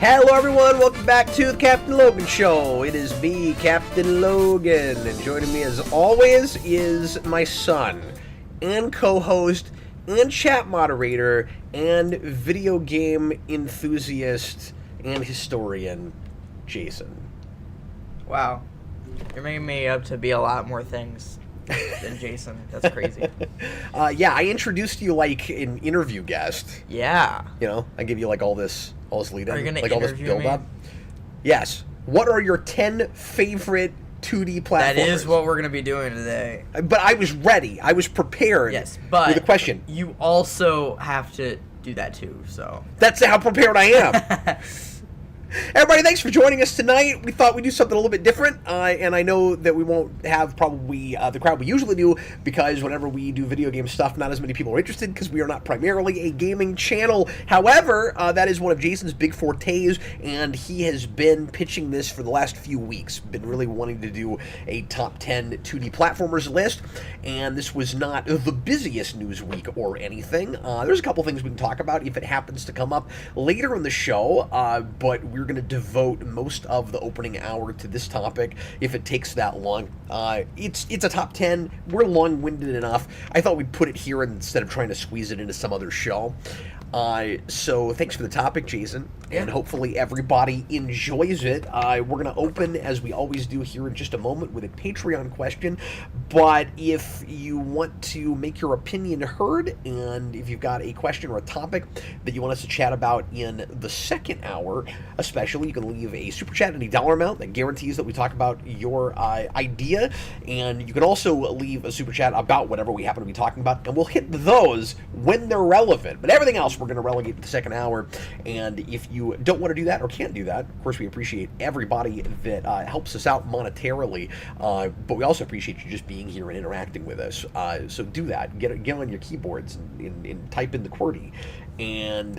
Hello everyone, welcome back to the Captain Logan Show. It is me, Captain Logan, and joining me as always is my son, and co-host, and chat moderator, and video game enthusiast, and historian, Jayson. Wow. You're making me up to be a lot more things than Jayson. That's crazy. Yeah, I introduced you like an interview guest. Yeah. You know, I give you like all this lead in, Are you gonna like all this interview build me? up. Yes. What are your 10 favorite 2D platformers? That is what we're going to be doing today. But I was ready. I was prepared. Yes, but with a question. You also have to do that too, so. That's how prepared I am. Everybody, thanks for joining us tonight. We thought we'd do something a little bit different, and I know that we won't have probably the crowd we usually do, because whenever we do video game stuff, not as many people are interested, because we are not primarily a gaming channel. However, that is one of Jayson's big fortes, and he has been pitching this for the last few weeks. Been really wanting to do a top 10 2D platformers list, and this was not the busiest news week or anything. There's a couple things we can talk about if it happens to come up later in the show, but we're going to devote most of the opening hour to this topic if it takes that long. It's a top 10. We're long-winded enough. I thought we'd put it here instead of trying to squeeze it into some other show. So thanks for the topic, Jayson, and hopefully everybody enjoys it. We're going to open, as we always do here in just a moment, with a Patreon question, but if you want to make your opinion heard, and if you've got a question or a topic that you want us to chat about in the second hour, especially, you can leave a super chat, any dollar amount that guarantees that we talk about your idea, and you can also leave a super chat about whatever we happen to be talking about, and we'll hit those when they're relevant. But everything else we're going to relegate to the second hour, and if you don't want to do that or can't do that, of course we appreciate everybody that helps us out monetarily, but we also appreciate you just being here and interacting with us. So do that. Get on your keyboards and type in the QWERTY and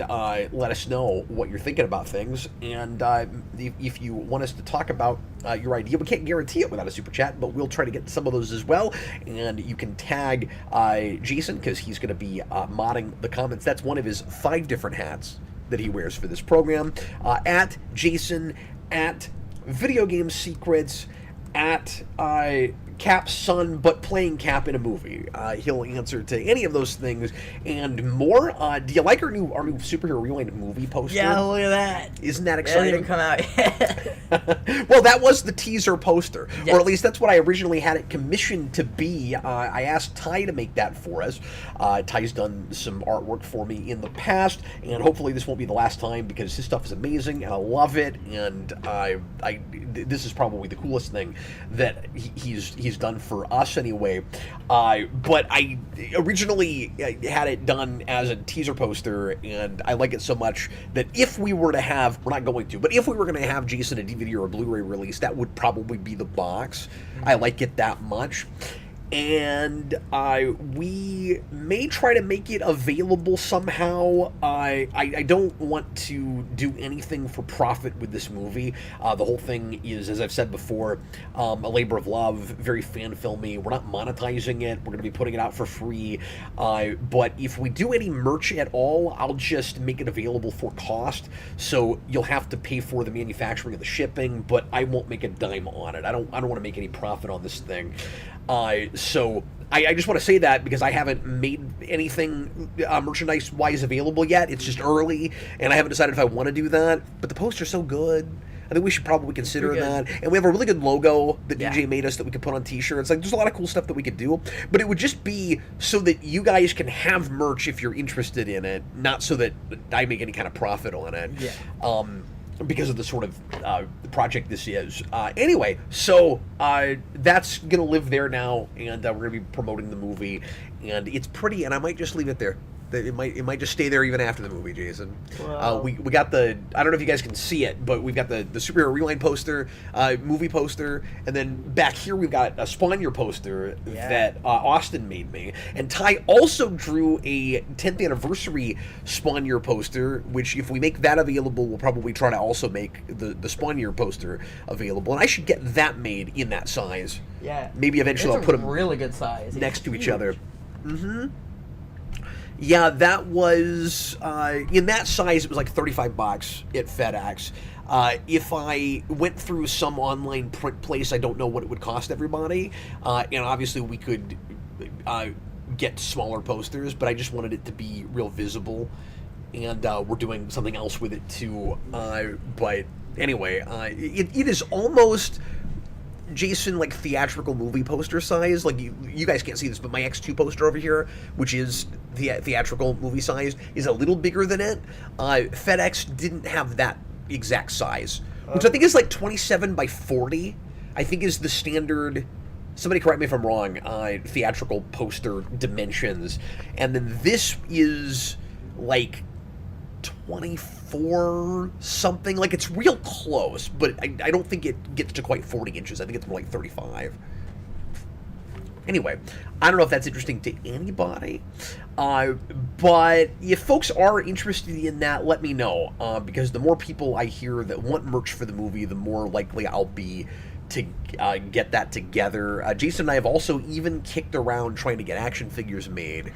let us know what you're thinking about things. And if you want us to talk about your idea, we can't guarantee it without a super chat, but we'll try to get some of those as well. And you can tag Jayson, because he's going to be modding the comments. That's one of his 5 different hats that he wears for this program. At Jayson, at Video Game Secrets, at Cap's son, but playing Cap in a movie. He'll answer to any of those things and more. Do you like our new Superhero Rewind movie poster? Yeah, look at that. Isn't that exciting? It hasn't even come out yet. Well, that was the teaser poster, yes. Or at least that's what I originally had it commissioned to be. I asked Ty to make that for us. Ty's done some artwork for me in the past, and hopefully this won't be the last time, because his stuff is amazing and I love it. And this is probably the coolest thing that he's done for us anyway. But I originally had it done as a teaser poster, and I like it so much that if we were to have, we're not going to, but if we were going to have Jayson a DVD or a Blu-ray release, that would probably be the box. I like it that much. And we may try to make it available somehow. I don't want to do anything for profit with this movie. The whole thing is, as I've said before, a labor of love, very fan-filmy. We're not monetizing it. We're going to be putting it out for free. But if we do any merch at all, I'll just make it available for cost. So you'll have to pay for the manufacturing and the shipping, but I won't make a dime on it. I don't want to make any profit on this thing. So I just want to say that, because I haven't made anything merchandise-wise available yet. It's just early, and I haven't decided if I want to do that. But the poster's so good. I think we should probably consider that. And we have a really good logo that DJ made us that we could put on t-shirts. Like, there's a lot of cool stuff that we could do. But it would just be so that you guys can have merch if you're interested in it, not so that I make any kind of profit on it. Yeah. Because of the sort of project this is. Anyway, so that's going to live there now, and we're going to be promoting the movie, and it's pretty, and I might just leave it there. It might just stay there even after the movie, Jayson. Wow. We got the, I don't know if you guys can see it, but we've got the Superhero Rewind poster, movie poster, and then back here we've got a Spawn Year poster that Austin made me. And Ty also drew a 10th anniversary Spawn Year poster, which if we make that available, we'll probably try to also make the Spawn Year poster available. And I should get that made in that size. Yeah. Maybe eventually I'll put them really good size. next to each other. Mm-hmm. Yeah, that was in that size. It was like $35 at FedEx. If I went through some online print place, I don't know what it would cost everybody, and obviously we could get smaller posters, but I just wanted it to be real visible, and we're doing something else with it too. But anyway, it is almost, Jayson, like theatrical movie poster size. Like you guys can't see this, but my X2 poster over here, which is the theatrical movie size, is a little bigger than it. FedEx didn't have that exact size, which I think is like 27 by 40. I think is the standard. Somebody correct me if I'm wrong. Theatrical poster dimensions, and then this is like 24 something. Like it's real close, but I don't think it gets to quite 40 inches. I think it's more like 35. Anyway, I don't know if that's interesting to anybody, but if folks are interested in that, let me know, because the more people I hear that want merch for the movie, the more likely I'll be to get that together. Jayson and I have also even kicked around trying to get action figures made,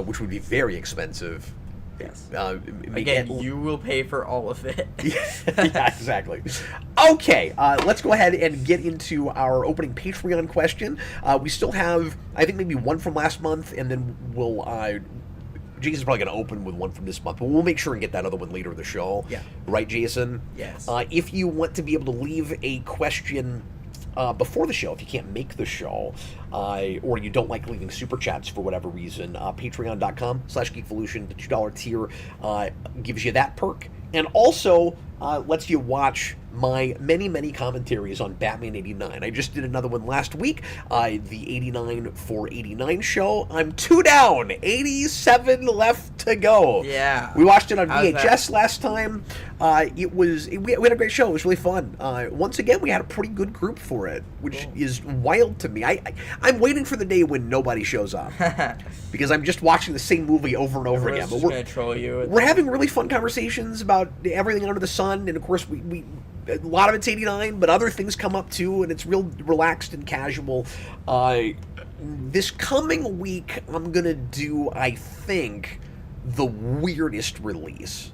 which would be very expensive. Yes. Again, you will pay for all of it. Yeah, exactly. Okay, let's go ahead and get into our opening Patreon question. We still have, I think, maybe one from last month, and then we'll... Jayson's probably going to open with one from this month, but we'll make sure and get that other one later in the show. Yeah. Right, Jayson? Yes. If you want to be able to leave a question before the show, if you can't make the show, or you don't like leaving super chats for whatever reason, patreon.com/geekvolution, the $2 tier gives you that perk, and also lets you watch my many commentaries on Batman 89. I just did another one last week, the 89 for 89 show. I'm 2 down, 87 left to go. Yeah. We watched it on How's VHS that? last time. We had a great show. It was really fun. Once again, we had a pretty good group for it, which is wild to me. I'm waiting for the day when nobody shows up, because I'm just watching the same movie over and over again. But we're gonna troll you. We're having really fun conversations about everything under the sun, and of course we a lot of it's 89, but other things come up too, and it's real relaxed and casual. This coming week, I'm gonna do, I think, the weirdest release.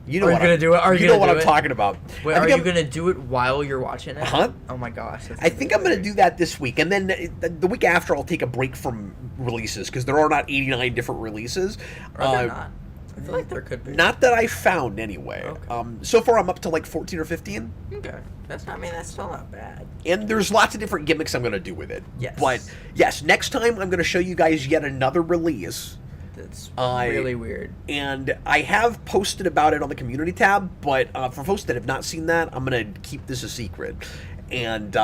You know Are what you gonna do it? Are you know gonna what do I'm it? talking about. Wait, are you gonna do it while you're watching it? Huh? Oh my gosh. I think I'm gonna do that this week, and then the week after I'll take a break from releases, because there are not 89 different releases. Are there not? I feel like there could be. Not that I found, anyway. Okay. So far, I'm up to like 14 or 15. Okay. That's still not bad. And there's lots of different gimmicks I'm going to do with it. Yes. But, yes, next time I'm going to show you guys yet another release. That's really weird. And I have posted about it on the community tab, but for folks that have not seen that, I'm going to keep this a secret and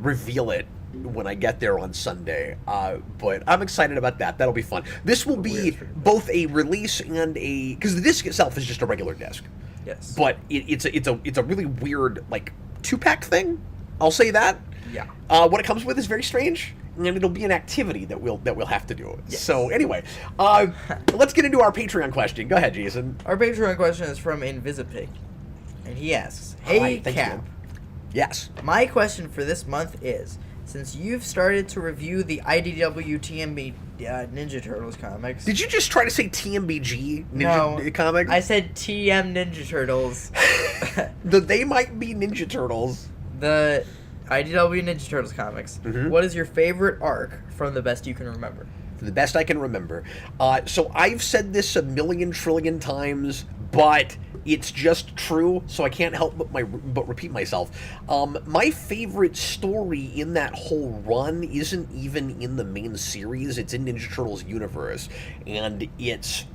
reveal it when I get there on Sunday. But I'm excited about that. That'll be fun. This will be both a release and a... because the disc itself is just a regular disc. Yes. But it's a really weird, like, 2-pack thing. I'll say that. Yeah. What it comes with is very strange, and it'll be an activity that we'll have to do. Yes. So anyway, let's get into our Patreon question. Go ahead, Jayson. Our Patreon question is from Invisipig, and he asks, Hi, "Hey thank Cap, you. Yes. my question for this month is, since you've started to review the IDW TMB Ninja Turtles comics..." Did you just try to say TMBG Ninja comics? I said TM Ninja Turtles. They might be Ninja Turtles. The IDW Ninja Turtles comics. Mm-hmm. What is your favorite arc from the best you can remember? The best I can remember. So I've said this a million trillion times, but it's just true, so I can't help but repeat myself. My favorite story in that whole run isn't even in the main series. It's in Ninja Turtles universe, and it's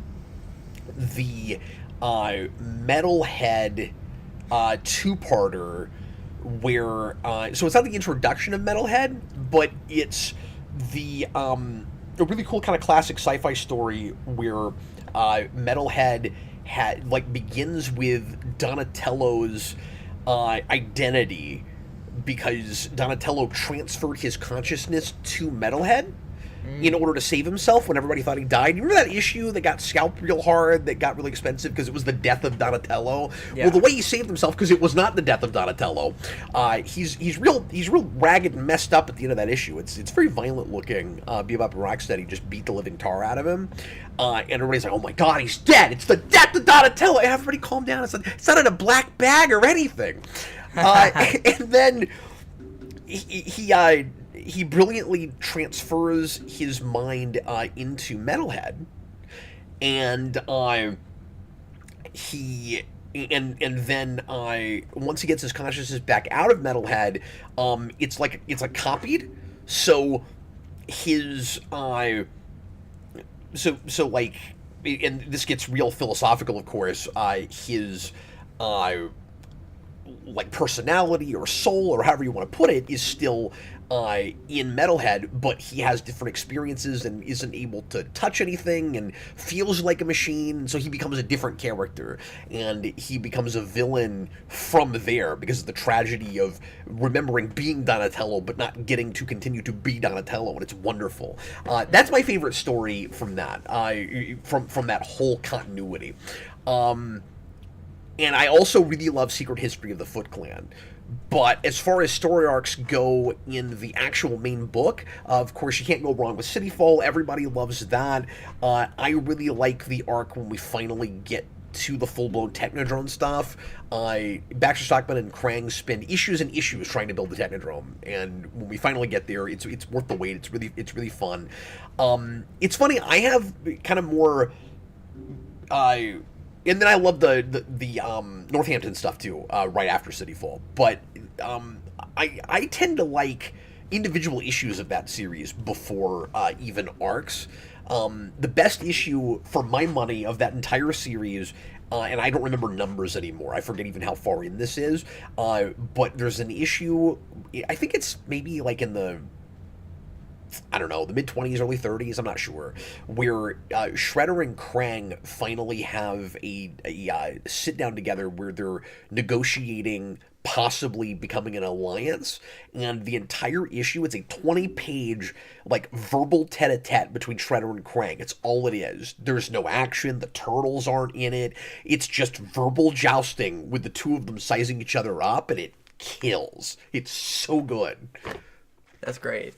the Metalhead two-parter where so it's not the introduction of Metalhead, but it's the a really cool kind of classic sci-fi story where Metalhead begins with Donatello's identity, because Donatello transferred his consciousness to Metalhead. in order to save himself when everybody thought he died. You remember that issue that got scalped real hard, that got really expensive because it was the death of Donatello? Yeah. Well, the way he saved himself, because it was not the death of Donatello, he's real ragged and messed up at the end of that issue. It's very violent looking. Bebop and Rocksteady just beat the living tar out of him. And everybody's like, oh my god, he's dead! It's the death of Donatello! And everybody calm down. It's not in a black bag or anything. And then he brilliantly transfers his mind into Metalhead, and then once he gets his consciousness back out of Metalhead, it's like copied. So his so like, and this gets real philosophical, of course. His like personality or soul or however you want to put it is still in Metalhead, but he has different experiences and isn't able to touch anything and feels like a machine, so he becomes a different character, and he becomes a villain from there because of the tragedy of remembering being Donatello but not getting to continue to be Donatello, and it's wonderful. That's my favorite story from that, from that whole continuity. And I also really love Secret History of the Foot Clan. But as far as story arcs go in the actual main book, of course, you can't go wrong with Cityfall. Everybody loves that. I really like the arc when we finally get to the full-blown Technodrome stuff. Baxter Stockman and Krang spend issues and issues trying to build the Technodrome, and when we finally get there, it's worth the wait. It's really fun. It's funny. I have kind of more. And then I love the Northampton stuff too, right after Cityfall. But I tend to like individual issues of that series before even arcs. The best issue for my money of that entire series, and I don't remember numbers anymore. I forget even how far in this is. But there's an issue. I think it's maybe like in the, I don't know, the mid-20s, early 30s, I'm not sure, where Shredder and Krang finally have a sit-down together where they're negotiating possibly becoming an alliance, and the entire issue, it's a 20-page, like, verbal tete-a-tete between Shredder and Krang. It's all it is. There's no action, the turtles aren't in it, it's just verbal jousting with the two of them sizing each other up, and it kills. It's so good. That's great.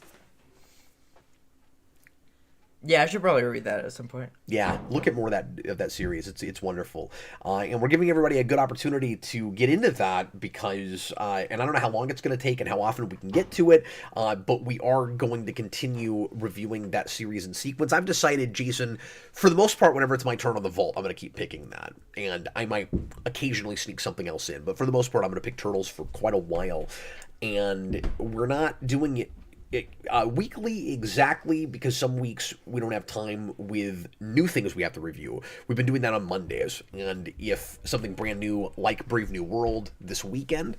Yeah, I should probably read that at some point. Yeah, look at more of that series. It's wonderful, and we're giving everybody a good opportunity to get into that because, and I don't know how long it's going to take and how often we can get to it, but we are going to continue reviewing that series in sequence. I've decided, Jason, for the most part, whenever it's my turn on the vault, I'm going to keep picking that, and I might occasionally sneak something else in, but for the most part, I'm going to pick Turtles for quite a while, and we're not doing it weekly exactly because some weeks we don't have time with new things we have to review. We've been doing that on Mondays, and if something brand new like Brave New World this weekend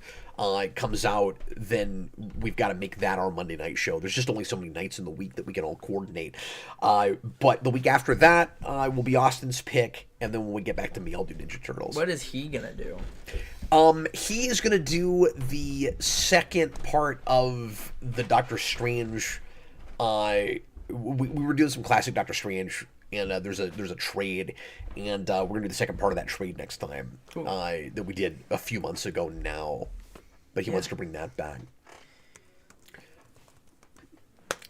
comes out, then we've got to make that our Monday night show. There's just only so many nights in the week that we can all coordinate. But the week after that will be Austin's pick, and then when we get back to me, I'll do Ninja Turtles. What is he gonna do? He is going to do the second part of the Doctor Strange. We were doing some classic Doctor Strange, and there's a trade, and we're going to do the second part of that trade next time. Cool. That we did a few months ago now, but he wants to bring that back.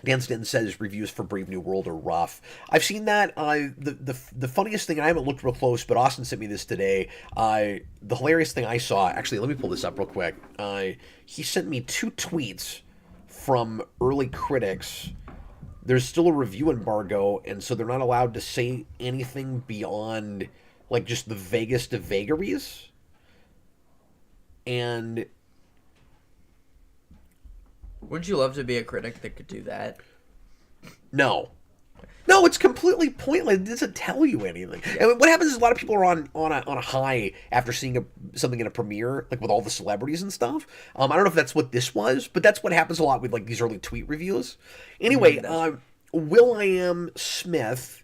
Dan Stanton says reviews for Brave New World are rough. I've seen that. The funniest thing, I haven't looked real close, but Austin sent me this today. The hilarious thing I saw, actually, let me pull this up real quick. He sent me 2 tweets from early critics. There's still a review embargo, and so they're not allowed to say anything beyond, like, just the vaguest of vagaries. And Wouldn't you love to be a critic that could do that? No, it's completely pointless. It doesn't tell you anything. Yeah. And what happens is a lot of people are on a high after seeing something in a premiere, like with all the celebrities and stuff. I don't know if that's what this was, but that's what happens a lot with like these early tweet reviews. Anyway, Will.i.am Smith,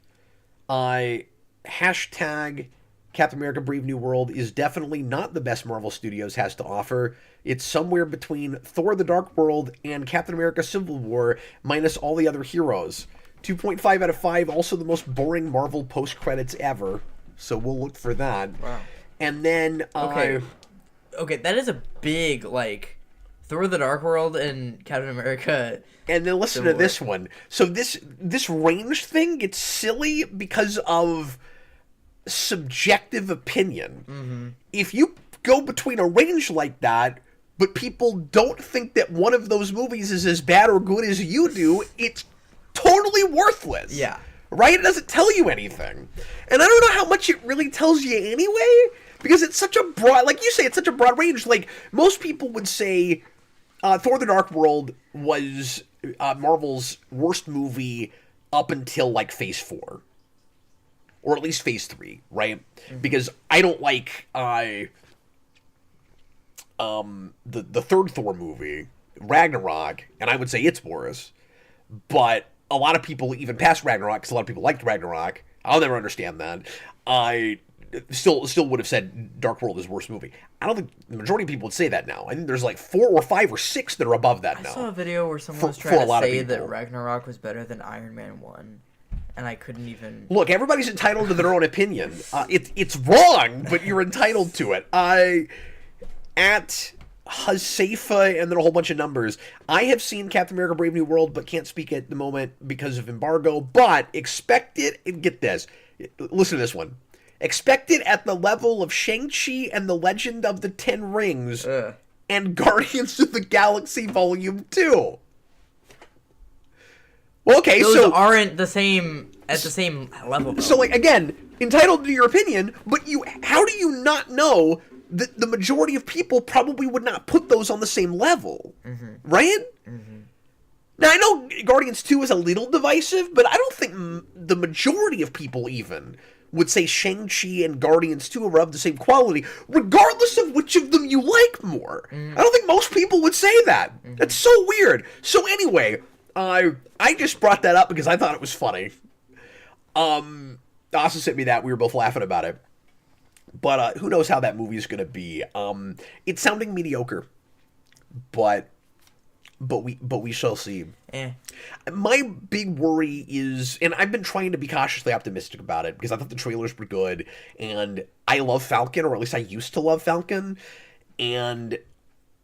hashtag Captain America Brave New World is definitely not the best Marvel Studios has to offer. It's somewhere between Thor the Dark World and Captain America Civil War minus all the other heroes. 2.5 out of 5. Also the most boring Marvel post-credits ever. So we'll look for that. Wow. And then... Okay, that is a big, like... Thor: The Dark World and Captain America... And then listen to this one. So this range thing gets silly because of subjective opinion. Mm-hmm. If you go between a range like that, but people don't think that one of those movies is as bad or good as you do, it's totally worthless. Yeah. Right? It doesn't tell you anything. And I don't know how much it really tells you anyway, because it's such a broad, like you say, it's such a broad range. Like, most people would say Thor: The Dark World was Marvel's worst movie up until, like, Phase 4. Or at least Phase 3, right? Mm-hmm. Because I don't like the third Thor movie, Ragnarok, and I would say it's worse. But a lot of people, even past Ragnarok, because a lot of people liked Ragnarok, I'll never understand that, I still would have said Dark World is the worst movie. I don't think the majority of people would say that now. I think there's like 4 or 5 or 6 that are above that now. I saw a video where someone was trying to say that Ragnarok was better than Iron Man 1. And I couldn't even... Look, everybody's entitled to their own opinion. It's wrong, but you're entitled to it. At Hasefa and then a whole bunch of numbers, I have seen Captain America Brave New World, but can't speak at the moment because of embargo. But expect it, and get this, listen to this one. Expect it at the level of Shang-Chi and the Legend of the Ten Rings and Guardians of the Galaxy Volume 2. Okay, those aren't the same at the same level. Though. So, like, again, entitled to your opinion, but how do you not know that the majority of people probably would not put those on the same level, right? Mm-hmm. Now, I know Guardians 2 is a little divisive, but I don't think the majority of people even would say Shang-Chi and Guardians 2 are of the same quality, regardless of which of them you like more. Mm-hmm. I don't think most people would say that. Mm-hmm. That's so weird. So anyway, I just brought that up because I thought it was funny. Austin sent me that. We were both laughing about it. But who knows how that movie is going to be. It's sounding mediocre. But we shall see. My big worry is, and I've been trying to be cautiously optimistic about it because I thought the trailers were good, and I love Falcon, or at least I used to love Falcon, and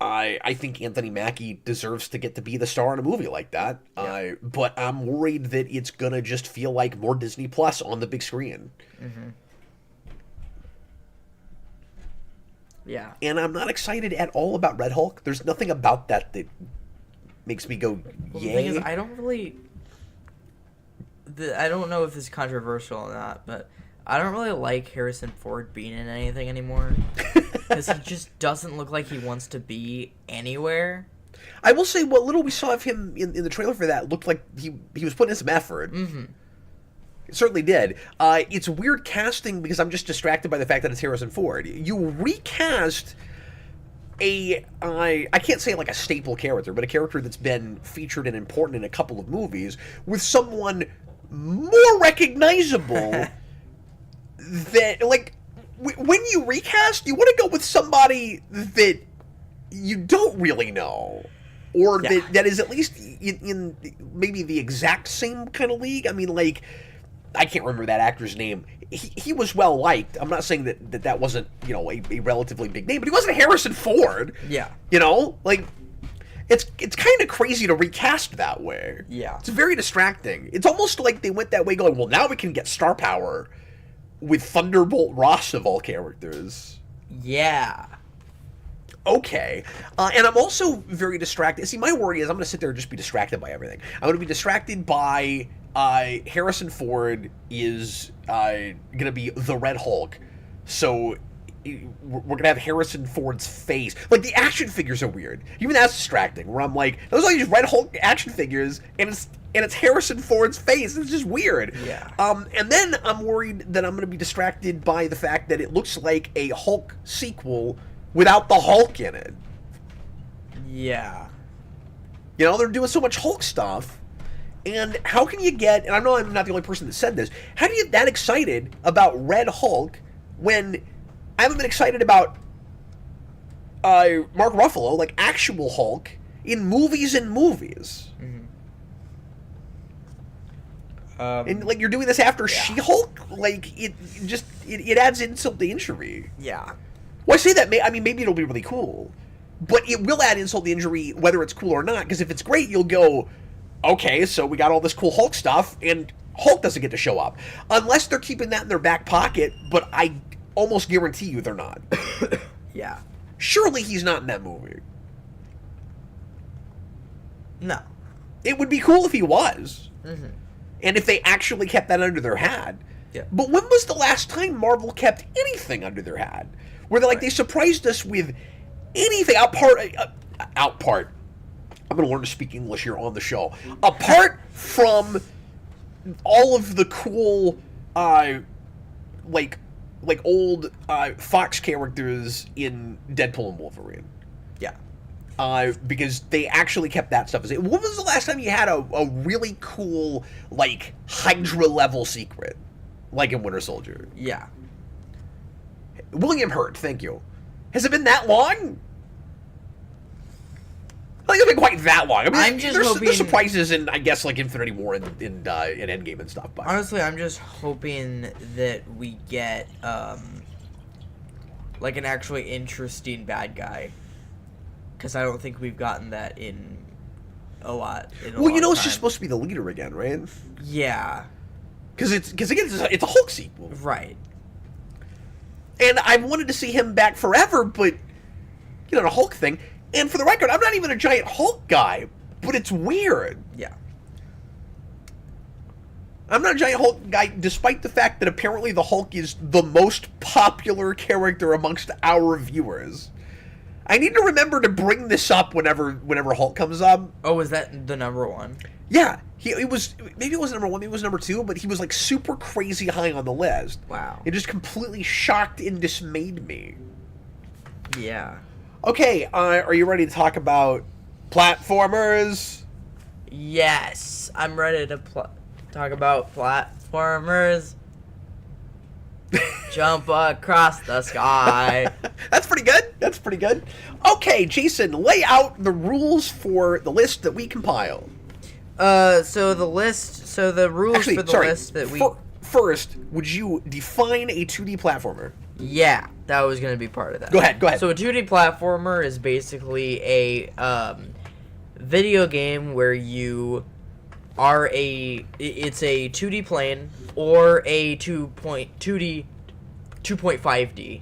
I think Anthony Mackie deserves to get to be the star in a movie like that. Yeah. But I'm worried that it's gonna just feel like more Disney Plus on the big screen. Mm-hmm. Yeah. And I'm not excited at all about Red Hulk. There's nothing about that makes me go, yay. The thing is, I don't really... I don't know if this is controversial or not, but I don't really like Harrison Ford being in anything anymore. Because he just doesn't look like he wants to be anywhere. I will say, what little we saw of him in the trailer for that looked like he was putting in some effort. Mm-hmm. It certainly did. It's weird casting because I'm just distracted by the fact that it's Harrison Ford. You recast I can't say like a staple character, but a character that's been featured and important in a couple of movies with someone more recognizable that, like, when you recast, you want to go with somebody that you don't really know. Or that is at least in maybe the exact same kind of league. I mean, like, I can't remember that actor's name. He was well liked. I'm not saying that wasn't, a relatively big name, but he wasn't Harrison Ford. Yeah. Like, it's kind of crazy to recast that way. Yeah. It's very distracting. It's almost like they went that way going, well, now we can get star power with Thunderbolt Ross of all characters. Yeah. Okay. And I'm also very distracted. See, my worry is I'm going to sit there and just be distracted by everything. I'm going to be distracted by Harrison Ford is going to be the Red Hulk. So we're going to have Harrison Ford's face. Like, the action figures are weird. Even that's distracting, where I'm like, those are these Red Hulk action figures, and it's Harrison Ford's face. It's just weird. Yeah. And then I'm worried that I'm going to be distracted by the fact that it looks like a Hulk sequel without the Hulk in it. Yeah. They're doing so much Hulk stuff. And how can you get, and I know I'm not the only person that said this, how do you get that excited about Red Hulk when I haven't been excited about Mark Ruffalo, like actual Hulk, in movies and movies? Mm-hmm. And like you're doing this after She-Hulk, like it adds insult to injury. Yeah. Well, I say that maybe it'll be really cool, but it will add insult to injury whether it's cool or not. Because if it's great, you'll go, okay, so we got all this cool Hulk stuff, and Hulk doesn't get to show up unless they're keeping that in their back pocket. But I almost guarantee you they're not. Yeah. Surely he's not in that movie. No. It would be cool if he was. Mm-hmm. And if they actually kept that under their hat. Yeah. But when was the last time Marvel kept anything under their hat? Where they surprised us with anything out part. I'm going to learn to speak English here on the show. Apart from all of the cool, old Fox characters in Deadpool and Wolverine. Yeah. Because they actually kept that stuff. When was the last time you had a really cool, Hydra-level secret? Like in Winter Soldier? Yeah. William Hurt, thank you. Has it been that long? I think it's been quite that long. I mean, I'm just hoping... there's surprises in, I guess, Infinity War and in Endgame and stuff. But honestly, I'm just hoping that we get, an actually interesting bad guy. Because I don't think we've gotten that in a lot. It's just supposed to be the leader again, right? Yeah. Because it's a Hulk sequel. Right. And I've wanted to see him back forever, but, the Hulk thing. And for the record, I'm not even a giant Hulk guy, but it's weird. Yeah. I'm not a giant Hulk guy, despite the fact that apparently the Hulk is the most popular character amongst our viewers. I need to remember to bring this up whenever Hulk comes up. Oh, was that the number one? Yeah. It was, maybe it wasn't number one, maybe it was number two, but he was super crazy high on the list. Wow. It just completely shocked and dismayed me. Yeah. Okay, are you ready to talk about platformers? Yes, I'm ready to talk about platformers. Jump across the sky. That's pretty good. Okay, Jayson, lay out the rules for the list that we compiled. So the rules for the list that we... First, would you define a 2D platformer? Yeah, that was going to be part of that. Go ahead. So a 2D platformer is basically a video game where you are it's a 2D plane or a 2.5D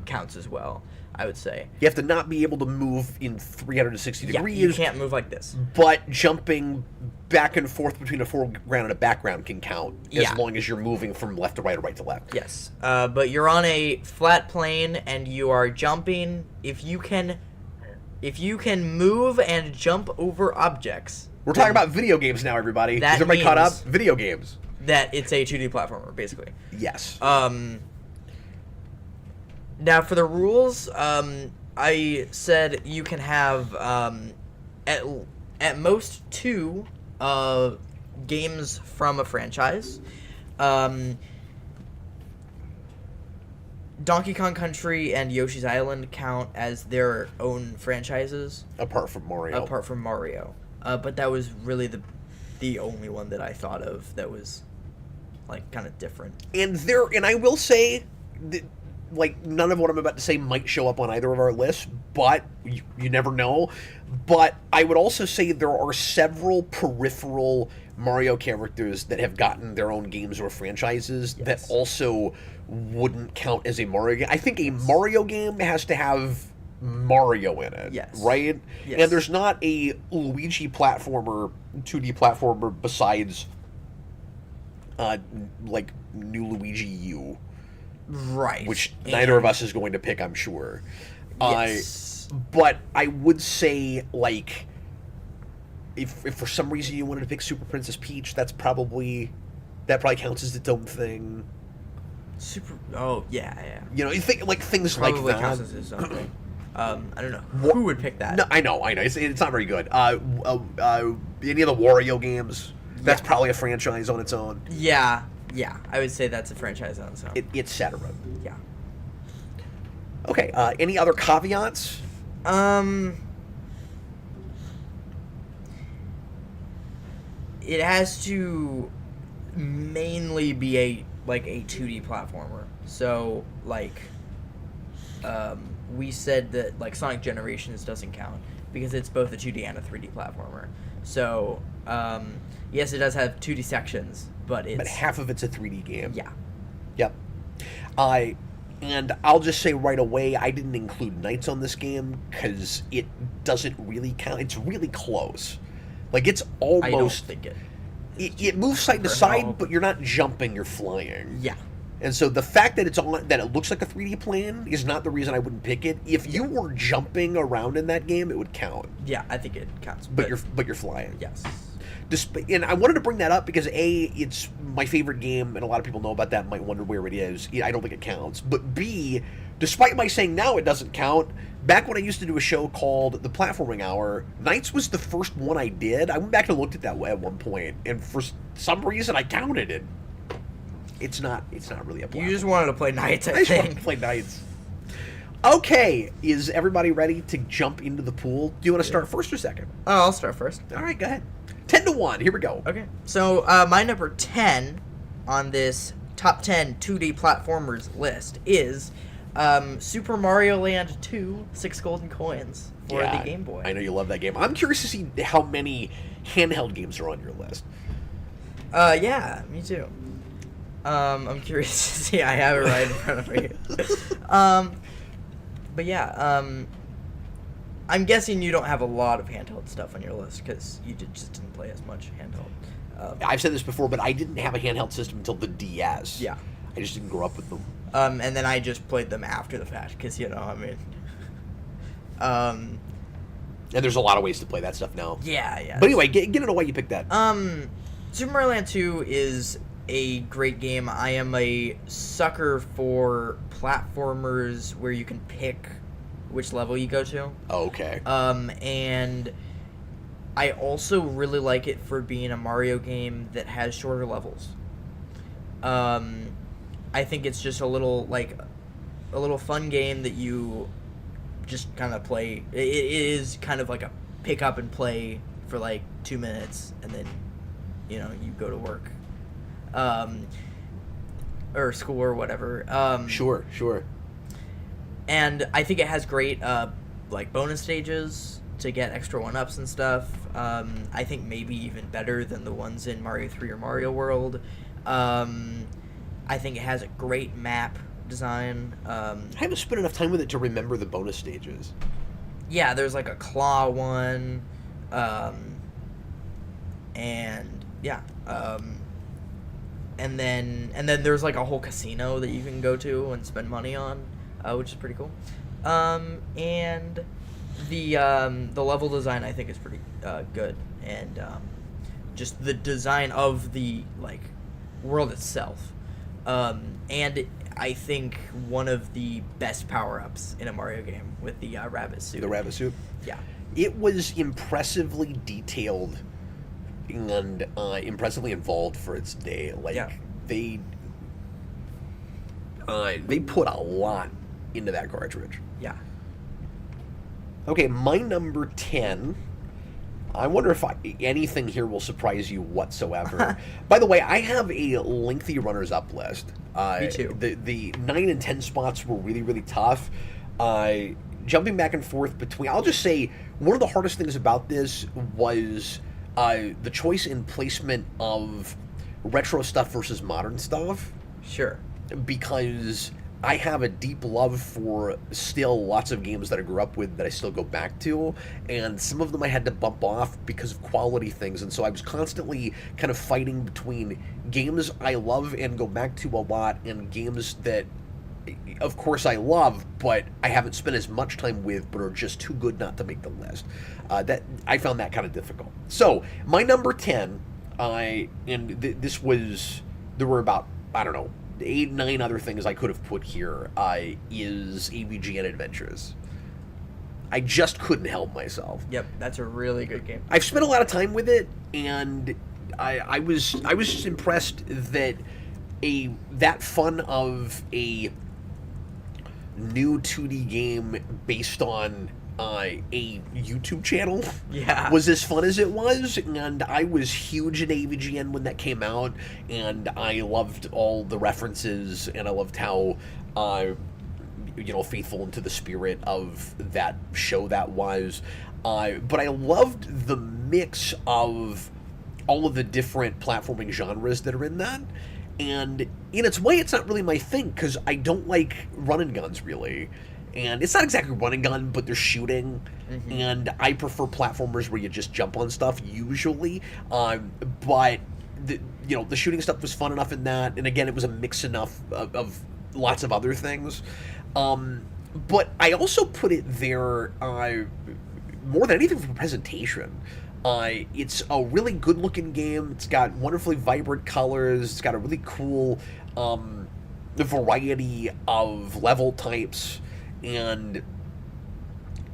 counts as well, I would say. You have to not be able to move in 360 degrees. You can't move like this. But jumping back and forth between a foreground and a background can count as long as you're moving from left to right or right to left. Yes. But you're on a flat plane and you are jumping. If you can move and jump over objects. We're talking about video games now, everybody. Is everybody caught up? Video games. That it's a 2D platformer, basically. Yes. Now, for the rules, I said you can have at most 2 games from a franchise. Donkey Kong Country and Yoshi's Island count as their own franchises. Apart from Mario. But that was really the only one that I thought of that was kind of different. And I will say that, none of what I'm about to say might show up on either of our lists, but you never know. But I would also say there are several peripheral Mario characters that have gotten their own games or franchises that also wouldn't count as a Mario game. I think a Mario game has to have Mario in it, right? Yes. And there's not a Luigi platformer, 2D platformer besides, New Luigi U. Right. Which neither of us is going to pick, I'm sure. Yes. But I would say, if for some reason you wanted to pick Super Princess Peach, that probably counts as its own thing. Oh, yeah. You think, things probably like that. Counts as its own thing. I don't know. Who would pick that? No, I know. It's not very good. Any of the Wario games, that's probably a franchise on its own. Yeah, I would say that's a franchise on its own. Etc. Yeah. Okay, any other caveats? It has to mainly be a 2D platformer. So we said that Sonic Generations doesn't count because it's both a 2D and a 3D platformer. So yes, it does have 2D sections, but half of it's a 3D game. Yeah. Yep. And I'll just say right away, I didn't include Knights on this game because it doesn't really count. It's really close. It's almost. I don't think it moves side to side, but you're not jumping, you're flying. Yeah. And so the fact that it looks like a 3D plane is not the reason I wouldn't pick it. If you were jumping around in that game, it would count. Yeah, I think it counts. But you're flying. Yes. And I wanted to bring that up because A, it's my favorite game, and a lot of people know about that and might wonder where it is. I don't think it counts. But B, despite my saying now it doesn't count, back when I used to do a show called The Platforming Hour, Knights was the first one I did. I went back and looked at that at one point, and for some reason I counted it. It's not really a platform. You just wanted to play Knights, I just think. wanted to play Knights. Okay, is everybody ready to jump into the pool? Do you want to start first or second? Oh, I'll start first. All right, go ahead. 10-1. Here we go. Okay. So my number 10 on this top 10 2D platformers list is Super Mario Land 2: 6 Golden Coins for the Game Boy. I know you love that game. I'm curious to see how many handheld games are on your list. Yeah, me too. I'm curious to see. I have it right in front of me. But yeah, I'm guessing you don't have a lot of handheld stuff on your list because you just didn't play as much handheld. I've said this before, but I didn't have a handheld system until the DS. Yeah. I just didn't grow up with them. And then I just played them after the fact because, and there's a lot of ways to play that stuff now. Yeah. But anyway, get into why you picked that. Super Mario Land 2 is a great game. I am a sucker for platformers where you can pick which level you go to. Oh, okay. And I also really like it for being a Mario game that has shorter levels. I think it's just a little fun game that you just kind of play. It is kind of like a pick up and play for 2 minutes, and then you go to work, or school or whatever. Sure. And I think it has great bonus stages to get extra 1-ups and stuff. I think maybe even better than the ones in Mario 3 or Mario World. I think it has a great map design. I haven't spent enough time with it to remember the bonus stages. Yeah, there's a claw one, and yeah, and then there's a whole casino that you can go to and spend money on, which is pretty cool. And the level design I think is pretty good, and just the design of the world itself. And I think one of the best power-ups in a Mario game with the rabbit suit. The rabbit suit? Yeah. It was impressively detailed and impressively involved for its day. They put a lot into that cartridge. Yeah. Okay, my number 10... I wonder if anything here will surprise you whatsoever. By the way, I have a lengthy runners-up list. Me too. The 9 and 10 spots were really, really tough. Jumping back and forth between... I'll just say, one of the hardest things about this was the choice and placement of retro stuff versus modern stuff. Sure. Because I have a deep love for still lots of games that I grew up with that I still go back to, and some of them I had to bump off because of quality things, and so I was constantly kind of fighting between games I love and go back to a lot and games that, of course, I love, but I haven't spent as much time with, but are just too good not to make the list. I found that kind of difficult. So, my number 10, this was, there were about, I don't know, 8, 9 other things I could have put here, is AVGN Adventures. I just couldn't help myself. Yep, that's a really good game. I've spent a lot of time with it, and I was just impressed that that fun of a new 2D game based on a YouTube channel Yeah. was as fun as it was, and I was huge in AVGN when that came out, and I loved all the references, and I loved how faithful into the spirit of that show that was. But I loved the mix of all of the different platforming genres that are in that. And in its way, it's not really my thing, because I don't like run and guns, really. And it's not exactly run and gun, but they're shooting. Mm-hmm. And I prefer platformers where you just jump on stuff, usually. But the shooting stuff was fun enough in that. And again, it was a mix enough of lots of other things. But I also put it there more than anything for presentation. It's a really good-looking game. It's got wonderfully vibrant colors. It's got a really cool variety of level types, and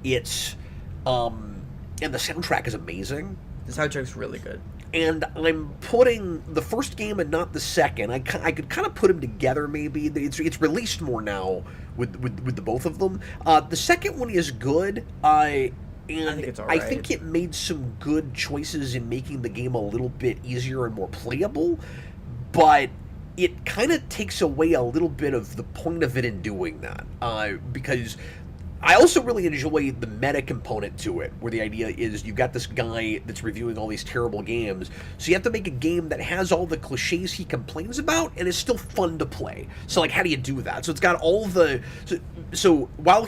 it's and the soundtrack is amazing. The soundtrack's really good. And I'm putting the first game and not the second. I could kind of put them together, maybe. It's released more now with the both of them. The second one is good. And I think it made some good choices in making the game a little bit easier and more playable, but it kind of takes away a little bit of the point of it in doing that, because I also really enjoy the meta component to it, where the idea is you've got this guy that's reviewing all these terrible games, so you have to make a game that has all the cliches he complains about and is still fun to play. So, like, how do you do that? So it's got all the... So while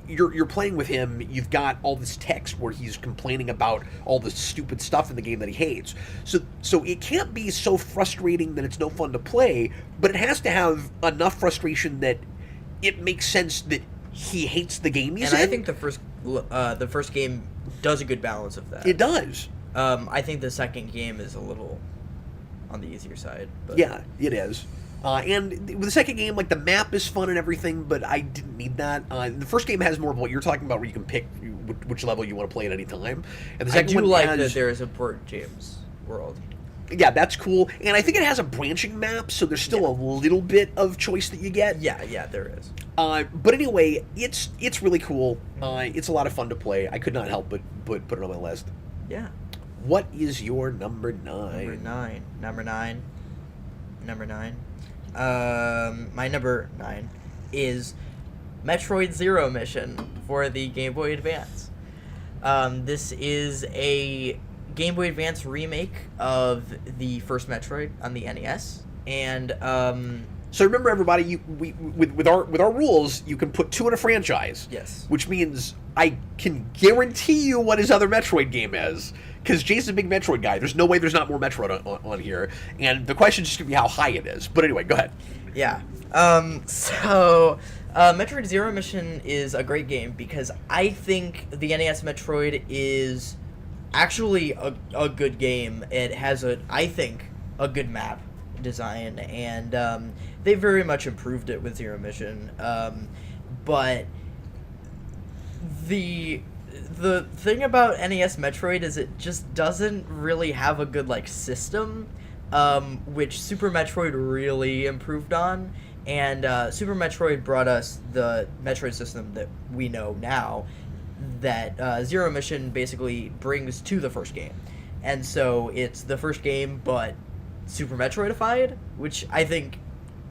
you're playing with him, you've got all this text where he's complaining about all the stupid stuff in the game that he hates. So it can't be so frustrating that it's no fun to play, but it has to have enough frustration that it makes sense that he hates the game he's in. And I think the first game does a good balance of that. It does. I think the second game is a little on the easier side. But. Yeah, it is. And with the second game, like, the map is fun and everything, but I didn't need that. The first game has more of what you're talking about, where you can pick which level you want to play at any time. And the second one that there is a Port James world. Yeah, that's cool. And I think it has a branching map, so there's still a little bit of choice that you get. Yeah, there is. But anyway, it's really cool. It's a lot of fun to play. I could not help but put it on my list. Yeah. What is your number 9? Number nine. My number 9 is Metroid Zero Mission for the Game Boy Advance. This is a Game Boy Advance remake of the first Metroid on the NES, and so remember, everybody, with our rules, you can put 2 in a franchise. Yes. Which means I can guarantee you what his other Metroid game is, because Jason's a big Metroid guy. There's no way there's not more Metroid on here, and the question is just gonna be how high it is. But anyway, go ahead. Yeah. Metroid Zero Mission is a great game because I think the NES Metroid is actually a good game. It has I think a good map design, and they very much improved it with Zero Mission. But the thing about NES Metroid is it just doesn't really have a good system, which Super Metroid really improved on. And Super Metroid brought us the Metroid system that we know now, that Zero Mission basically brings to the first game. And so it's the first game, but Super Metroidified, which I think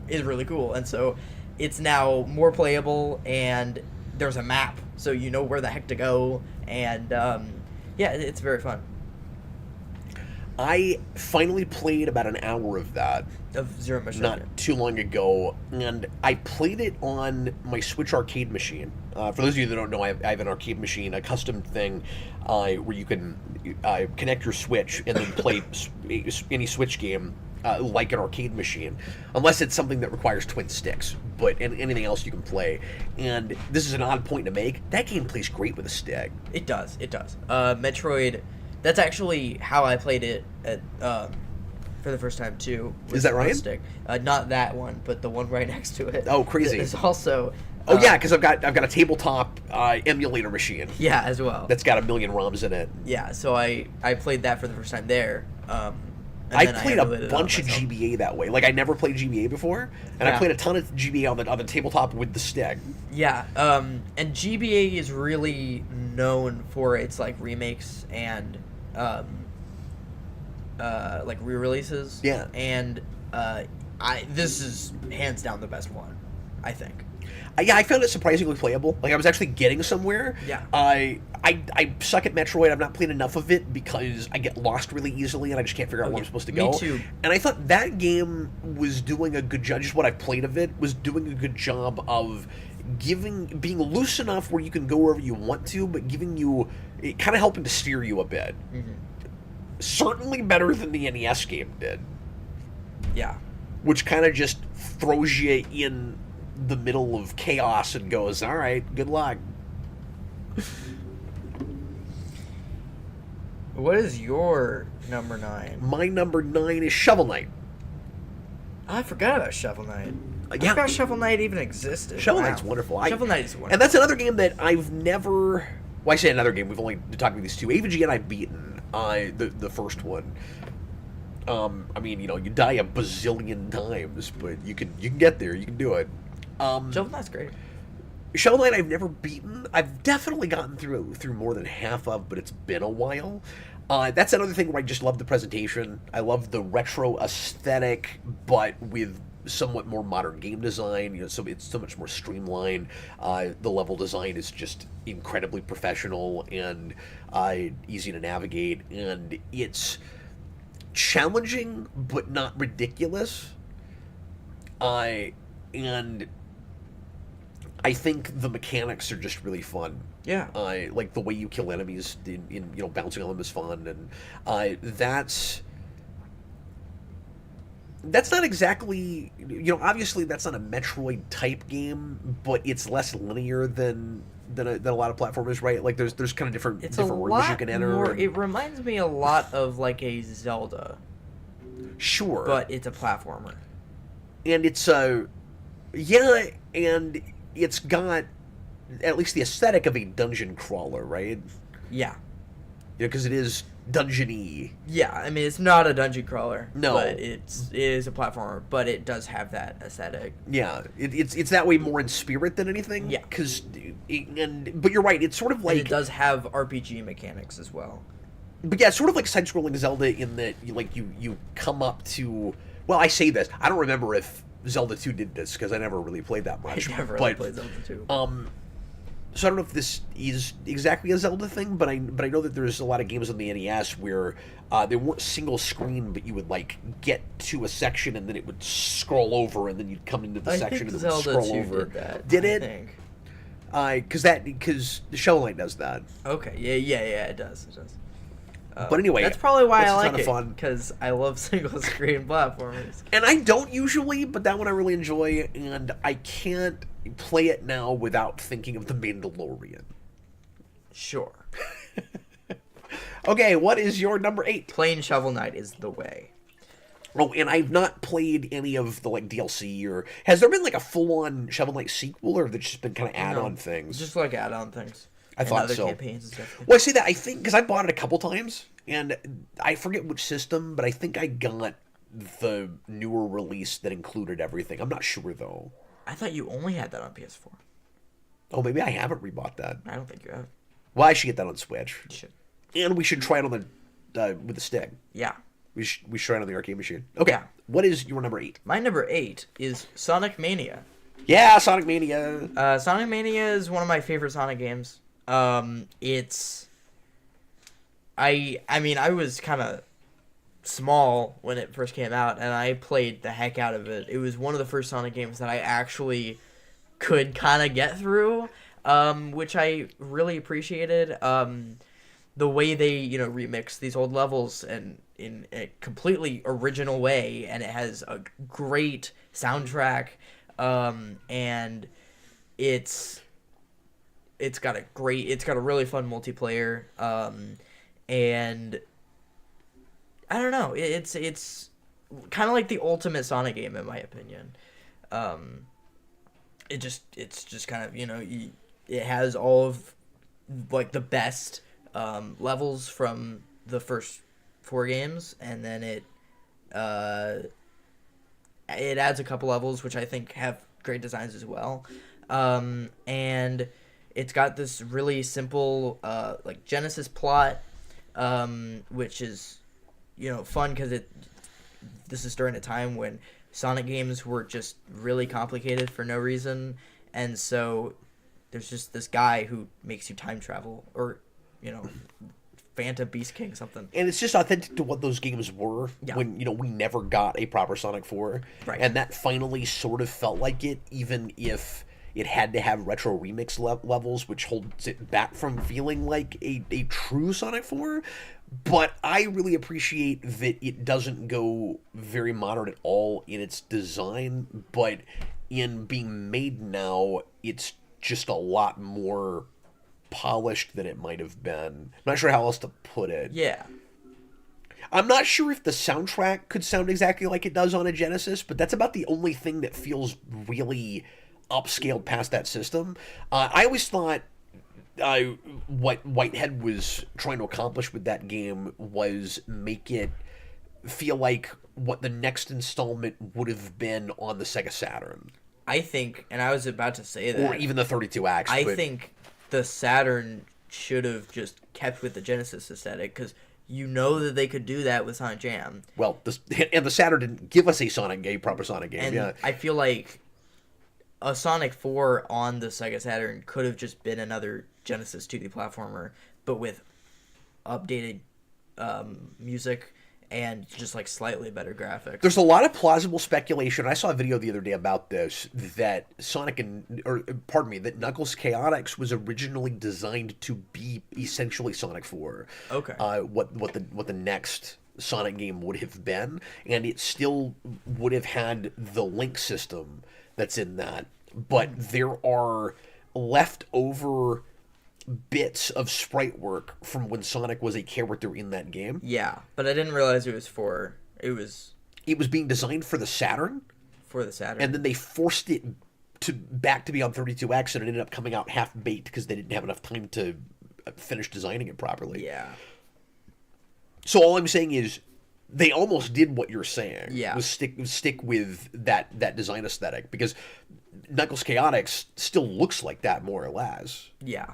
is really cool. And so it's now more playable, and there's a map, so you know where the heck to go. And it's very fun. I finally played about an hour of that. Of Zero Mission. Not too long ago, and I played it on my Switch arcade machine. For those of you that don't know, I have an arcade machine, a custom thing, where you can connect your Switch and then play any Switch game like an arcade machine, unless it's something that requires twin sticks. But anything else you can play. And this is an odd point to make. That game plays great with a stick. It does. Metroid. That's actually how I played it at. For the first time too. Is that right? Stick. Not that one, but the one right next to it. Oh, crazy! It's also. Oh yeah, because I've got a tabletop emulator machine. Yeah, as well. That's got 1 million ROMs in it. Yeah, so I played that for the first time there, and I played a bunch of GBA that way. Like, I never played GBA before, and I played a ton of GBA on the tabletop with the stick. Yeah, and GBA is really known for its like remakes and like re-releases. Yeah, and this is hands down the best one, I think. Yeah, I found it surprisingly playable. Like, I was actually getting somewhere. Yeah. I suck at Metroid. I've not played enough of it because I get lost really easily and I just can't figure out where I'm supposed to go. Me too. And I thought that game was doing a good job, just what I've played of it, was doing a good job of being loose enough where you can go wherever you want to, but giving you, kind of helping to steer you a bit. Mm-hmm. Certainly better than the NES game did. Yeah. Which kind of just throws you in the middle of chaos and goes, all right, good luck. What is your number 9? My number 9 is Shovel Knight. Oh, I forgot about Shovel Knight. I Yeah. forgot Shovel Knight even existed. Shovel Knight's wonderful. Shovel Knight is wonderful. And that's another game that I've never... Well, I say another game. We've only talked about these two. AVG and I've beaten the first one. I mean, you know, you die a bazillion times, but you can get there. You can do it. Shovel Knight's great. Shovel Knight I've never beaten. I've definitely gotten through more than half of, but it's been a while. That's another thing where I just love the presentation. I love the retro aesthetic, but with somewhat more modern game design. You know, so it's so much more streamlined. The level design is just incredibly professional and easy to navigate, and it's challenging but not ridiculous. And I think the mechanics are just really fun. Yeah. Like the way you kill enemies in you know, bouncing on them is fun, and that's not exactly, you know, obviously that's not a Metroid type game, but it's less linear than a lot of platformers, right? Like there's kind of different rooms you can enter. It reminds me a lot of like a Zelda. Sure. But it's a platformer. And it's and it's got at least the aesthetic of a dungeon crawler, right? Yeah. Yeah, because it is dungeon-y. Yeah, I mean, it's not a dungeon crawler. No. But it is a platformer, but it does have that aesthetic. Yeah, it's that way more in spirit than anything. Yeah. But you're right, it's sort of like... And it does have RPG mechanics as well. But yeah, it's sort of like side-scrolling Zelda in that you come up to... Well, I say this. I don't remember if Zelda 2 did this, because I never really played that much. I never really played Zelda 2. So I don't know if this is exactly a Zelda thing, but I know that there's a lot of games on the NES where they weren't single screen, but you would like get to a section and then it would scroll over, and then you'd come into the section and it would scroll over. Did that. Did it? I think. Because the Shovel Knight does that. Okay. Yeah. It does. But anyway, that's probably why I like it, fun. Because I love single screen platformers. And I don't usually, but that one I really enjoy, and I can't play it now without thinking of The Mandalorian. Sure. Okay, what is your number 8? Playing Shovel Knight is the way. Oh, and I've not played any of the like DLC, or has there been like a full-on Shovel Knight sequel, or have there just been kind of add-on things? Just like add-on things. I thought so. Campaigns and stuff. Well, I say that I think because I bought it a couple times, and I forget which system, but I think I got the newer release that included everything. I'm not sure though. I thought you only had that on PS4. Oh, maybe I haven't rebought that. I don't think you have. Well, I should get that on Switch. You should. And we should try it on the with the stick. Yeah. We should try it on the arcade machine. Okay. Yeah. What is your number 8? My number 8 is Sonic Mania. Yeah, Sonic Mania. Sonic Mania is one of my favorite Sonic games. It's... I mean, I was kind of small when it first came out, and I played the heck out of it. It was one of the first Sonic games that I actually could kind of get through, which I really appreciated. The way they, you know, remix these old levels and in a completely original way, and it has a great soundtrack, and it's got a really fun multiplayer, and I don't know, it's kind of like the ultimate Sonic game in my opinion. It's just kind of, you know, it has all of like the best levels from the first 4 games, and then it It adds a couple levels, which I think have great designs as well. And it's got this really simple, like, Genesis plot, which is, fun because this is during a time when Sonic games were just really complicated for no reason. And so there's just this guy who makes you time travel, or, Phantom Beast King something. And it's just authentic to what those games were when, we never got a proper Sonic 4. Right. And that finally sort of felt like it, even if it had to have retro remix levels, which holds it back from feeling like a true Sonic 4. But I really appreciate that it doesn't go very modern at all in its design, but in being made now, it's just a lot more polished than it might have been. I'm not sure how else to put it. Yeah. I'm not sure if the soundtrack could sound exactly like it does on a Genesis, but that's about the only thing that feels really upscaled past that system. I always thought what Whitehead was trying to accomplish with that game was make it feel like what the next installment would have been on the Sega Saturn. I think, and I was about to say that. Or even the 32X. I think the Saturn should have just kept with the Genesis aesthetic, because that they could do that with Sonic Jam. Well, the Saturn didn't give us a proper Sonic game. And yeah. I feel like a Sonic 4 on the Sega Saturn could have just been another Genesis 2D platformer, but with updated music and just like slightly better graphics. There's a lot of plausible speculation. I saw a video the other day about this, that that Knuckles Chaotix was originally designed to be essentially Sonic 4. Okay. What the next Sonic game would have been, and it still would have had the link system that's in that, but there are leftover bits of sprite work from when Sonic was a character in that game. Yeah, but I didn't realize it was being designed for the Saturn. For the Saturn. And then they forced it back to be on 32X, and it ended up coming out half-baked because they didn't have enough time to finish designing it properly. Yeah. So all I'm saying is they almost did what you're saying. Yeah. Was stick with that design aesthetic, because Knuckles Chaotix still looks like that more or less. Yeah.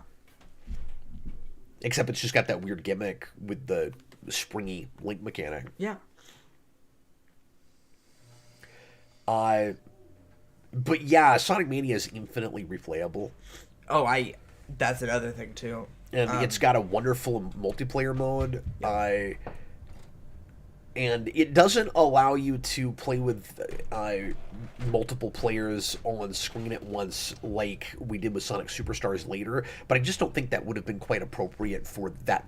Except it's just got that weird gimmick with the springy link mechanic. Yeah. But yeah, Sonic Mania is infinitely replayable. Oh, that's another thing too. And it's got a wonderful multiplayer mode. Yeah. And it doesn't allow you to play with multiple players on screen at once like we did with Sonic Superstars later, but I just don't think that would have been quite appropriate for that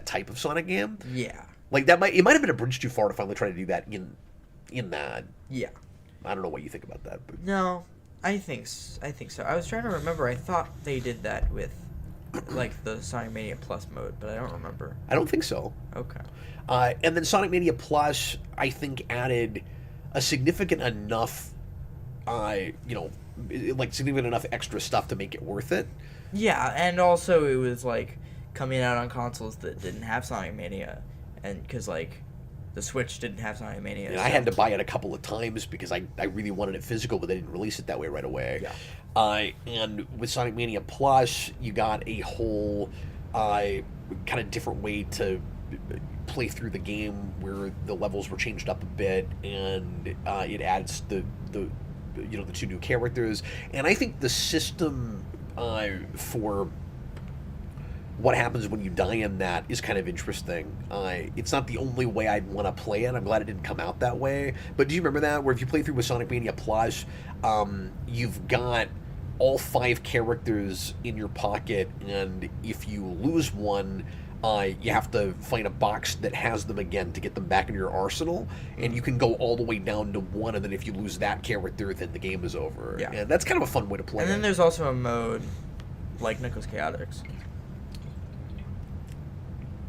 type of Sonic game. Yeah. Like it might have been a bridge too far to finally try to do that in that. Yeah. I don't know what you think about that, but no, I think so. I was trying to remember. I thought they did that with like the Sonic Mania Plus mode, but I don't remember. I don't think so. Okay. And then Sonic Mania Plus, I think, added a significant enough, significant enough extra stuff to make it worth it. Yeah, and also it was like coming out on consoles that didn't have Sonic Mania, and because like the Switch didn't have Sonic Mania. And I had to buy it a couple of times because I really wanted it physical, but they didn't release it that way right away. Yeah. And with Sonic Mania Plus, you got a whole kind of different way to play through the game, where the levels were changed up a bit, and it adds the two new characters. And I think the system for what happens when you die in that is kind of interesting. It's not the only way I'd want to play it. I'm glad it didn't come out that way. But do you remember that, where if you play through with Sonic Mania Plus, you've got all 5 characters in your pocket, and if you lose one, you have to find a box that has them again to get them back in your arsenal, and you can go all the way down to 1, and then if you lose that character, then the game is over. Yeah. And that's kind of a fun way to play And then it. there's also a mode like Knuckles Chaotix.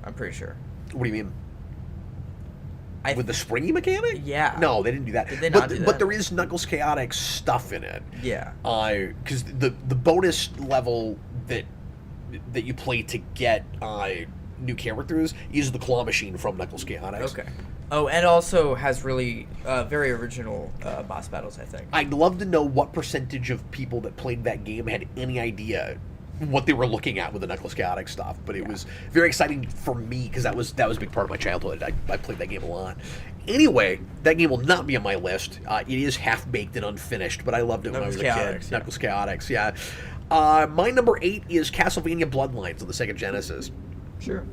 I'm pretty sure. What do you mean? With the springy mechanic? Yeah. No, they didn't do that. Did they not do that? But there is Knuckles Chaotix stuff in it. Yeah. Because the bonus level that you play to get new characters is the claw machine from Knuckles Chaotix. Okay. Oh, and also has really very original boss battles, I think. I'd love to know what percentage of people that played that game had any idea what they were looking at with the Knuckles Chaotic stuff. But it was very exciting for me because that was a big part of my childhood. I played that game a lot. Anyway, that game will not be on my list. It is half-baked and unfinished, but I loved it when I was a kid. Knuckles Chaotix, yeah. My number 8 is Castlevania Bloodlines on the Sega Genesis. Sure.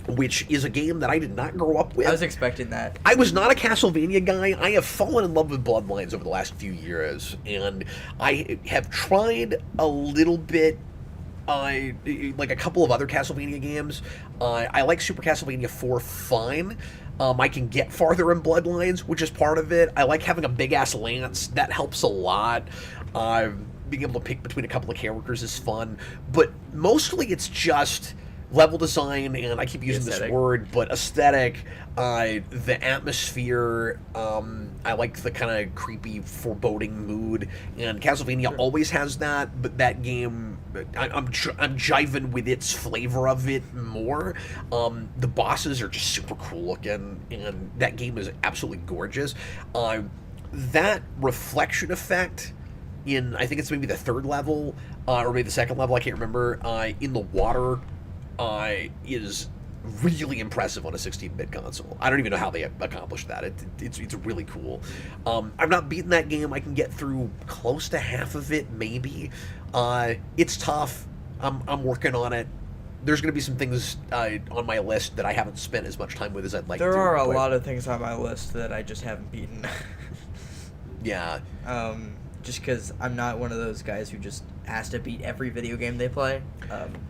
Which is a game that I did not grow up with. I was expecting that. I was not a Castlevania guy. I have fallen in love with Bloodlines over the last few years, and I have tried a little bit, like a couple of other Castlevania games. I like Super Castlevania 4 fine. I can get farther in Bloodlines, which is part of it. I like having a big-ass lance. That helps a lot. Being able to pick between a couple of characters is fun. But mostly it's just level design, and I keep using this word, but aesthetic, the atmosphere. I like the kind of creepy, foreboding mood, and Castlevania always has that. But that game, I'm jiving with its flavor of it more. The bosses are just super cool looking, and that game is absolutely gorgeous. That reflection effect in, I think it's maybe the third level, or maybe the second level, I can't remember, in the water, is really impressive on a 16-bit console. I don't even know how they accomplished that. It's really cool. I've not beaten that game. I can get through close to half of it, maybe. It's tough. I'm working on it. There's going to be some things on my list that I haven't spent as much time with as I'd like to. There are a lot of things on my list that I just haven't beaten. Yeah. Just because I'm not one of those guys who just has to beat every video game they play.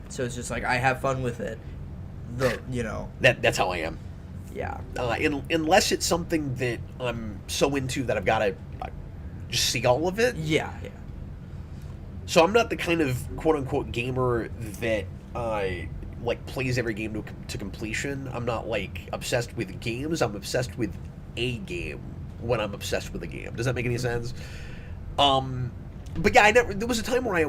So it's just like, I have fun with it. That's how I am. Yeah. Unless it's something that I'm so into that I've got to just see all of it. Yeah. So I'm not the kind of quote-unquote gamer that like plays every game to completion. I'm not like obsessed with games. I'm obsessed with a game when I'm obsessed with a game. Does that make any sense? But yeah, there was a time where I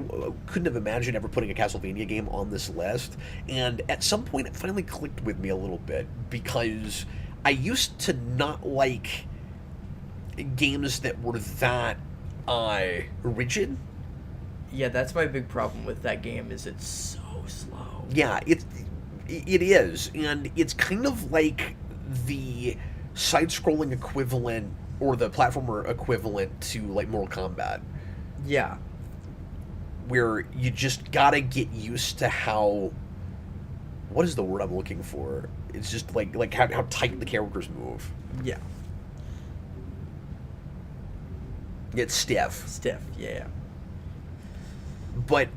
couldn't have imagined ever putting a Castlevania game on this list, and at some point it finally clicked with me a little bit, because I used to not like games that were that rigid. Yeah, that's my big problem with that game, is it's so slow. Yeah, it is, and it's kind of like the side-scrolling equivalent, or the platformer equivalent to, like, Mortal Kombat. Yeah. Where you just gotta get used to how... What is the word I'm looking for? It's just, like how tight the characters move. Yeah. It's stiff. Stiff, yeah. But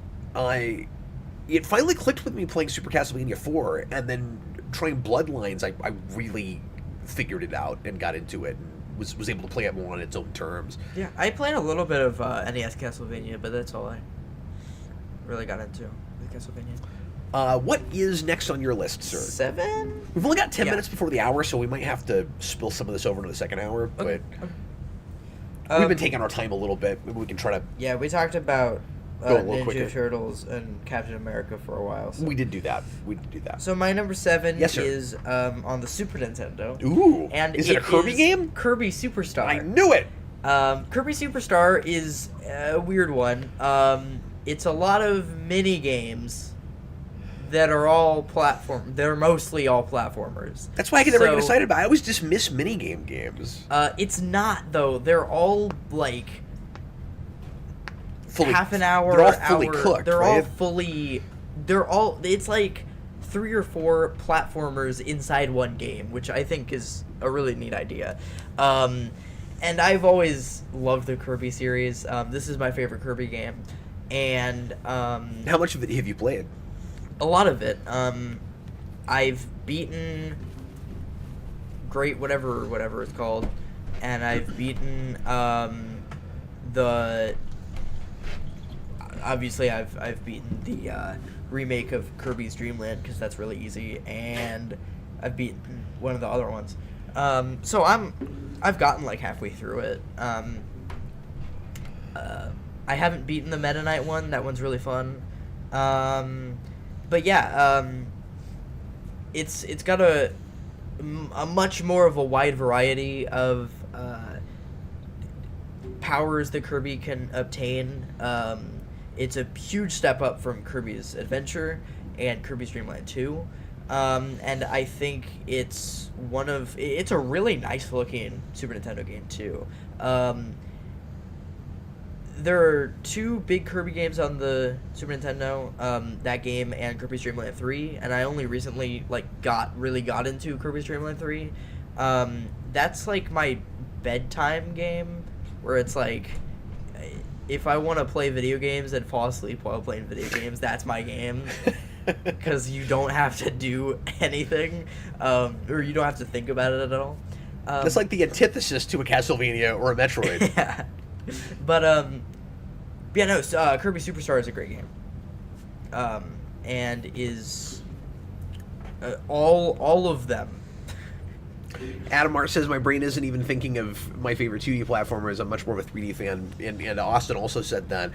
it finally clicked with me playing Super Castlevania 4, and then trying Bloodlines, I really figured it out and got into it, and was able to play it more on its own terms. Yeah, I played a little bit of NES Castlevania, but that's all I really got into with Castlevania. What is next on your list, sir? 7? We've only got 10 minutes before the hour, so we might have to spill some of this over into the second hour, but we've been taking our time a little bit. Maybe we can try to... Yeah, we talked about Ninja quicker. Turtles and Captain America for a while. So. We did do that. So my number 7 yes, is on the Super Nintendo. Ooh. And is it a Kirby game? Kirby Superstar. I knew it! Kirby Superstar is a weird one. It's a lot of mini games that are all they're mostly all platformers. That's why I get never get excited about it. I always dismiss minigame games. It's not, though. They're all, like... Fully, half an hour. They're all fully cooked. They're right? all fully. They're all. It's like 3 or 4 platformers inside one game, which I think is a really neat idea. And I've always loved the Kirby series. This is my favorite Kirby game, and how much of it have you played? A lot of it. I've beaten Great whatever it's called, and I've beaten the. Obviously, I've beaten the remake of Kirby's Dream Land, because that's really easy, and I've beaten one of the other ones. So I've gotten like halfway through it. I haven't beaten the Meta Knight one. That one's really fun. But yeah, it's got a a much more of a wide variety of powers that Kirby can obtain. It's a huge step up from Kirby's Adventure and Kirby's Dream Land 2. And I think it's a really nice looking Super Nintendo game too. There are two big Kirby games on the Super Nintendo, that game and Kirby's Dream Land 3, and I only recently got into Kirby's Dream Land 3. That's like my bedtime game, where it's like, if I want to play video games and fall asleep while playing video games, that's my game. Because you don't have to do anything, or you don't have to think about it at all. It's like the antithesis to a Castlevania or a Metroid. Yeah. But, yeah, no, Kirby Superstar is a great game. And is all of them. Adam Mart says, my brain isn't even thinking of my favorite 2D platformers. I'm much more of a 3D fan, and Austin also said that.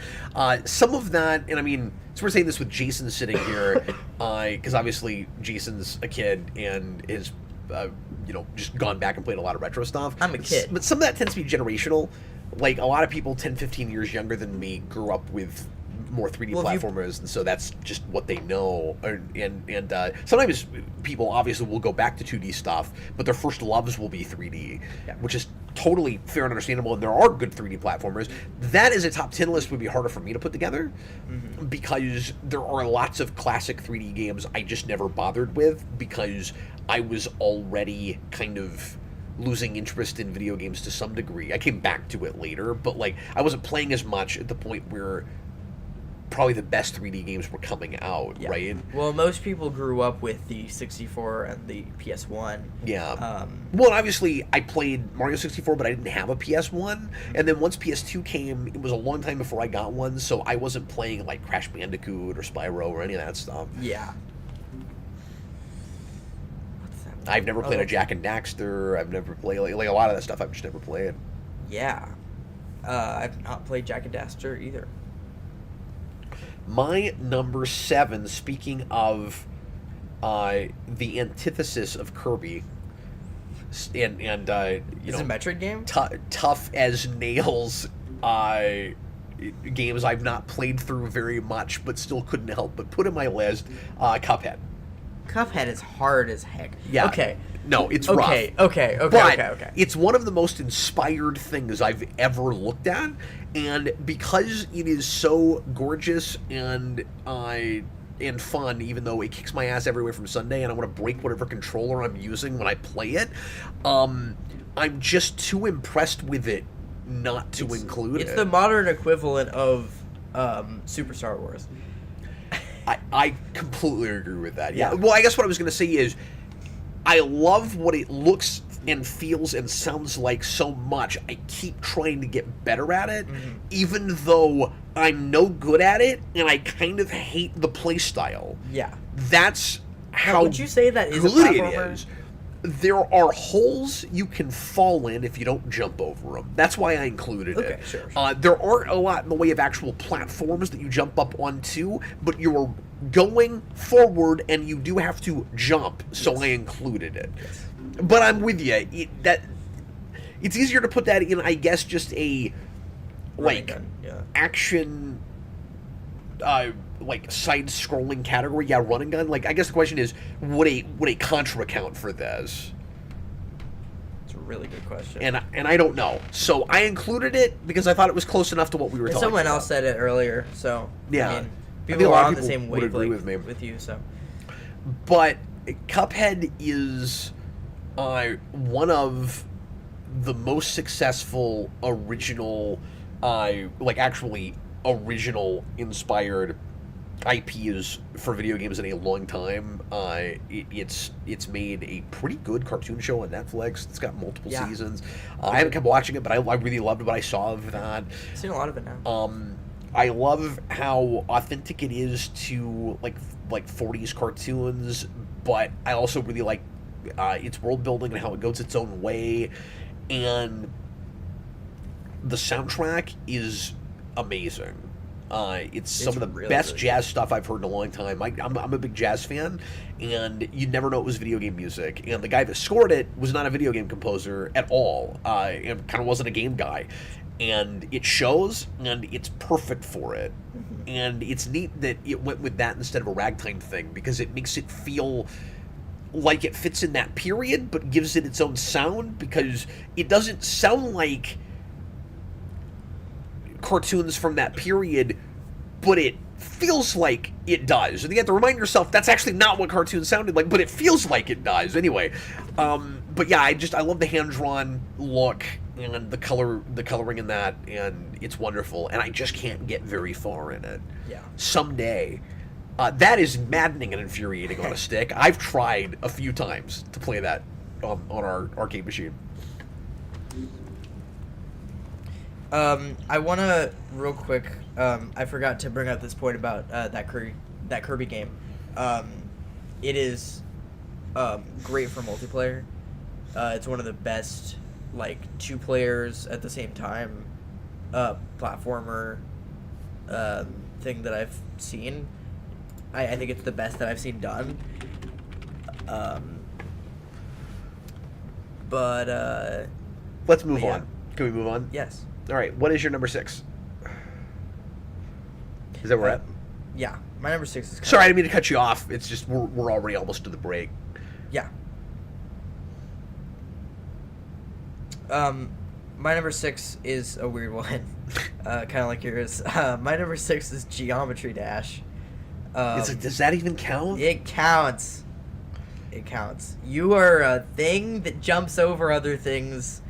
Some of that, and I mean, so we're saying this with Jayson sitting here, because obviously Jason's a kid and is, just gone back and played a lot of retro stuff. I'm a kid. But some of that tends to be generational. Like, a lot of people 10, 15 years younger than me grew up with more 3D platformers, and so that's just what they know. And sometimes people obviously will go back to 2D stuff, but their first loves will be 3D, which is totally fair and understandable, and there are good 3D platformers. That as a top 10 list would be harder for me to put together, because there are lots of classic 3D games I just never bothered with, because I was already kind of losing interest in video games to some degree. I came back to it later, but I wasn't playing as much at the point where probably the best 3D games were coming out, right? Well, most people grew up with the 64 and the PS1. Yeah. Well, obviously, I played Mario 64, but I didn't have a PS1. And then once PS2 came, it was a long time before I got one, so I wasn't playing like Crash Bandicoot or Spyro or any of that stuff. Yeah. I've never played a Jak and Daxter. I've never played like a lot of that stuff. I've just never played. Yeah. I've not played Jak and Daxter either. My number 7, speaking of the antithesis of Kirby, is it a Metroid game? Tough as nails games I've not played through very much, but still couldn't help but put in my list, Cuphead. Cuphead is hard as heck. Yeah. Okay. No, it's rough. Okay. But it's one of the most inspired things I've ever looked at, and because it is so gorgeous and fun, even though it kicks my ass everywhere from Sunday, and I want to break whatever controller I'm using when I play it, I'm just too impressed with it not to include it. It's the modern equivalent of Super Star Wars. I completely agree with that. Yeah. Well, I guess what I was going to say is I love what it looks and feels and sounds like so much. I keep trying to get better at it, even though I'm no good at it, and I kind of hate the play style. Yeah. That's how would you say that is a good platformer? it is. There are holes you can fall in if you don't jump over them. That's why I included it. Okay, sure. There aren't a lot in the way of actual platforms that you jump up onto, but you're going forward and you do have to jump, so I included it. Yes. But I'm with you. It's easier to put that in, I guess, just a action, side-scrolling category. Yeah, run and gun. I guess the question is, would a Contra count for this? It's a really good question. And I don't know. So I included it because I thought it was close enough to what we were talking about. Someone else said it earlier, so yeah. I mean, people are on the same wavelength with you. So, but Cuphead is one of the most successful original, actually original inspired IPs for video games in a long time. It's made a pretty good cartoon show on Netflix. It's got multiple seasons. I haven't kept watching it, but I really loved what I saw of that. I've seen a lot of it now. I love how authentic it is to like 40s cartoons, but I also really like its world building and how it goes its own way, and the soundtrack is amazing. It's some of the really, best really jazz stuff I've heard in a long time. I'm a big jazz fan, and you'd never know it was video game music. And the guy that scored it was not a video game composer at all, and kind of wasn't a game guy. And it shows, and it's perfect for it. And it's neat that it went with that instead of a ragtime thing, because it makes it feel like it fits in that period, but gives it its own sound, because it doesn't sound like cartoons from that period, but it feels like it does. And you have to remind yourself that's actually not what cartoons sounded like, but it feels like it does anyway. But yeah, I love the hand-drawn look and the coloring in that, and it's wonderful. And I just can't get very far in it. Yeah. Someday. That is maddening and infuriating on a stick. I've tried a few times to play that on our arcade machine. I want to real quick. I forgot to bring up this point about that Kirby game. It is great for multiplayer. It's one of the best, like, 2 players at the same time platformer thing that I've seen. I think it's the best that I've seen done. Let's move on. Can we move on? Yes. All right. What is your number 6? Is that where we're at? Yeah. My number 6 is... Sorry, I didn't mean to cut you off. It's just we're already almost to the break. Yeah. My number 6 is a weird one. Kind of like yours. My number 6 is Geometry Dash. Does that even count? It counts. It counts. You are a thing that jumps over other things,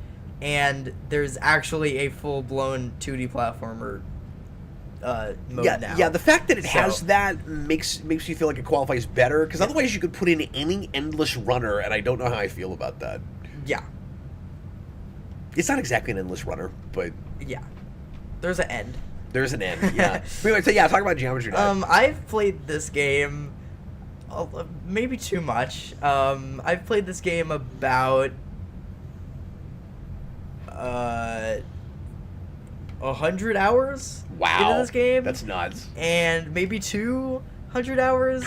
and there's actually a full-blown 2D platformer mode now. Yeah, the fact that it has that makes you feel like it qualifies better, because otherwise you could put in any endless runner, and I don't know how I feel about that. Yeah. It's not exactly an endless runner, but... Yeah. There's an end. There's an end, yeah. Anyway, so yeah, talk about Geometry Dash. I've played this game maybe too much. I've played this game about 100 hours Wow. into this game. That's nuts. And maybe 200 hours.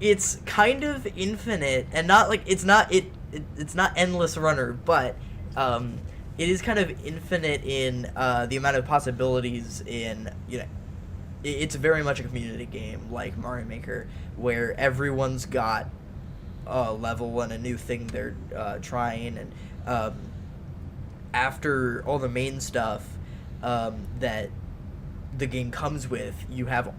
It's kind of infinite, and not like it's not endless runner, but it is kind of infinite in the amount of possibilities in, you know, it's very much a community game like Mario Maker, where everyone's got a level and a new thing they're trying, and after all the main stuff that the game comes with, you have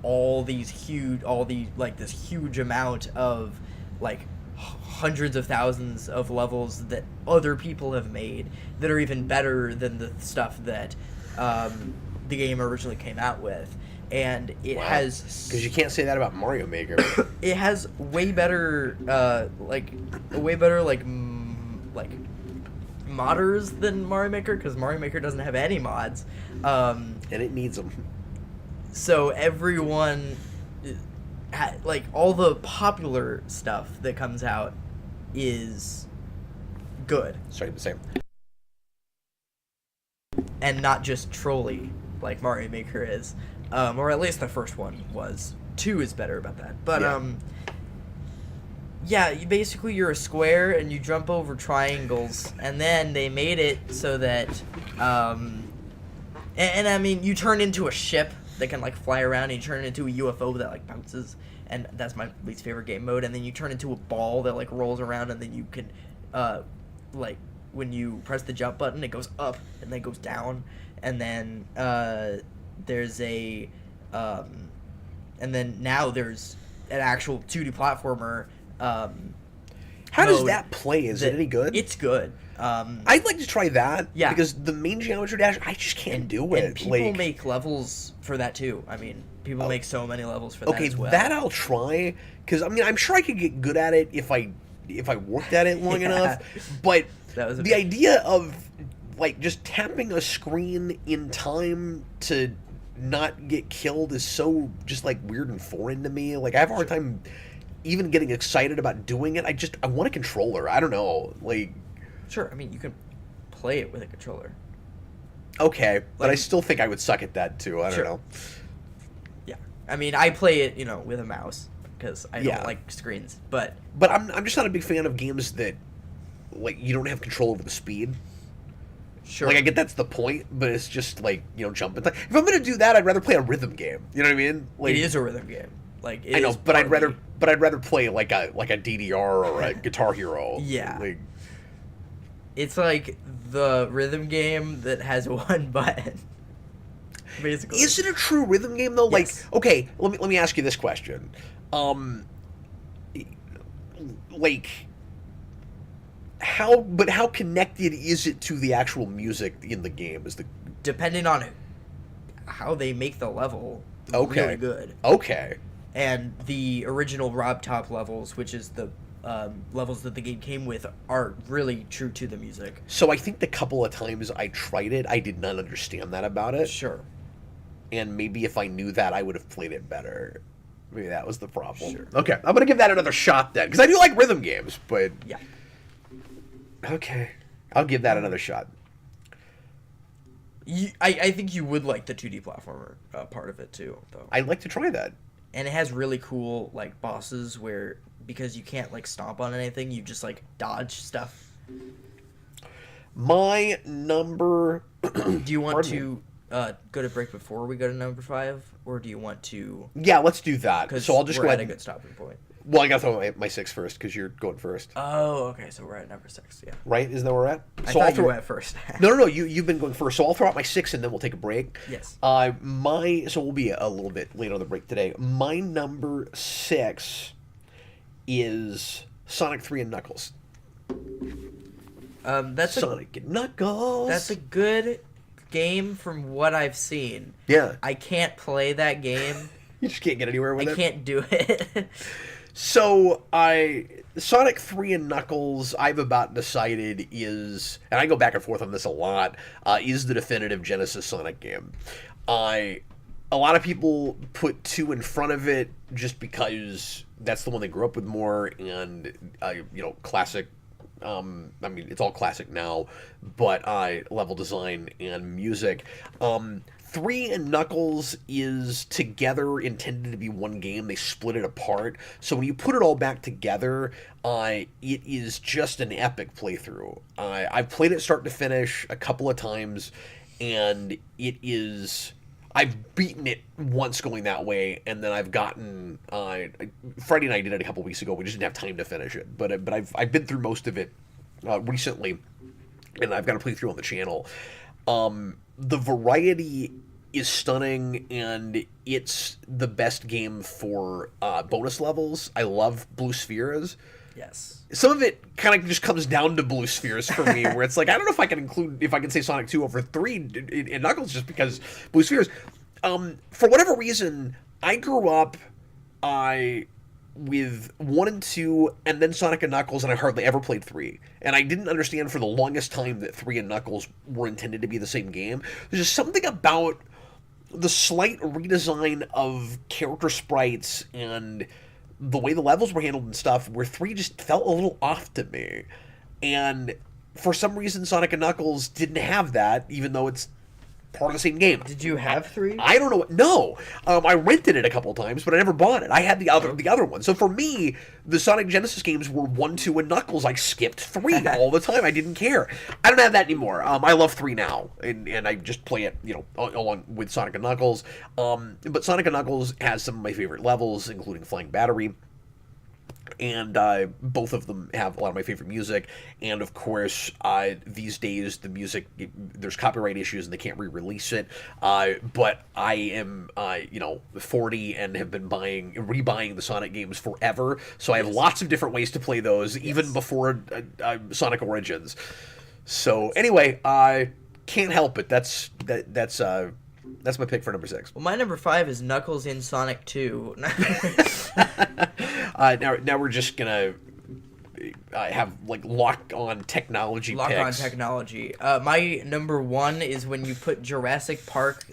this huge amount of, like, hundreds of thousands of levels that other people have made that are even better than the stuff that the game originally came out with. And it has... Because you can't say that about Mario Maker. It has way better, modders than Mario Maker, because Mario Maker doesn't have any mods. And it needs them. So everyone... all the popular stuff that comes out is good. Sorry, the same. And not just trolly like Mario Maker is. Or at least the first one was. 2 is better about that. But, you're a square and you jump over triangles, and then they made it so that, you turn into a ship that can, like, fly around, and you turn into a UFO that, like, bounces, and that's my least favorite game mode, and then you turn into a ball that, like, rolls around, and then you can, when you press the jump button, it goes up, and then it goes down, and then, there's a, and then now there's an actual 2D platformer, How does that play? Is it any good? It's good. I'd like to try that. Yeah. Because the main Geometry Dash, I just can't do it. And people make levels for that too. I mean, people make so many levels for that as well. Okay, that I'll try. Because, I'm sure I could get good at it if I worked at it long enough. But the idea of, like, just tapping a screen in time to not get killed is so just, like, weird and foreign to me. Like, I have a hard time even getting excited about doing it. I want a controller. I don't know. Like... Sure, you can play it with a controller. Okay, but I Like- still think I would suck at that too. I don't Sure. know. Yeah, I mean, I play it, with a mouse because I Yeah. don't like screens. But But I'm just not a big fan of games that like you don't have control over the speed. sure, Like I get that's the point, but it's just like jumping. If I'm gonna do that, I'd rather play a rhythm game. You know what I mean? Like it is a rhythm game. Like I know, but I'd rather play like a DDR or a Guitar Hero. Yeah. Like, It's like the rhythm game that has one button. Basically, is it a true rhythm game though? Yes. Like, okay, let me ask you this question. Like, how connected is it to the actual music in the game? Is the depending on how they make the level Okay. really good. okay? And the original Rob Top levels, which is the levels that the game came with, are really true to the music. So I think the couple of times I tried it, I did not understand that about it. Sure. And maybe if I knew that, I would have played it better. Maybe that was the problem. Sure. Okay, I'm gonna give that another shot then, because I do like rhythm games. But Yeah. okay, I'll give that another shot. I think you would like the 2D platformer part of it too, though. I'd like to try that. And it has really cool like bosses where, because you can't like stomp on anything, you just like dodge stuff. My number. Do you want Pardon to go to break before we go to number 5, or do you want to? Yeah, let's do that. Because So I'll just we're go at ahead. a good stopping point. Well, I gotta throw my 6 first because you're going first, Oh, okay. So we're at number 6. Yeah. right? Isn't that where we're at? I So I'll thought you throw. went first. No. You've been going first. So I'll throw out my 6 and then we'll take a break. Yes. So we'll be a little bit late on the break today. My number 6 is Sonic 3 and Knuckles. That's Sonic and Knuckles. that's a good game from what I've seen. Yeah. I can't play that game. You just can't get anywhere with I it. can't do it. So Sonic 3 and Knuckles, I've about decided is, and I go back and forth on this a lot, is the definitive Genesis Sonic game. A lot of people put 2 in front of it just because that's the one they grew up with more, and classic. I mean, it's all classic now, but level design and music. 3 and Knuckles is together intended to be one game. They split it apart. So when you put it all back together, it is just an epic playthrough. I've played it start to finish a couple of times, and it is... I've beaten it once going that way, and then I've gotten... Freddie and I did it a couple weeks ago. We just didn't have time to finish it. But I've been through most of it recently, and I've got a playthrough on the channel. The variety is stunning, and it's the best game for bonus levels. I love blue spheres. Yes. Some of it kind of just comes down to blue spheres for me, where it's like, I don't know if I can say Sonic 2 over 3 in Knuckles just because blue spheres. For whatever reason, I grew up with 1 and 2, and then Sonic and Knuckles, and I hardly ever played 3. And I didn't understand for the longest time that 3 and Knuckles were intended to be the same game. There's just something about the slight redesign of character sprites and the way the levels were handled and stuff, where 3 just felt a little off to me. And for some reason, Sonic and Knuckles didn't have that, even though it's part of the same game. Did you have 3? I don't know. No, I rented it a couple times, but I never bought it. I had the other one. So for me, the Sonic Genesis games were 1, 2, and Knuckles. I skipped 3 all the time. I didn't care. I don't have that anymore. I love 3 now, and I just play it, along with Sonic and Knuckles. But Sonic and Knuckles has some of my favorite levels, including Flying Battery. And both of them have a lot of my favorite music. And of course, these days the music, there's copyright issues and they can't re-release it. But I am 40 and have been rebuying the Sonic games forever. So I have lots of different ways to play those, even before Sonic Origins. So anyway, I can't help it. That's my pick for number 6. Well, my number 5 is Knuckles in Sonic 2. Now we're just gonna have like lock-on technology Lock picks. on technology. My number 1 is when you put Jurassic Park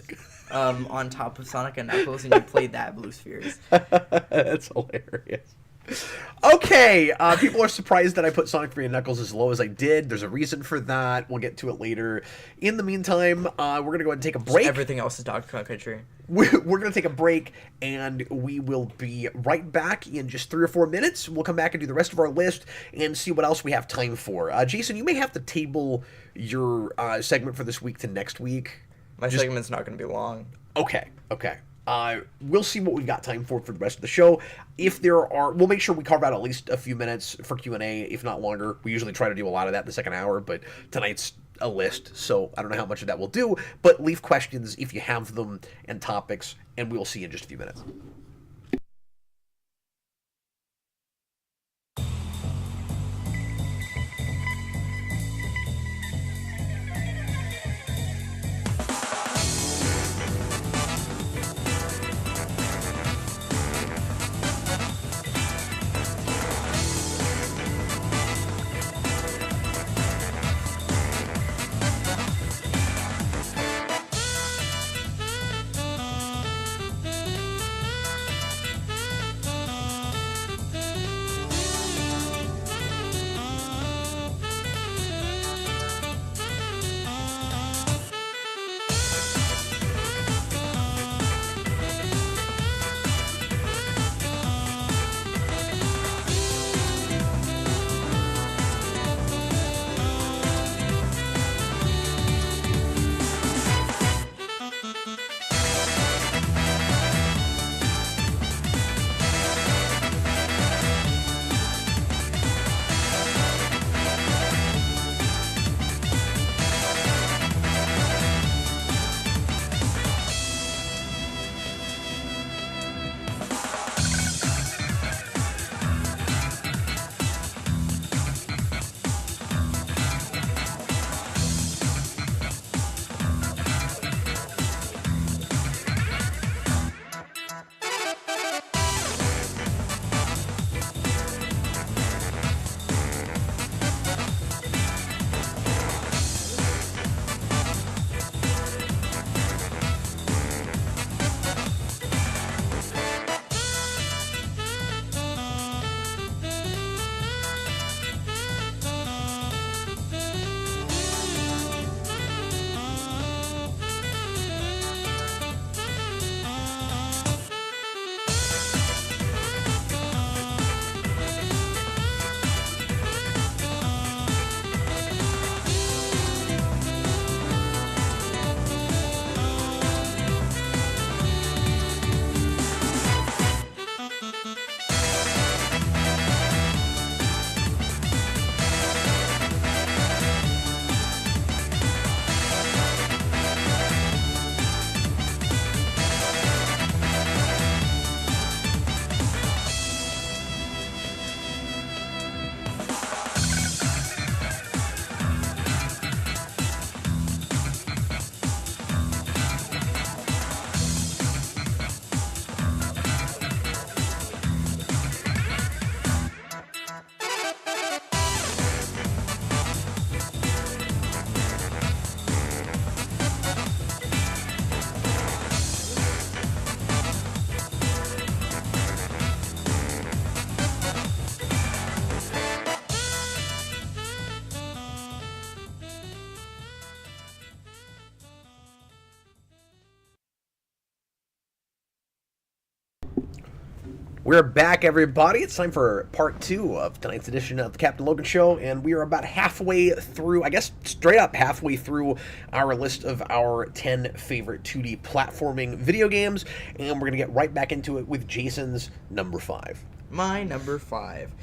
on top of Sonic and Knuckles and you play that Blue Spheres. That's hilarious. Okay, people are surprised that I put Sonic 3 and Knuckles as low as I did. There's a reason for that. We'll get to it later. In the meantime, we're going to go ahead and take a break. Everything else is Donkey Kong Country. We're going to take a break, and we will be right back in just 3 or 4 minutes. We'll come back and do the rest of our list and see what else we have time for. Jayson, you may have to table your segment for this week to next week. My segment's not going to be long. Okay. We'll see what we've got time for the rest of the show. If there are, we'll make sure we carve out at least a few minutes for Q&A, if not longer. We usually try to do a lot of that in the second hour, but tonight's a list, so I don't know how much of that we'll do. But leave questions if you have them and topics, and we will see you in just a few minutes. We're back, everybody. It's time for part 2 of tonight's edition of the Captain Logan Show, and we are about halfway through, I guess straight up halfway through our list of our 10 favorite 2D platforming video games, and we're going to get right back into it with Jayson's number 5. My number 5,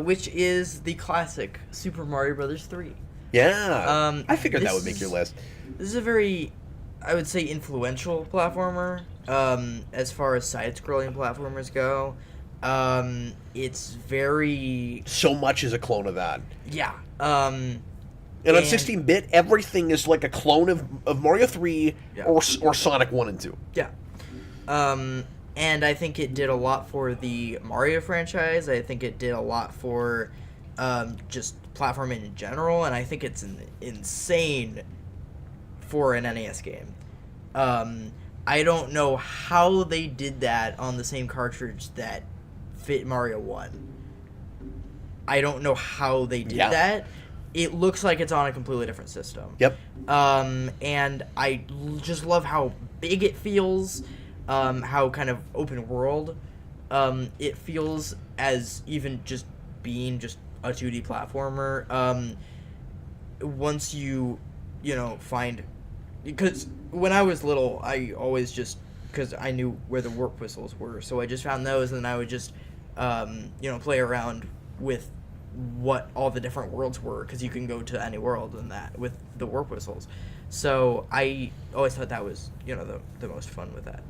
which is the classic Super Mario Bros. 3. Yeah, I figured that would make your list. This is a very, I would say, influential platformer. As far as side-scrolling platformers go, it's very... So much is a clone of that. Yeah. And on 16-bit, everything is like a clone of Mario 3 or Sonic 1 and 2. Yeah. And I think it did a lot for the Mario franchise. I think it did a lot for just platforming in general, and I think it's insane for an NES game. I don't know how they did that on the same cartridge that fit Mario 1. I don't know how they did that. It looks like it's on a completely different system. Yep. And I just love how big it feels, how kind of open world it feels as even just being just a 2D platformer. Once you find... Because when I was little, I always just... Because I knew where the warp whistles were, so I just found those, and I would just, play around with what all the different worlds were, because you can go to any world in that with the warp whistles. So I always thought that was, the most fun with that.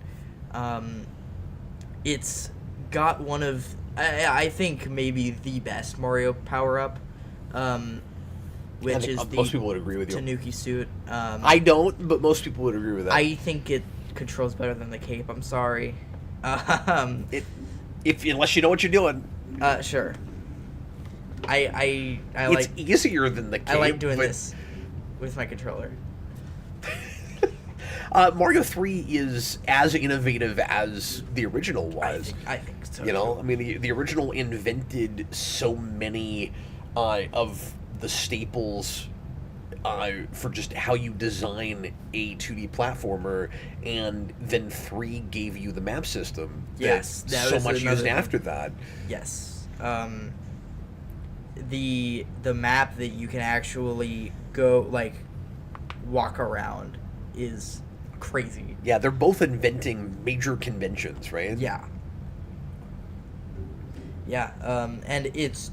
It's got one of, I think, maybe the best Mario power-up, which is the most people would agree with you. Tanuki suit. I don't, but most people would agree with that. I think it controls better than the cape. I'm sorry. Unless you know what you're doing. Sure. I it's easier than the cape. I like doing this with my controller. Mario 3 is as innovative as the original was. I think so. I mean, the original invented so many of the staples for just how you design a 2D platformer, and then 3 gave you the map system. Yes, that so much used after that. Yes. The map that you can actually go, walk around is crazy. Yeah, they're both inventing major conventions, right? Yeah. Yeah, and it's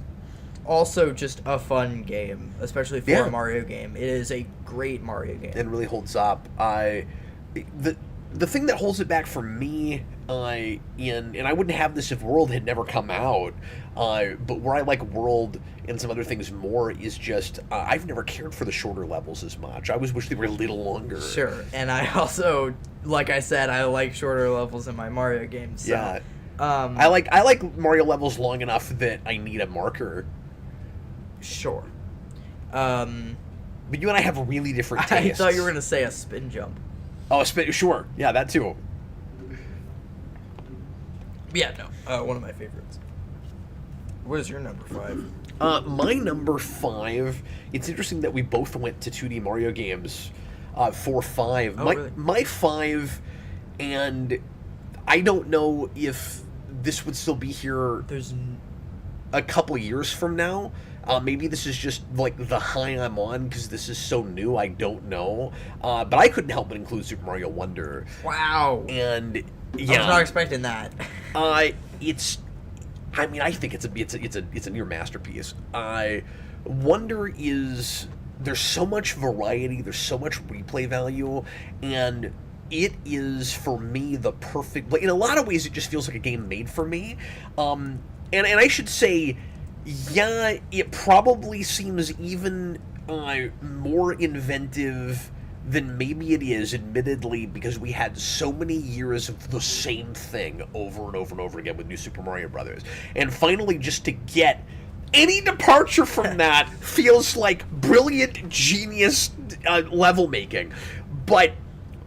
also just a fun game, especially for a Mario game. It is a great Mario game. It really holds up. The thing that holds it back for me, and I wouldn't have this if World had never come out, but where I like World and some other things more is just, I've never cared for the shorter levels as much. I always wish they were a little longer. Sure, and I also, like I said, I like shorter levels in my Mario games. So, yeah. I like Mario levels long enough that I need a marker. Sure. But you and I have really different tastes. I thought you were going to say a spin jump. Oh, a spin, sure. Yeah, that too. Yeah, no. One of my favorites. What is your number 5? My number 5, it's interesting that we both went to 2D Mario games for 5. Oh, really? My 5, and I don't know if this would still be here a couple years from now. Maybe this is just the high I'm on because this is so new. I don't know, but I couldn't help but include Super Mario Wonder. Wow! And yeah, I was not expecting that. It's. I mean, I think it's a near masterpiece. Wonder is, there's so much variety, there's so much replay value, and it is for me the perfect. In a lot of ways, it just feels like a game made for me. And I should say. Yeah, it probably seems even more inventive than maybe it is, admittedly, because we had so many years of the same thing over and over and over again with New Super Mario Brothers. And finally, just to get any departure from that feels like brilliant, genius level making. But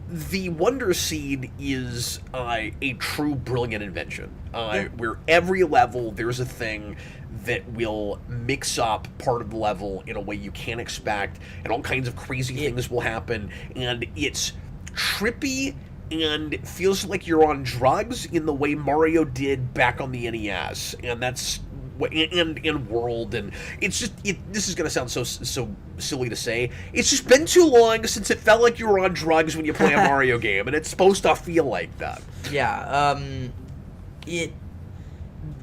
the Wonder Seed is a true brilliant invention, where every level there's a thing that will mix up part of the level in a way you can't expect, and all kinds of crazy things will happen, and it's trippy and feels like you're on drugs in the way Mario did back on the NES, and that's and World, and it's just this is gonna sound so silly to say. It's just been too long since it felt like you were on drugs when you play a Mario game, and it's supposed to feel like that. Yeah,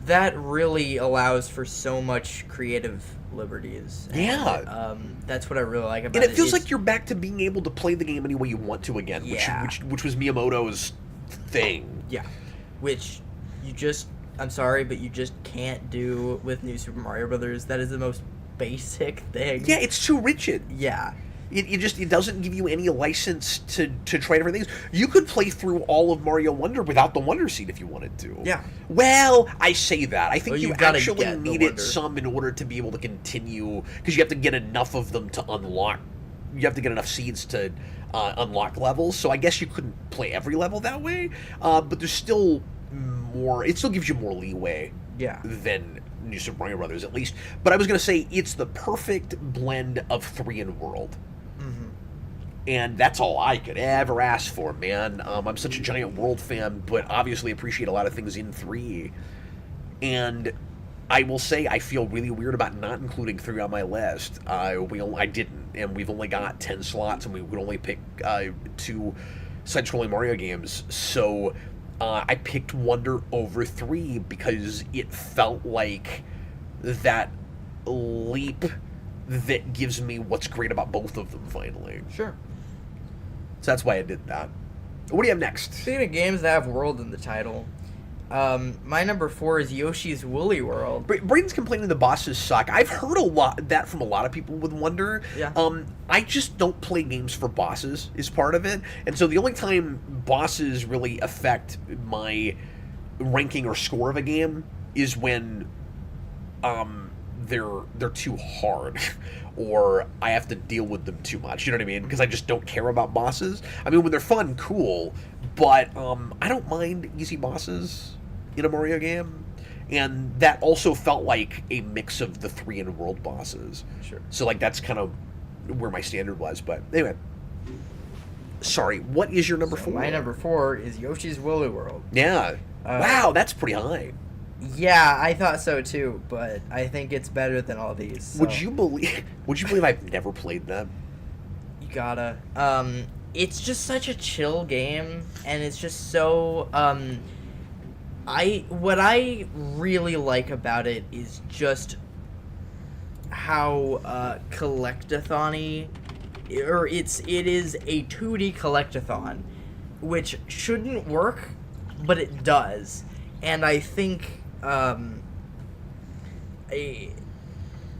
that really allows for so much creative liberties. Yeah. That's what I really like about it. And it feels like you're back to being able to play the game any way you want to again, which was Miyamoto's thing. Yeah. Which I'm sorry, but you just can't do with New Super Mario Brothers. That is the most basic thing. Yeah, it's too rigid. Yeah. It doesn't give you any license to try different things. You could play through all of Mario Wonder without the Wonder Seed if you wanted to. Yeah. Well, I say that. I think you actually needed Wonder. some in order to be able to continue, because you have to get enough of them to unlock. You have to get enough seeds to unlock levels. So I guess you couldn't play every level that way. But there's still more. It still gives you more leeway. Yeah. Than New Super Mario Brothers, at least. But I was going to say it's the perfect blend of 3 in world. Mm-hmm. And that's all I could ever ask for, man. I'm such a giant world fan, but obviously appreciate a lot of things in 3. And I will say I feel really weird about not including 3 on my list. I didn't, and we've only got 10 slots, and we would only pick 2 side-scrolling Mario games. So I picked Wonder over 3 because it felt like that leap that gives me what's great about both of them, finally. Sure. So that's why I did that. What do you have next? Speaking of games that have world in the title, my number 4 is Yoshi's Woolly World. Braden's complaining the bosses suck. I've heard that from a lot of people with Wonder. Yeah. I just don't play games for bosses is part of it. And so the only time bosses really affect my ranking or score of a game is when they're too hard or I have to deal with them too much. You know what I mean? Because I just don't care about bosses. I mean, when they're fun, cool, but I don't mind easy bosses in a Mario game. And that also felt like a mix of the 3 in world bosses. Sure. So like that's kind of where my standard was. But anyway, sorry. What is your number 4? My number 4 is Yoshi's Woolly World. Yeah. Wow, that's pretty high. Yeah, I thought so too, but I think it's better than all these. So. Would you believe I've never played that? You gotta. It's just such a chill game, and it's just so. What I really like about it is just how collectathon-y, or it is a 2D collectathon, which shouldn't work, but it does, and I think. I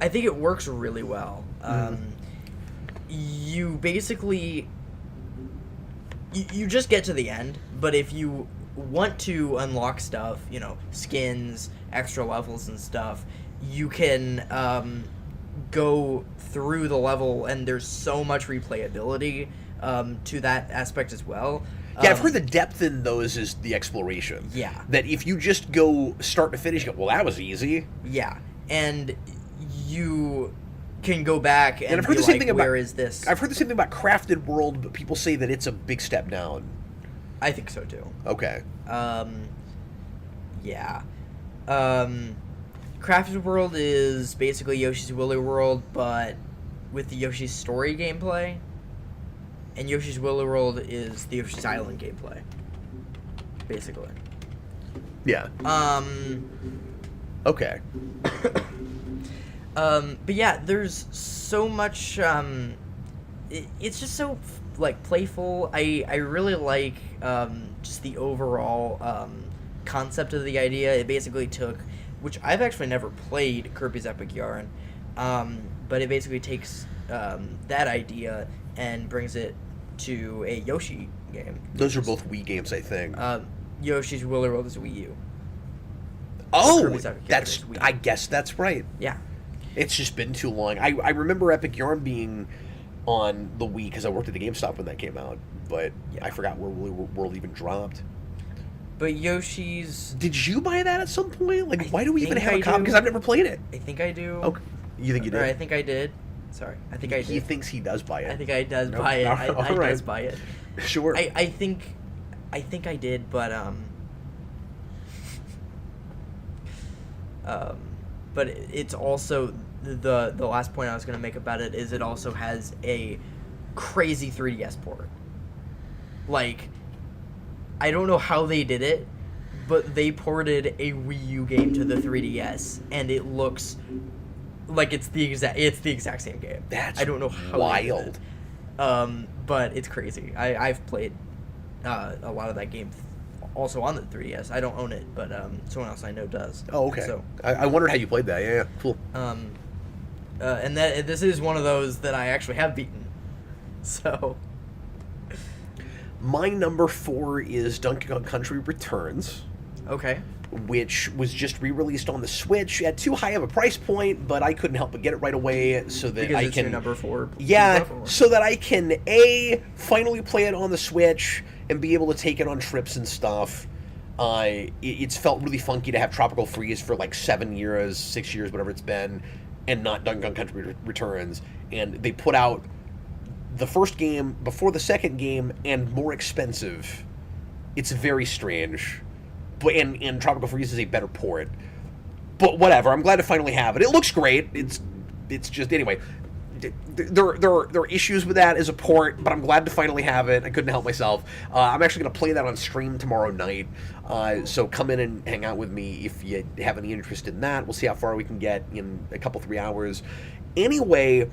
think it works really well. You basically you just get to the end, but if you want to unlock stuff, skins, extra levels and stuff, you can go through the level, and there's so much replayability to that aspect as well. Yeah, I've heard the depth in those is the exploration. Yeah. That if you just go start to finish, you go, well, that was easy. Yeah, and you can go back and I've heard be the same like, thing where is this? I've heard the same thing about Crafted World, but people say that it's a big step down. I think so, too. Okay. Yeah. Crafted World is basically Yoshi's Woolly World, but with the Yoshi's Story gameplay. And Yoshi's Woolly World is the Yoshi's Island gameplay, basically. Yeah. Okay. But yeah, there's so much. It's just so playful. I really like just the overall concept of the idea. It basically took, which I've actually never played Kirby's Epic Yarn, but it basically takes that idea and brings it to a Yoshi game. Those are both Wii games, I think. Yoshi's Woolly World is a Wii U. Oh, I guess that's right. Yeah. It's just been too long. I remember Epic Yarn being on the Wii because I worked at the GameStop when that came out, but I forgot where Woolly World even dropped. But Yoshi's... Did you buy that at some point? Why do we even have a copy? Because I've never played it. I think I do. Okay. You think you did? I think I did. Sorry. I think I did. He thinks he does buy it. I think I does buy it. I does buy it. Sure. I think I did, but but it's also the last point I was going to make about it is it also has a crazy 3DS port. I don't know how they did it, but they ported a Wii U game to the 3DS, and it looks like it's the exact same game. I don't know how wild. They did it. But it's crazy. I've played a lot of that game also on the 3DS. I don't own it, but someone else I know does. Oh, okay. So I wondered how you played that. Yeah, cool. And this is one of those that I actually have beaten. So my number 4 is Donkey Kong Country Returns. Okay. Which was just re-released on the Switch at too high of a price point, but I couldn't help but get it right away so that because I it's can... your number 4. Yeah, so that I can, finally play it on the Switch and be able to take it on trips and stuff. It's felt really funky to have Tropical Freeze for like 7 years, 6 years, whatever it's been, and not Donkey Kong Country Returns. And they put out the first game before the second game and more expensive. It's very strange. But and Tropical Freeze is a better port. But whatever, I'm glad to finally have it. It looks great. It's just, anyway, there are issues with that as a port, but I'm glad to finally have it. I couldn't help myself. I'm actually going to play that on stream tomorrow night, so come in and hang out with me if you have any interest in that. We'll see how far we can get in a couple, 3 hours. Anyway,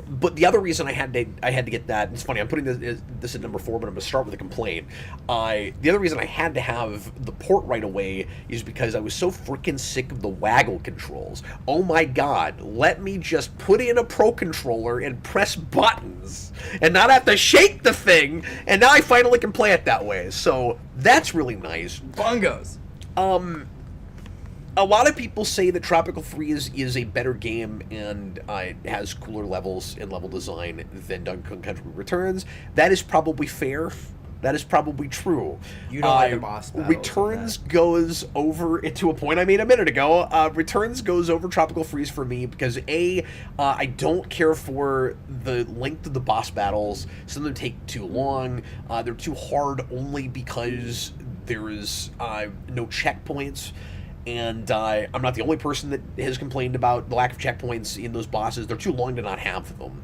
but the other reason I had to get that, it's funny, I'm putting this at number 4, but I'm going to start with a complaint. The other reason I had to have the port right away is because I was so freaking sick of the waggle controls. Oh my god, let me just put in a Pro Controller and press buttons and not have to shake the thing, and now I finally can play it that way. So that's really nice. Bongos. A lot of people say that Tropical Freeze is a better game and has cooler levels and level design than Donkey Kong Country Returns. That is probably fair. That is probably true. You don't like a boss battle. Returns goes over, to a point I made a minute ago, Returns goes over Tropical Freeze for me because, I don't care for the length of the boss battles. Some of them take too long. They're too hard only because there is no checkpoints. And I'm not the only person that has complained about the lack of checkpoints in those bosses. They're too long to not have them.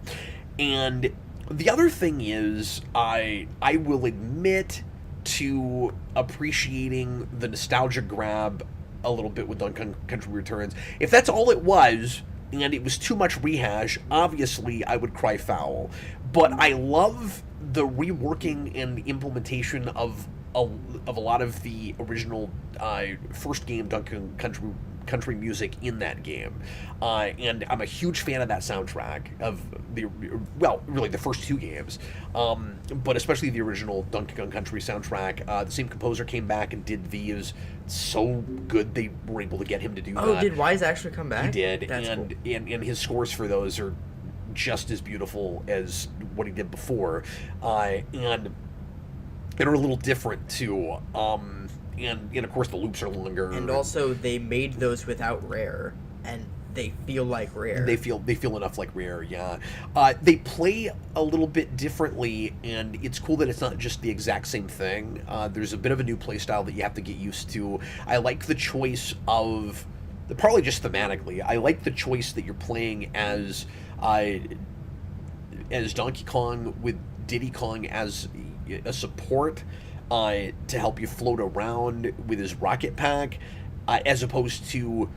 And the other thing is, I will admit to appreciating the nostalgia grab a little bit with Donkey Kong Country Returns. If that's all it was, and it was too much rehash, obviously I would cry foul. But I love the reworking and implementation of a lot of the original first game Donkey Kong Country music in that game, and I'm a huge fan of that soundtrack of really the first 2 games, but especially the original Donkey Kong Country soundtrack. The same composer came back and did these. So good they were able to get him to do that. Oh, did Wise actually come back? He did. That's cool. And his scores for those are just as beautiful as what he did before, and are a little different too. And of course the loops are longer. And also they made those without Rare, and they feel like Rare. They feel enough like Rare, yeah. They play a little bit differently, and it's cool that it's not just the exact same thing. There's a bit of a new play style that you have to get used to. I like the choice of, probably just thematically, I like the choice that you're playing as Donkey Kong with Diddy Kong as a support to help you float around with his rocket pack, as opposed to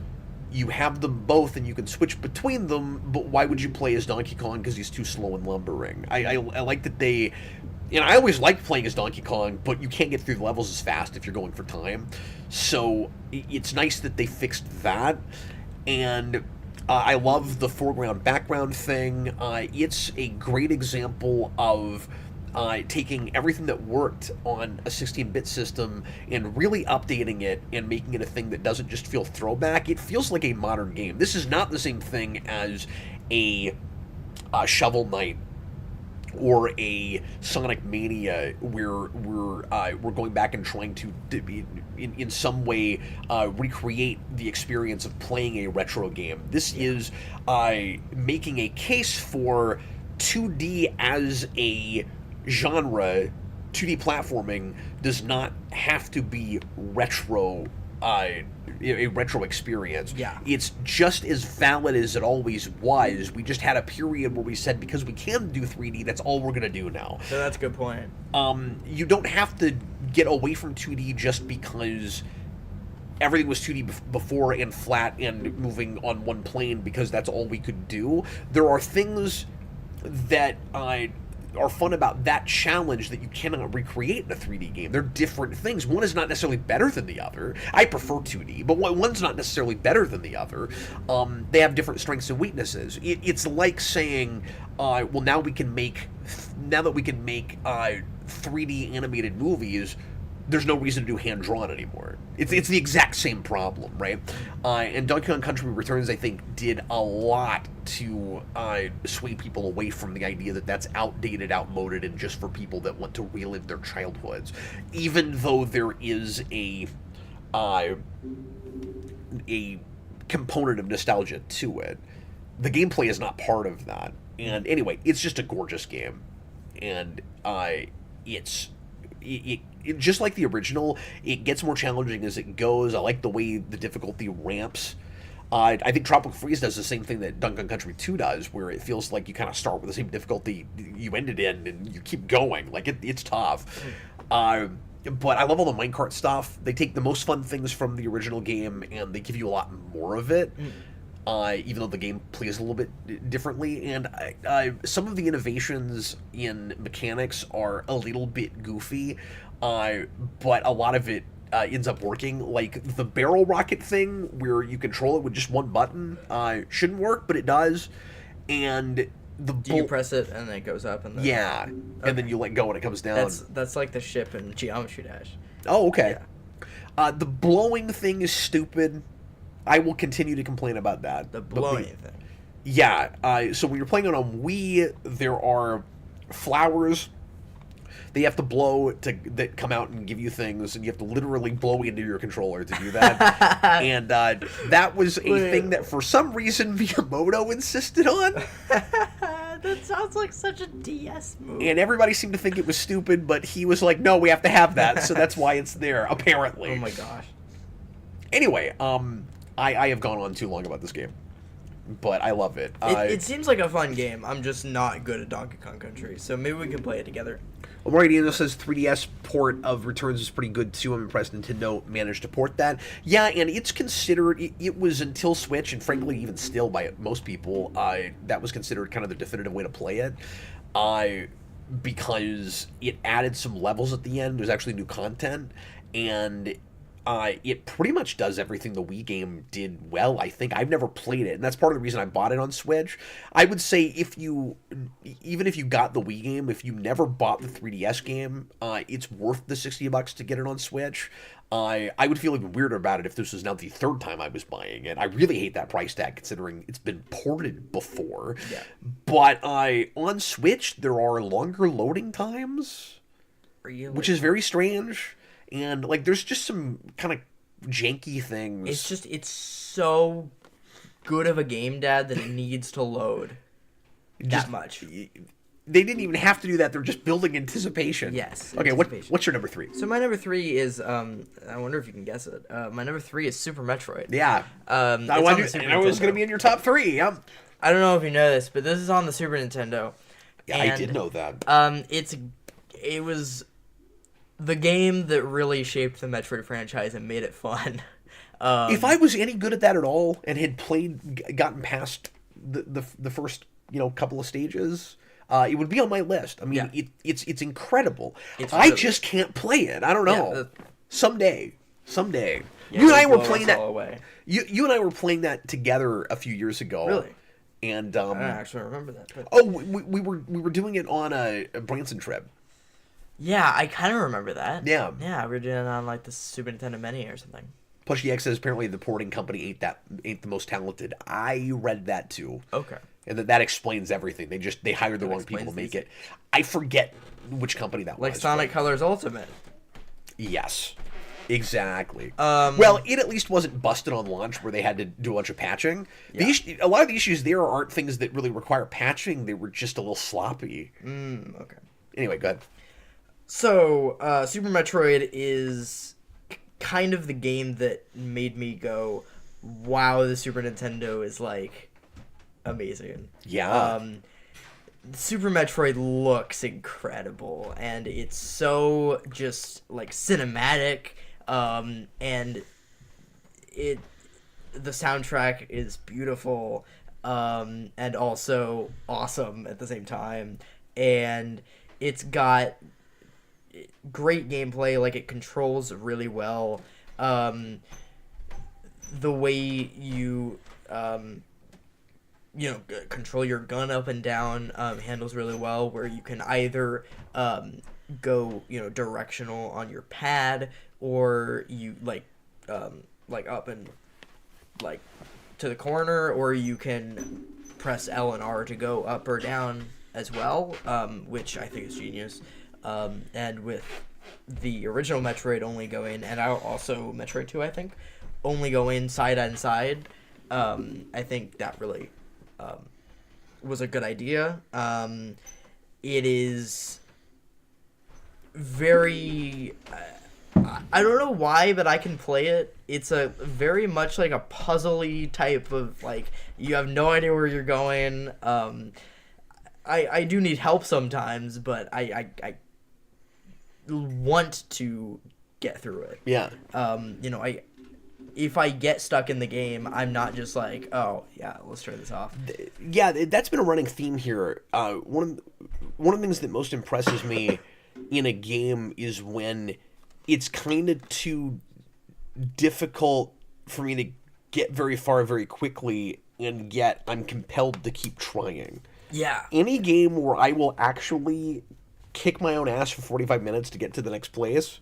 you have them both and you can switch between them, but why would you play as Donkey Kong because he's too slow and lumbering? I like that they, and I always liked playing as Donkey Kong, but you can't get through the levels as fast if you're going for time, so it's nice that they fixed that. And I love the foreground background thing. It's a great example of taking everything that worked on a 16-bit system and really updating it and making it a thing that doesn't just feel throwback. It feels like a modern game. This is not the same thing as a Shovel Knight or a Sonic Mania, where we're going back and trying to in some way recreate the experience of playing a retro game. This is making a case for 2D as a genre. 2D platforming does not have to be retro, a retro experience. Yeah. It's just as valid as it always was. We just had a period where we said, because we can do 3D, that's all we're going to do now. So that's a good point. You don't have to get away from 2D just because everything was 2D before and flat and moving on one plane, because that's all we could do. There are things that are fun about that challenge that you cannot recreate in a 3D game. They're different things. One is not necessarily better than the other. I prefer 2D, but one's not necessarily better than the other. They have different strengths and weaknesses. It's like saying, well, now that we can make 3D animated movies, there's no reason to do hand-drawn anymore. It's the exact same problem, right? And Donkey Kong Country Returns, I think, did a lot to sway people away from the idea that that's outdated, outmoded, and just for people that want to relive their childhoods. Even though there is a component of nostalgia to it, the gameplay is not part of that. And anyway, it's just a gorgeous game, and it's just like the original. It gets more challenging as it goes. I like the way the difficulty ramps. I think Tropical Freeze does the same thing that Donkey Kong Country 2 does, where it feels like you kind of start with the same difficulty you ended in, and you keep going. Like, it's tough. But I love all the minecart stuff. They take the most fun things from the original game, and they give you a lot more of it. Even though the game plays a little bit differently. And some of the innovations in mechanics are a little bit goofy, but a lot of it ends up working. Like the barrel rocket thing, where you control it with just one button, shouldn't work, but it does. And do you press it and it goes up? And then... Yeah, okay. And then you let go and it comes down. That's like the ship in Geometry Dash. Oh, okay. Yeah. The blowing thing is stupid. I will continue to complain about that. The blowing thing. Yeah. So when you're playing it on Wii, there are flowers they have to blow that come out and give you things, and you have to literally blow into your controller to do that. And that was a thing that for some reason Miyamoto insisted on. That sounds like such a DS move. And everybody seemed to think it was stupid, but he was like, no, we have to have that, so that's why it's there, apparently. Oh my gosh. Anyway, I have gone on too long about this game, but I love it. It seems like a fun game. I'm just not good at Donkey Kong Country, so maybe we can play it together. Well, says 3DS port of Returns is pretty good too. I'm impressed Nintendo managed to port that. Yeah, and it's considered, it was until Switch, and frankly even still by most people, that was considered kind of the definitive way to play it. Because it added some levels at the end. There's actually new content, and it pretty much does everything the Wii game did well, I think. I've never played it, and that's part of the reason I bought it on Switch. I would say even if you got the Wii game, if you never bought the 3DS game, it's worth the $60 to get it on Switch. I would feel even weirder about it if this was now the third time I was buying it. I really hate that price tag considering it's been ported before. Yeah. But on Switch, there are longer loading times, Really? Which is very strange. And, like, there's just some kind of janky things. It's so good of a game, Dad, that it needs to load that much. They didn't even have to do that. They're just building anticipation. Yes. Okay, anticipation. What's your number 3? So my number 3 is, I wonder if you can guess it. My number 3 is Super Metroid. Yeah. I know it was going to be in your top 3. Yeah. I don't know if you know this, but this is on the Super Nintendo. Yeah, I did know that. It was the game that really shaped the Metroid franchise and made it fun. If I was any good at that at all and had gotten past the first couple of stages, it would be on my list. I mean, it's incredible. I just can't play it. I don't know. Someday. Yeah, you and I were playing that. You and I were playing that together a few years ago. Really? And I don't actually remember that. But... Oh, we were doing it on a Branson trip. Yeah, I kind of remember that. Yeah. Yeah, we were doing it on, like, the Super Nintendo Mini or something. Pushy X says apparently the porting company ain't the most talented. I read that, too. Okay. And that explains everything. They hired the wrong people to make it. I forget which company that was. Like Sonic Colors Ultimate. Yes. Exactly. Well, it at least wasn't busted on launch where they had to do a bunch of patching. Yeah. A lot of the issues there aren't things that really require patching. They were just a little sloppy. Okay. Anyway, go ahead. So, Super Metroid is kind of the game that made me go, wow, the Super Nintendo is, like, amazing. Yeah. Super Metroid looks incredible, and it's so just, like, cinematic, and the soundtrack is beautiful, and also awesome at the same time, and it's got great gameplay, like it controls really well. The way you control your gun up and down handles really well, where you can either go, directional on your pad, or you up and like to the corner, or you can press L and R to go up or down as well, which I think is genius. And with the original Metroid only going, and also Metroid 2, I think, only going side and side, I think that really was a good idea. It is very... I don't know why, but I can play it. It's a very much like a puzzly type of, like, you have no idea where you're going. I do need help sometimes, but I want to get through it. Yeah. If I get stuck in the game, I'm not just like, oh yeah, let's turn this off. Yeah, that's been a running theme here. One of the things that most impresses me in a game is when it's kind of too difficult for me to get very far very quickly, and yet I'm compelled to keep trying. Yeah. Any game where I will actually kick my own ass for 45 minutes to get to the next place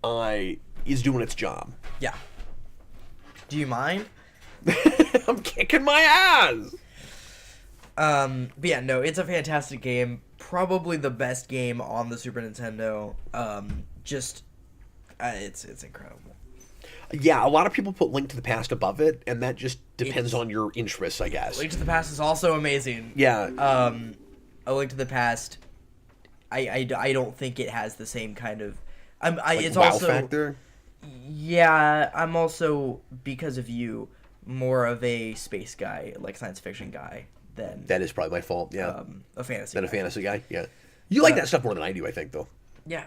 is doing its job. Yeah. Do you mind? I'm kicking my ass! But yeah, no, it's a fantastic game. Probably the best game on the Super Nintendo. It's incredible. Yeah, a lot of people put Link to the Past above it, and that just depends on your interests, I guess. Link to the Past is also amazing. Yeah. A Link to the Past, I don't think it has the same kind of... it's wow also, factor? Yeah, I'm also, because of you, more of a space guy, like science fiction guy, than... That is probably my fault, yeah. A fantasy Than guy. a fantasy guy, yeah. You like that stuff more than I do, I think, though. Yeah.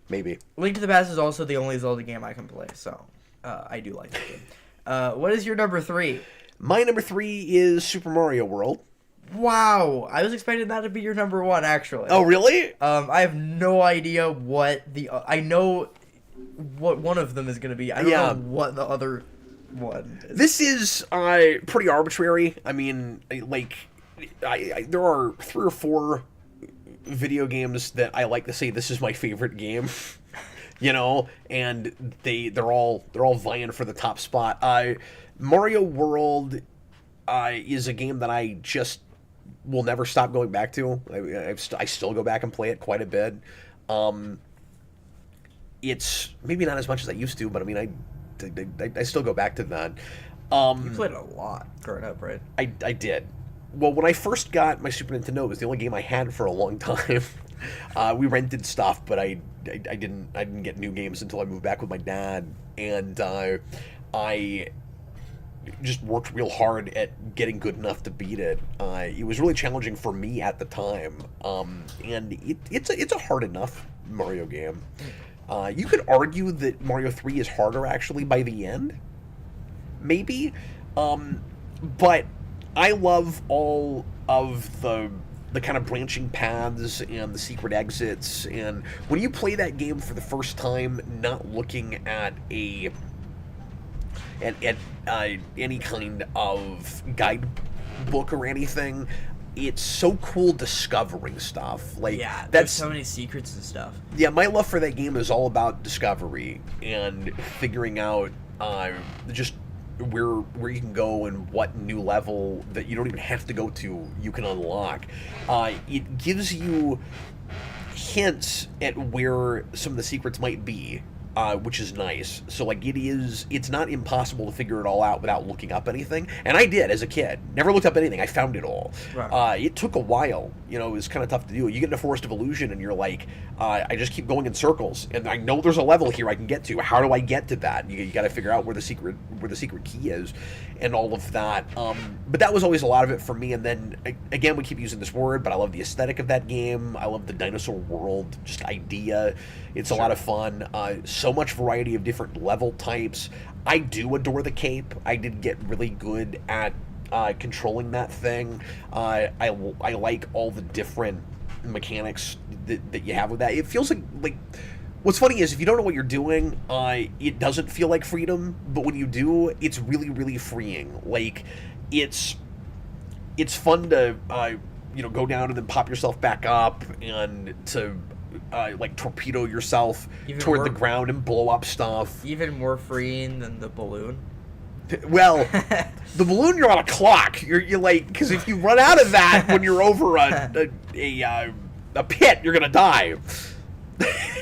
Maybe. Link to the Past is also the only Zelda game I can play, so I do like that game. What is your number 3? My number 3 is Super Mario World. Wow, I was expecting that to be your number 1, actually. Oh, really? I have no idea what I know what one of them is going to be. I don't know what the other one is. This is pretty arbitrary. I mean, like, there are 3 or 4 video games that I like to say this is my favorite game. And they're all vying for the top spot. Mario World is a game that I just will never stop going back to. I still go back and play it quite a bit. It's maybe not as much as I used to, but I mean, I still go back to that. You played it a lot growing up, right? I did. Well, when I first got my Super Nintendo, it was the only game I had for a long time. We rented stuff, but I didn't get new games until I moved back with my dad, and I just worked real hard at getting good enough to beat it. It was really challenging for me at the time, and it's a hard enough Mario game. You could argue that Mario 3 is harder actually by the end, maybe, but I love all of the kind of branching paths and the secret exits, and when you play that game for the first time, not looking at any kind of guidebook or anything, it's so cool discovering stuff. Like, yeah, that's there's so many secrets and stuff. Yeah, my love for that game is all about discovery and figuring out just where you can go and what new level that you don't even have to go to you can unlock. It gives you hints at where some of the secrets might be, which is nice. So, like, it's not impossible to figure it all out without looking up anything. And I did as a kid. Never looked up anything. I found it all. Right. It took a while. It was kind of tough to do. You get in a Forest of Illusion and you're like, I just keep going in circles. And I know there's a level here I can get to. How do I get to that? You got to figure out where the secret key is and all of that. But that was always a lot of it for me. And then, again, we keep using this word, but I love the aesthetic of that game. I love the dinosaur world, just idea. It's a lot of fun. So much variety of different level types. I do adore the cape. I did get really good at controlling that thing. I like all the different mechanics that you have with that. It feels like what's funny is if you don't know what you're doing, it doesn't feel like freedom, but when you do, it's really, really freeing. Like, it's fun to go down and then pop yourself back up, and to like torpedo yourself toward the ground and blow up stuff. Even more freeing than the balloon. Well, the balloon, you're on a clock. You're like, because if you run out of that when you're over a pit, you're gonna die.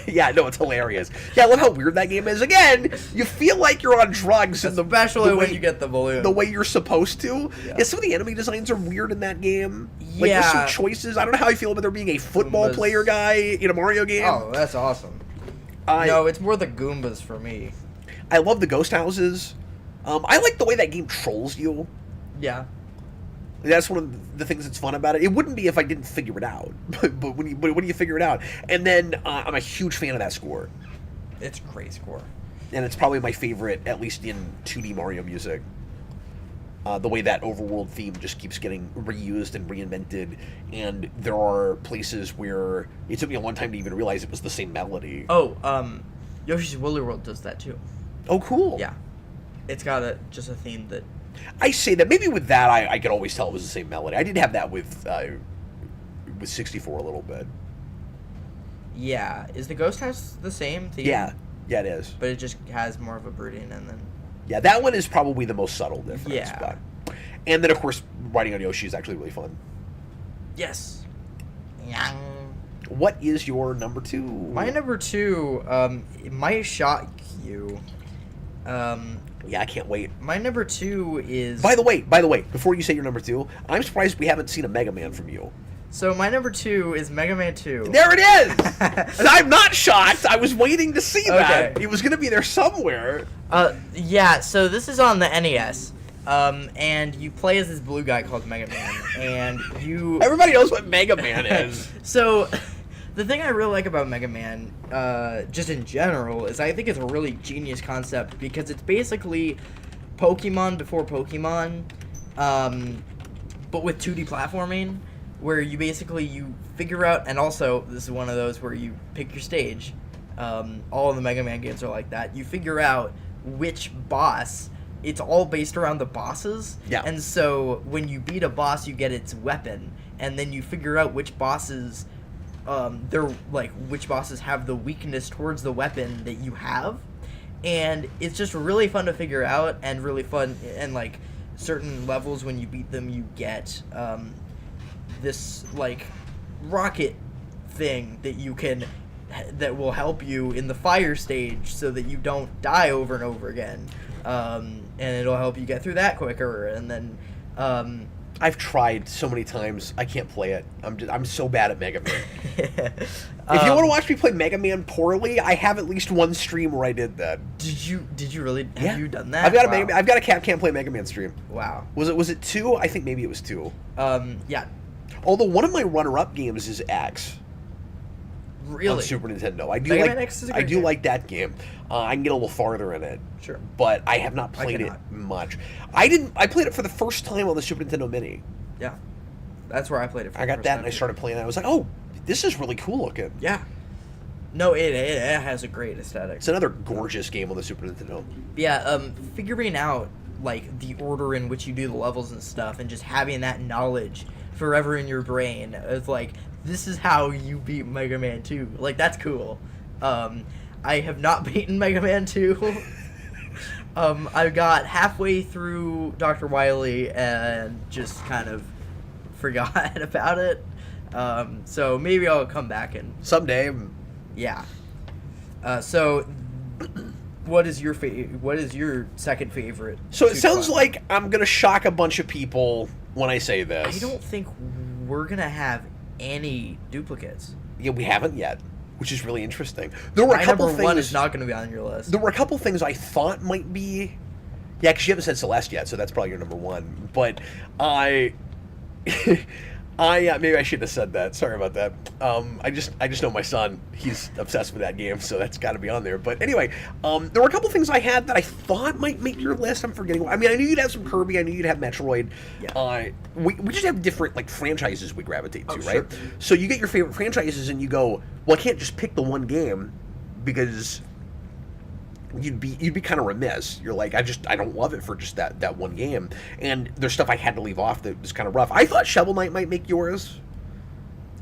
Yeah, no, it's hilarious. Yeah, I love how weird that game is. Again, you feel like you're on drugs, especially when you get the balloon, the way you're supposed to. Yeah, some of the enemy designs are weird in that game. Like, yeah, there's some choices. I don't know how I feel about there being a football player guy in a Mario game. Oh, that's awesome. No, it's more the Goombas for me. I love the ghost houses. I like the way that game trolls you. Yeah. That's one of the things that's fun about it. It wouldn't be if I didn't figure it out, but when you figure it out, and then I'm a huge fan of that score. It's a great score, and it's probably my favorite, at least in 2D Mario music. The way that overworld theme just keeps getting reused and reinvented, and there are places where it took me a long time to even realize it was the same melody. Oh, Yoshi's Woolly World does that too. Oh, cool. Yeah, it's got just a theme that. I say that maybe with that I could always tell it was the same melody. I did have that with 64 a little bit. Yeah, is the Ghost House the same theme? Yeah, it is. But it just has more of a brooding, and then. Yeah, that one is probably the most subtle difference. Yeah. But, and then of course riding on Yoshi is actually really fun. Yes. What is your number 2? My number 2, it might shock you. Yeah, I can't wait. My number 2 is... By the way, before you say your number 2, I'm surprised we haven't seen a Mega Man from you. So my number 2 is Mega Man 2. There it is! And I'm not shocked. I was waiting to see that. It was going to be there somewhere. Yeah, so this is on the NES. And you play as this blue guy called Mega Man, and you... Everybody knows what Mega Man is. So... The thing I really like about Mega Man, just in general, is I think it's a really genius concept because it's basically Pokemon before Pokemon, but with 2D platforming, where you figure out, and also this is one of those where you pick your stage. All of the Mega Man games are like that. You figure out which boss. It's all based around the bosses. Yeah. And so when you beat a boss, you get its weapon, and then you figure out which bosses. Which bosses have the weakness towards the weapon that you have, and it's just really fun to figure out, and really fun, and like certain levels when you beat them, you get this like rocket thing that will help you in the fire stage so that you don't die over and over again, and it'll help you get through that quicker, and then I've tried so many times. I can't play it. I'm so bad at Mega Man. If you want to watch me play Mega Man poorly, I have at least one stream where I did that. Did you really? Have you done that? I've got I've got a can't play Mega Man stream. Wow. Was it 2? I think maybe it was 2. Yeah. Although one of my runner-up games is X. Really? On Super Nintendo. I do like that game. I can get a little farther in it. Sure. But I have not played it much. I played it for the first time on the Super Nintendo Mini. Yeah. That's where I played it for I got that and I started playing it. I was like, oh, this is really cool looking. Yeah. No, it has a great aesthetic. It's another gorgeous game on the Super Nintendo. Yeah, figuring out like the order in which you do the levels and stuff, and just having that knowledge forever in your brain of like, this is how you beat Mega Man 2. Like, that's cool. I have not beaten Mega Man 2. I got halfway through Dr. Wily and just kind of forgot about it. So maybe I'll come back and... Someday. Yeah. So, what is your second favorite? So it sounds like I'm going to shock a bunch of people when I say this. I don't think we're going to have any duplicates. Yeah, we haven't yet, which is really interesting. There were a couple things. Number 1 is not going to be on your list. There were a couple things I thought might be. Yeah, because you haven't said Celeste yet, so that's probably your number 1. But maybe I shouldn't have said that. Sorry about that. I just know my son. He's obsessed with that game, so that's got to be on there. But anyway, there were a couple things I had that I thought might make your list. I'm forgetting. I mean, I knew you'd have some Kirby. I knew you'd have Metroid. Yeah. We just have different like franchises we gravitate to, right? Sure. So you get your favorite franchises, and you go, well, I can't just pick the one game because you'd be kind of remiss. You're like, I don't love it for just that one game. And there's stuff I had to leave off that was kind of rough. I thought Shovel Knight might make yours,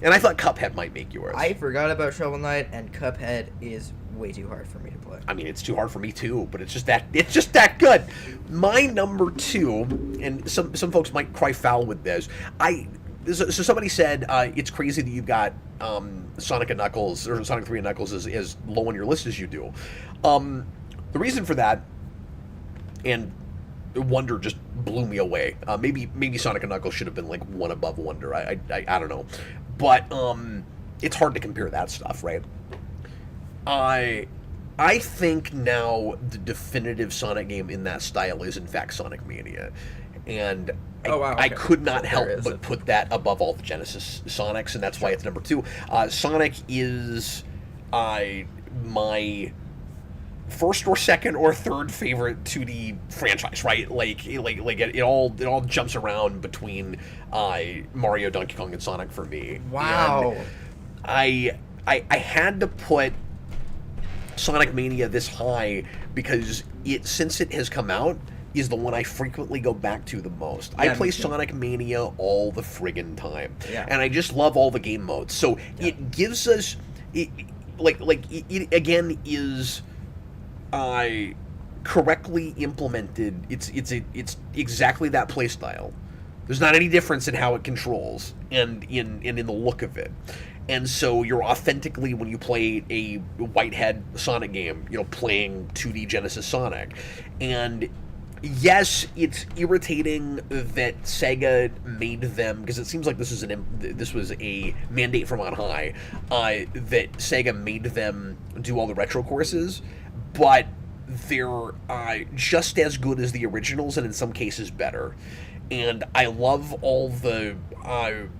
and I thought Cuphead might make yours. I forgot about Shovel Knight, and Cuphead is way too hard for me to play. I mean, it's too hard for me too, but it's just that good. My number 2, and some folks might cry foul with this. So somebody said it's crazy that you've got Sonic and Knuckles, or Sonic 3 and Knuckles as low on your list as you do. The reason for that, and Wonder just blew me away. Maybe Sonic and Knuckles should have been like one above Wonder. I don't know, but it's hard to compare that stuff, right? I think now the definitive Sonic game in that style is in fact Sonic Mania, and I could not help but put that above all the Genesis Sonics, and that's why it's number 2. Sonic is my first or second or third favorite 2D franchise, right? Like it all jumps around between Mario, Donkey Kong, and Sonic for me. Wow. And I had to put Sonic Mania this high because since it has come out, is the one I frequently go back to the most. I play Sonic Mania all the friggin' time, and I just love all the game modes. So it gives us, it again is correctly implemented. It's exactly that play style. There's not any difference in how it controls and in the look of it. And so you're authentically, when you play a Whitehead Sonic game, playing 2D Genesis Sonic. And yes, it's irritating that Sega made them, because it seems like this was a mandate from on high, that Sega made them do all the retro courses, but they're just as good as the originals, and in some cases better. And I love all the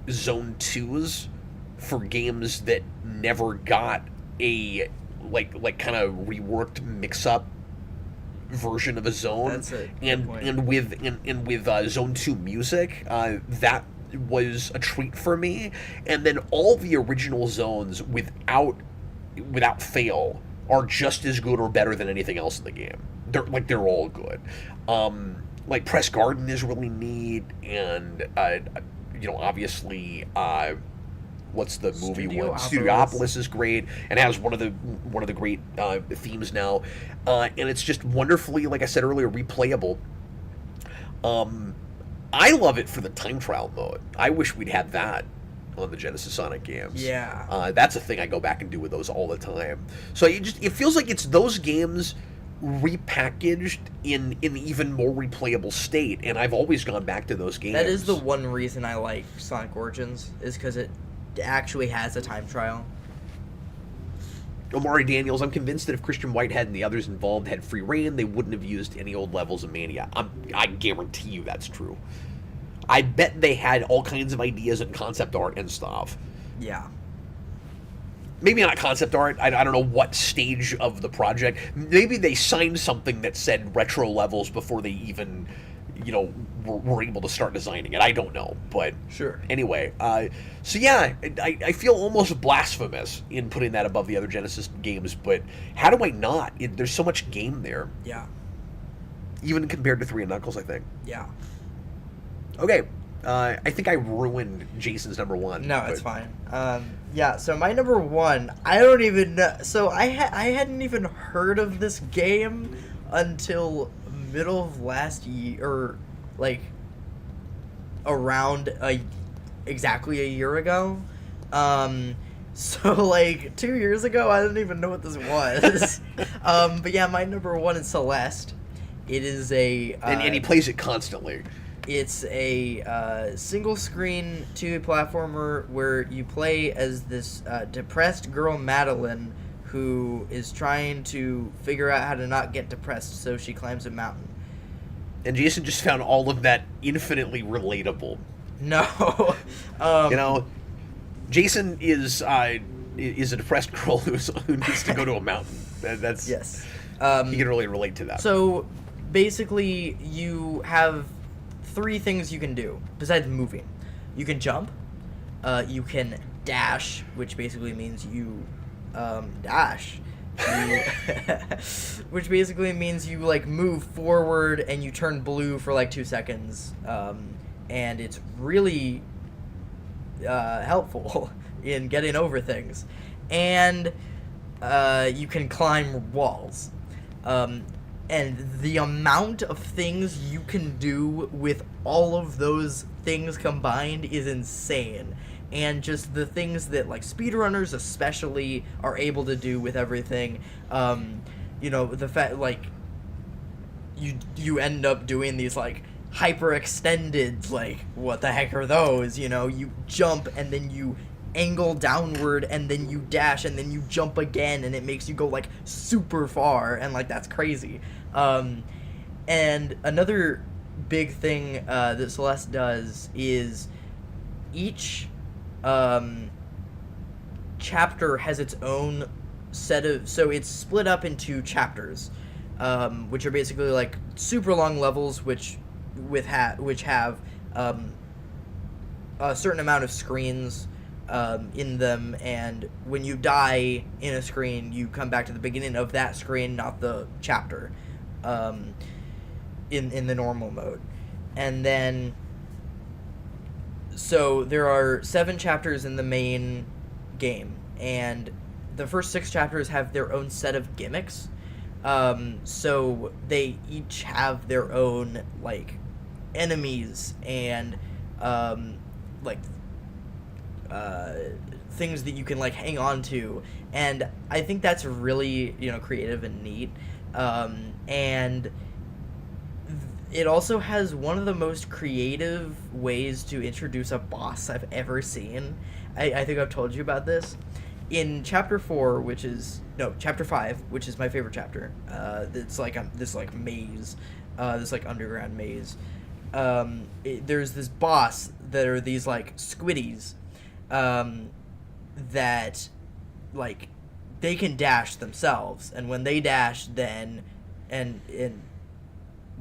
Zone 2s for games that never got a kind of reworked mix-up version of a zone. That's it. And with Zone 2 music, that was a treat for me. And then all the original zones without fail are just as good or better than anything else in the game. They're all good. Press Garden is really neat, and obviously what's the movie one? Studiopolis is great and has one of the great themes now, and it's just wonderfully, like I said earlier, replayable. I love it for the time trial mode. I wish we'd had that on the Genesis Sonic games. Yeah. That's a thing I go back and do with those all the time. So it feels like it's those games repackaged in an even more replayable state, and I've always gone back to those games. That is the one reason I like Sonic Origins, is because it actually has a time trial. Omari Daniels, I'm convinced that if Christian Whitehead and the others involved had free reign, they wouldn't have used any old levels of Mania. I guarantee you that's true. I bet they had all kinds of ideas and concept art and stuff. Yeah. Maybe not concept art. I don't know what stage of the project. Maybe they signed something that said retro levels before they even, were able to start designing it. I don't know, but sure. Anyway, so yeah, I feel almost blasphemous in putting that above the other Genesis games, but how do I not? There's so much game there. Yeah. Even compared to 3 and Knuckles, I think. Yeah. Okay. I think I ruined Jason's number 1. No, it's fine. Yeah, so my number 1, I don't even know. So I hadn't even heard of this game until middle of last year, or around exactly a year ago. So 2 years ago, I didn't even know what this was. But yeah, my number 1 is Celeste. It is a and he plays it constantly. It's a single-screen 2D platformer where you play as this depressed girl, Madeline, who is trying to figure out how to not get depressed, so she climbs a mountain. And Jason just found all of that infinitely relatable. No. Jason is a depressed girl who needs to go to a mountain. That's yes. He can really relate to that. So, basically, you have 3 things you can do besides moving. You can jump, you can dash, which basically means you dash, You, which basically means you like move forward and you turn blue for like 2 seconds, and it's really helpful in getting over things, and you can climb walls, and the amount of things you can do with all of those things combined is insane. And just the things that like speedrunners especially are able to do with everything, the fact like you end up doing these like hyper extended, like what the heck are those, you jump and then you angle downward and then you dash and then you jump again and it makes you go like super far, and like that's crazy. And another big thing that Celeste does is each chapter has its own set of, so it's split up into chapters, which are basically like super long levels which have a certain amount of screens in them, and when you die in a screen you come back to the beginning of that screen, not the chapter, in the normal mode. And then so there are 7 chapters in the main game, and the first 6 chapters have their own set of gimmicks, so they each have their own like enemies and things that you can like hang on to, and I think that's really creative and neat, and it also has one of the most creative ways to introduce a boss I've ever seen. I think I've told you about this. In chapter 5, which is my favorite chapter. It's like this like maze, this like underground maze. There's this boss that are these like squiddies, that like they can dash themselves, and when they dash, then and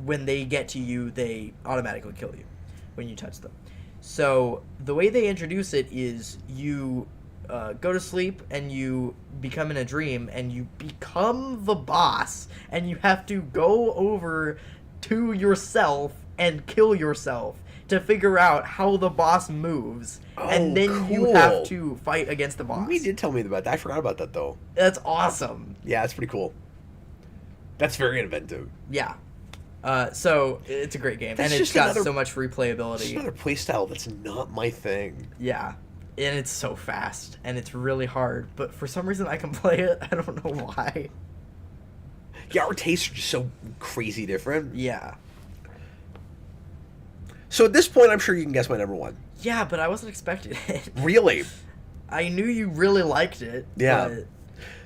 when they get to you, they automatically kill you when you touch them. So the way they introduce it is you go to sleep and you become in a dream and you become the boss, and you have to go over to yourself and kill yourself to figure out how the boss moves. And then you have to fight against the boss. You did tell me about that. I forgot about that, though. That's awesome. Yeah, that's pretty cool. That's very inventive. Yeah. So it's a great game, That's and it's just got another- so much replayability. It's another playstyle that's not my thing. Yeah, and it's so fast, and it's really hard, but for some reason I can play it. I don't know why. Yeah, our tastes are just so crazy different. Yeah. So at this point, I'm sure you can guess my number 1. Yeah, but I wasn't expecting it. Really? I knew you really liked it. Yeah. But...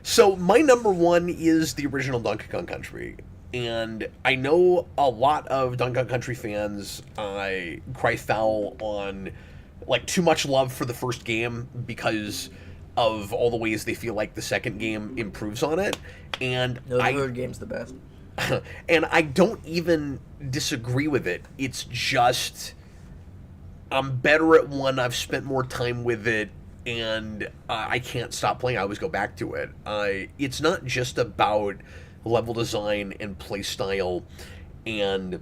So my number 1 is the original Donkey Kong Country. And I know a lot of Donkey Kong Country fans cry foul on like too much love for the first game because of all the ways they feel like the second game improves on it. And No, the third game's the best. And I don't even disagree with it. It's just I'm better at one. I've spent more time with it, and I can't stop playing. I always go back to it. It's not just about level design and play style and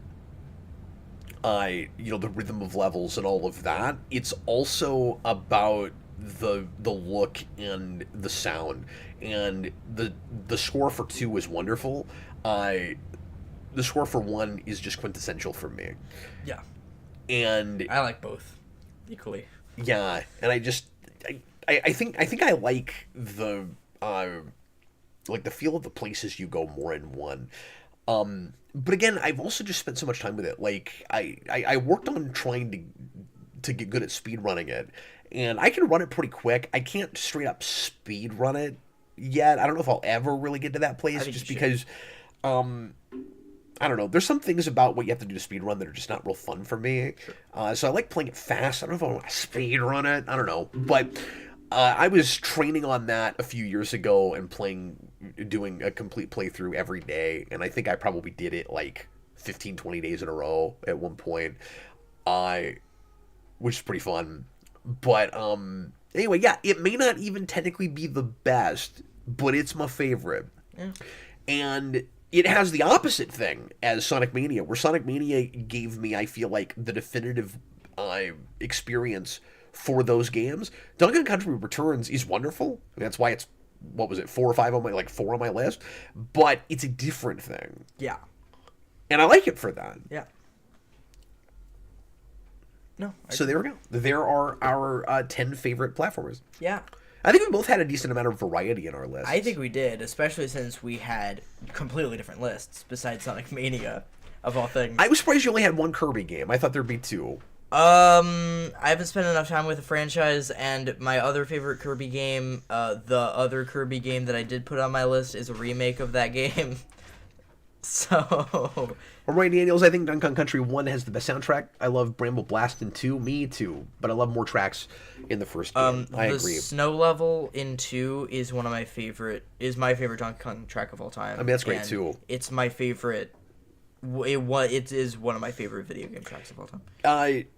the rhythm of levels and all of that. It's also about the look and the sound, and the score for 2 is wonderful. The score for 1 is just quintessential for me. Yeah. And I like both equally. Yeah, and I think I like the feel of the places you go more in 1. But again, I've also just spent so much time with it. Like I worked on trying to get good at speed running it, and I can run it pretty quick. I can't straight up speed run it yet. I don't know if I'll ever really get to that place, just because I don't know. There's some things about what you have to do to speed run that are just not real fun for me. Sure. So I like playing it fast. I don't know if I want to speed run it. I don't know, but I was training on that a few years ago and doing a complete playthrough every day, and I think I probably did it like 15, 20 days in a row at one point, which is pretty fun. But anyway, yeah, it may not even technically be the best, but it's my favorite. Yeah. And it has the opposite thing as Sonic Mania, where Sonic Mania gave me, I feel like, the definitive experience for those games. Donkey Kong Country Returns is wonderful. That's why it's, what was it, 4 or 5 on my, like 4 on my list. But it's a different thing. Yeah. And I like it for that. Yeah. No. So there we go. There are our 10 favorite platformers. Yeah. I think we both had a decent amount of variety in our list. I think we did, especially since we had completely different lists besides Sonic Mania, of all things. I was surprised you only had one Kirby game. I thought there'd be 2. I haven't spent enough time with the franchise, and my other favorite Kirby game, the other Kirby game that I did put on my list, is a remake of that game. So... Well, Ryan Daniels, I think Donkey Kong Country 1 has the best soundtrack. I love Bramble Blast in 2. Me too. But I love more tracks in the first game. I agree. The snow level in 2 is my favorite Donkey Kong track of all time. I mean, that's great, and too. It's my favorite... It is one of my favorite video game tracks of all time.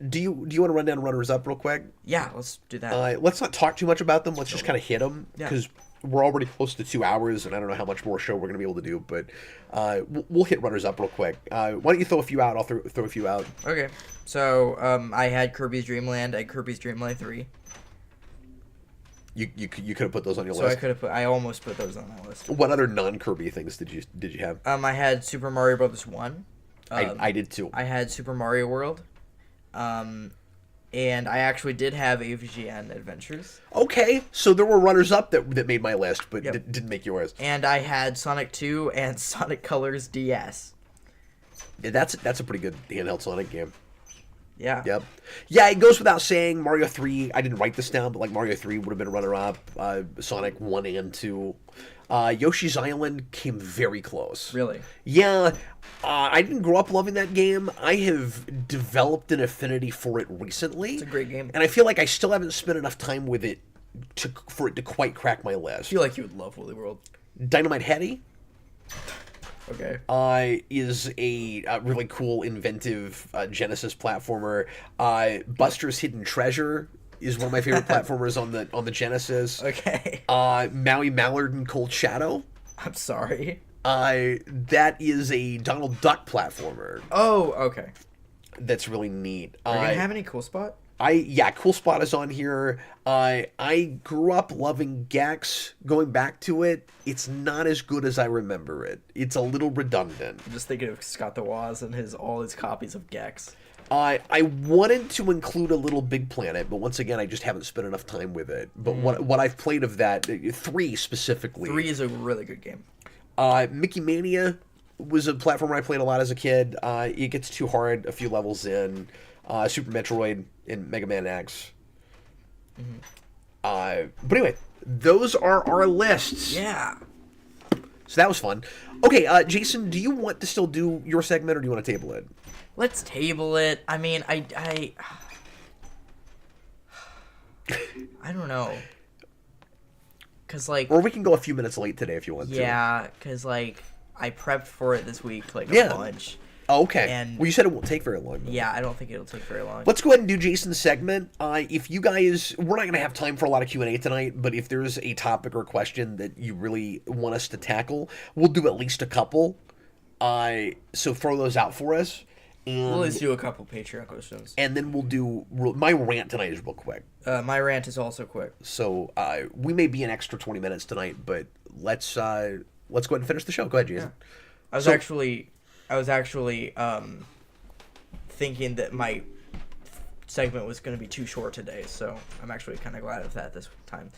Do you want to run down runners-up real quick? Yeah, let's do that. Let's not talk too much about them. Let's just kind of hit them. Because we're already close to 2 hours, and I don't know how much more show we're going to be able to do. But we'll hit runners-up real quick. Why don't you throw a few out? I'll throw a few out. Okay. So I had Kirby's Dream Land and Kirby's Dream Land 3. You could have put those on your So list. I almost put those on my list. What other non-Kirby things did you have? I had Super Mario Bros. 1. I did too. I had Super Mario World. And I actually did have AVGN Adventures. Okay, so there were runners-up that made my list, but didn't make yours. And I had Sonic 2 and Sonic Colors DS. Yeah, that's a pretty good handheld Sonic game. Yeah. Yep. Yeah, it goes without saying, Mario 3, I didn't write this down, but like Mario 3 would have been a runner-up. Sonic 1 and 2. Yoshi's Island came very close. Really? Yeah. I didn't grow up loving that game. I have developed an affinity for it recently. It's a great game. And I feel like I still haven't spent enough time with it for it to quite crack my list. I feel like you would love Woolly World. Dynamite Heady. Okay. Is a really cool, inventive Genesis platformer. Buster's Hidden Treasure is one of my favorite platformers on the Genesis. Okay. Maui Mallard and Cold Shadow. I'm sorry. That is a Donald Duck platformer. Oh, okay. That's really neat. Are you gonna have any Cool Spot? Cool Spot is on here. I grew up loving Gex. Going back to it, it's not as good as I remember it. It's a little redundant. I'm just thinking of Scott the Woz and all his copies of Gex. I wanted to include a Little Big Planet, but once again, I just haven't spent enough time with it. But what I've played of that, 3 specifically. 3 is a really good game. Mickey Mania was a platform I played a lot as a kid. It gets too hard a few levels in. Super Metroid and Mega Man X. But anyway, those are our lists. Yeah. So that was fun. Okay, Jayson, do you want to still do your segment, or do you want to table it? Let's table it. I mean, I don't know. Cause like, or we can go a few minutes late today if you want to. Yeah, cause like I prepped for it this week like a bunch. Oh, okay. And well, you said it won't take very long. Though. Yeah, I don't think it'll take very long. Let's go ahead and do Jason's segment. If you guys, we're not going to have time for a lot of Q&A tonight, but if there's a topic or question that you really want us to tackle, we'll do at least a couple. So throw those out for us. And we'll just do a couple Patreon questions. And then we'll do, my rant tonight is real quick. My rant is also quick. So we may be an extra 20 minutes tonight, but let's go ahead and finish the show. Go ahead, Jason. Yeah. I was actually thinking that my segment was going to be too short today, so I'm actually kind of glad of that this time.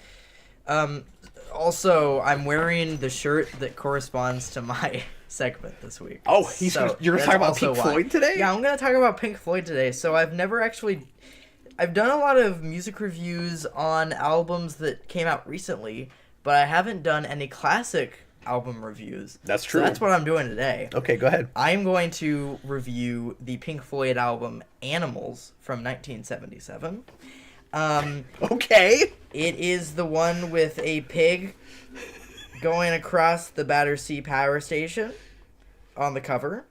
Also, I'm wearing the shirt that corresponds to my segment this week. Oh, you're going to talk about Pink Floyd today? Yeah, I'm going to talk about Pink Floyd today. So I've done a lot of music reviews on albums that came out recently, but I haven't done any classic album reviews. That's true. So that's what I'm doing today. Okay, go ahead. I'm going to review the Pink Floyd album Animals from 1977. Okay. It is the one with a pig going across the Battersea Power Station on the cover.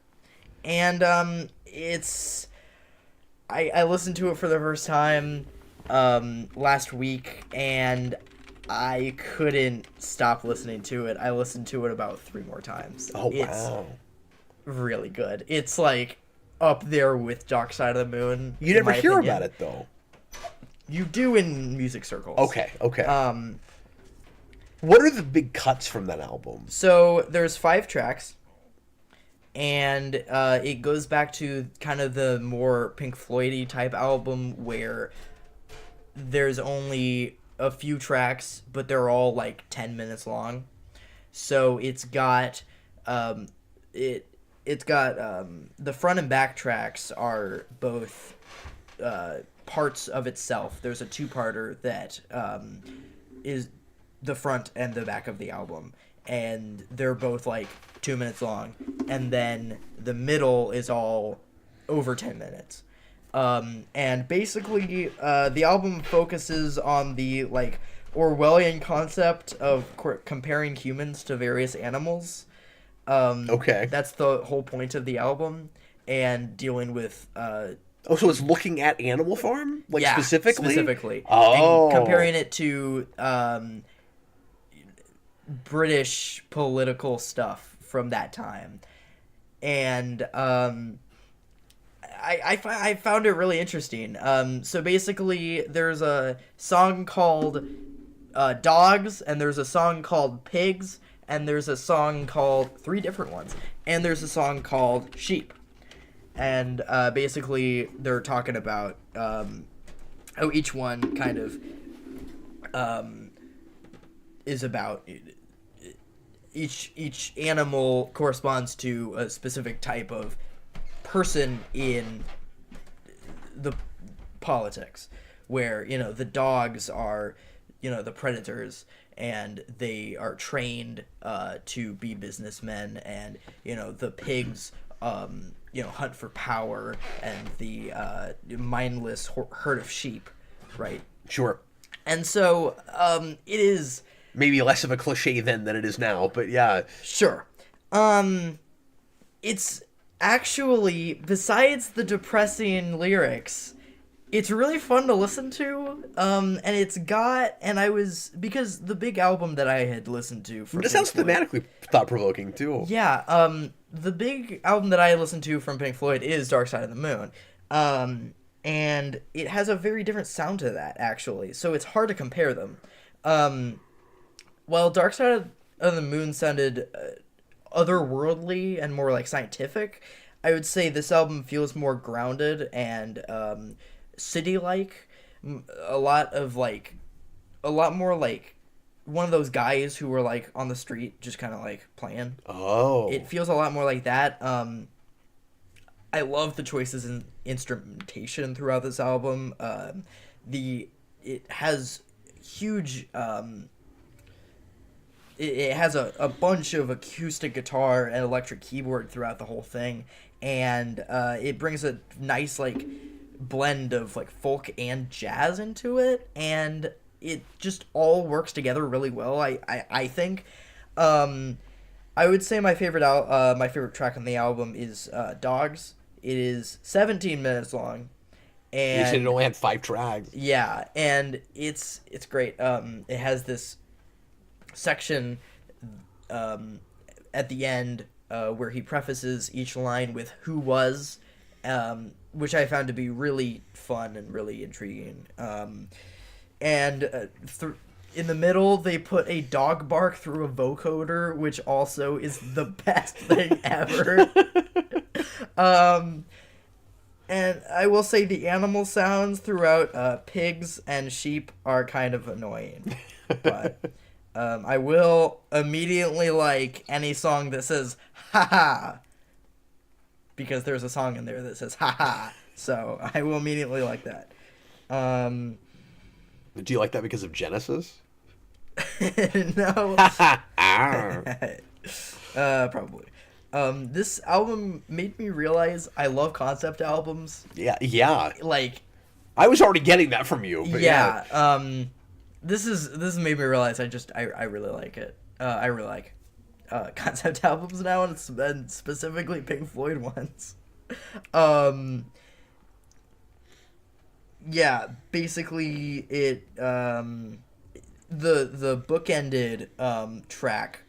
And I listened to it for the first time last week, and I couldn't stop listening to it. I listened to it about 3 more times. Oh, It's wow. really good. It's like up there with Dark Side of the Moon. You never hear about it, though. You do in music circles. Okay. What are the big cuts from that album? So there's 5 tracks, and it goes back to kind of the more Pink Floyd-y type album where there's only a few tracks, but they're all like 10 minutes long. So it's got the front and back tracks are both parts of itself. There's a 2-parter that is the front and the back of the album, and they're both like 2 minutes long, and then the middle is all over 10 minutes. And basically, the album focuses on the like Orwellian concept of comparing humans to various animals. Okay. That's the whole point of the album, and dealing with Oh, so it's looking at Animal Farm, like yeah, specifically. Oh, and comparing it to British political stuff from that time, and I found it really interesting. So basically, there's a song called Dogs, and there's a song called Pigs, and there's a song called 3 different ones, and there's a song called Sheep. And basically, they're talking about how each one kind of is about each animal corresponds to a specific type of person in the politics, where the dogs are the predators, and they are trained to be businessmen, and the pigs hunt for power, and the mindless herd of sheep, right? Sure. And so it is maybe less of a cliche then than it is now, but yeah. Sure. It's actually, besides the depressing lyrics, it's really fun to listen to. And it's got, because the big album that I had listened to from This sounds thematically thought-provoking, too. Yeah, the big album that I listened to from Pink Floyd is Dark Side of the Moon. And it has a very different sound to that, actually, so it's hard to compare them. While Dark Side of the Moon sounded otherworldly and more like scientific, I would say this album feels more grounded and city-like. A lot more like one of those guys who were like on the street just kind of like playing. Oh. It feels a lot more like that. I love the choices in instrumentation throughout this album. It has huge. It has a bunch of acoustic guitar and electric keyboard throughout the whole thing, and it brings a nice like blend of like folk and jazz into it, and it just all works together really well. I think. I would say my favorite track on the album is Dogs. It is 17 minutes long, and you said it only had 5 tracks. Yeah, and it's great. It has this section at the end where he prefaces each line with "Who was," which I found to be really fun and really intriguing. In the middle, they put a dog bark through a vocoder, which also is the best thing ever. And I will say the animal sounds throughout pigs and sheep are kind of annoying. But I will immediately like any song that says "ha ha," because there's a song in there that says "ha ha," so I will immediately like that. Do you like that because of Genesis? No. Probably. This album made me realize I love concept albums. Yeah. Like, I was already getting that from you. But yeah. This made me realize I really like it. I really like concept albums now, and specifically Pink Floyd ones. Yeah, basically it the bookended track,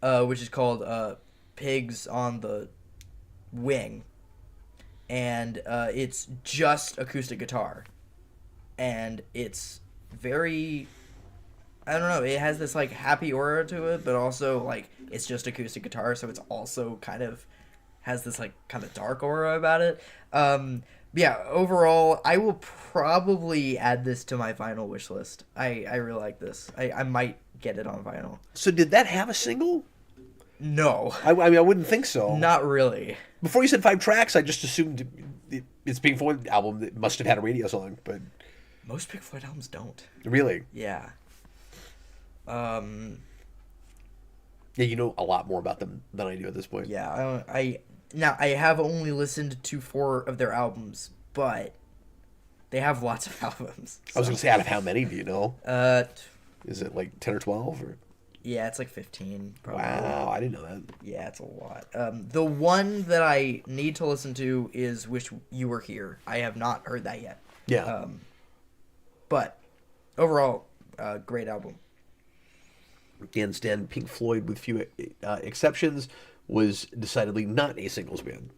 which is called "Pigs on the Wing," and it's just acoustic guitar, and it's very, I don't know, it has this like happy aura to it, but also like it's just acoustic guitar, so it's also kind of has this like kind of dark aura about it. Yeah, overall, I will probably add this to my vinyl wish list. I really like this. I might get it on vinyl. So did that have a single? No. I mean, I wouldn't think so. Not really. Before you said 5 tracks, I just assumed it's Pink Floyd album that must have had a radio song, but... Most Pink Floyd albums don't. Really? Yeah. Yeah, you know a lot more about them than I do at this point. Yeah, Now, I have only listened to 4 of their albums, but they have lots of albums. So. I was going to say, out of how many do you know? Is it like 10 or 12? Or? Yeah, it's like 15, probably. Wow, I didn't know that. Yeah, it's a lot. The one that I need to listen to is Wish You Were Here. I have not heard that yet. Yeah. But overall, great album. Dan Stan, Pink Floyd, with few exceptions, was decidedly not a singles band.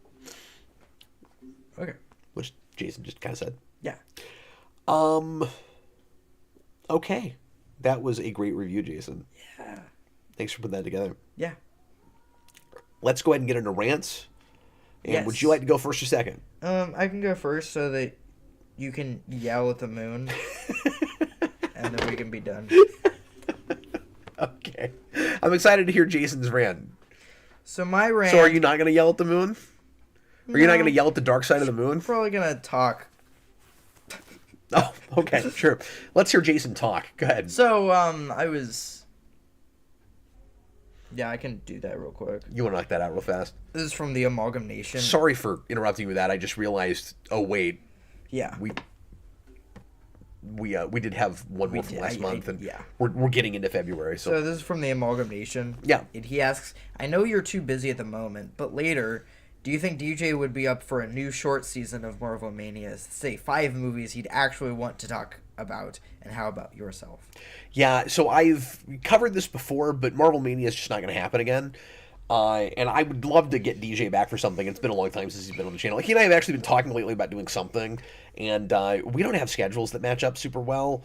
Okay. Which Jayson just kind of said. Yeah. Okay. That was a great review, Jayson. Yeah. Thanks for putting that together. Yeah. Let's go ahead and get into rants. And yes. Would you like to go first or second? I can go first so that you can yell at the moon. And then we can be done. Okay. I'm excited to hear Jayson's rant. So my rant... So are you not going to yell at the moon? No. Are you not going to yell at the dark side of the moon? I'm probably going to talk. Oh, okay, sure. Let's hear Jayson talk. Go ahead. So, I was... Yeah, I can do that real quick. You want to knock that out real fast? This is from the Amalgamation. Sorry for interrupting you with that. I just realized, oh, wait. Yeah. We did have one more from last month, and yeah. we're getting into February. So this is from the Amalgamation. Yeah. And he asks, I know you're too busy at the moment, but later, do you think DJ would be up for a new short season of Marvel Mania? Say 5 movies he'd actually want to talk about, and how about yourself? Yeah, so I've covered this before, but Marvel Mania is just not going to happen again. And I would love to get DJ back for something. It's been a long time since he's been on the channel. He and I have actually been talking lately about doing something, and we don't have schedules that match up super well,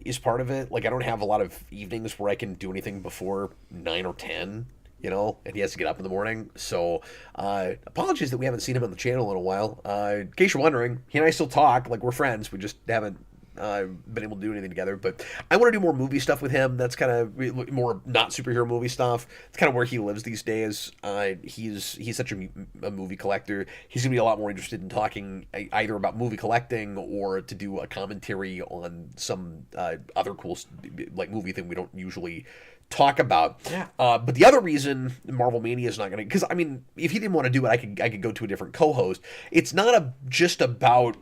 is part of it. Like, I don't have a lot of evenings where I can do anything before 9 or 10, you know, and he has to get up in the morning. So, apologies that we haven't seen him on the channel in a while. In case you're wondering, he and I still talk, like, we're friends. We just haven't been able to do anything together, but I want to do more movie stuff with him. That's kind of more not superhero movie stuff. It's kind of where he lives these days. He's such a movie collector. He's gonna be a lot more interested in talking either about movie collecting or to do a commentary on some other cool like movie thing we don't usually talk about. Yeah. But the other reason Marvel Mania is not going to, because I mean, if he didn't want to do it, I could go to a different co-host. It's not just about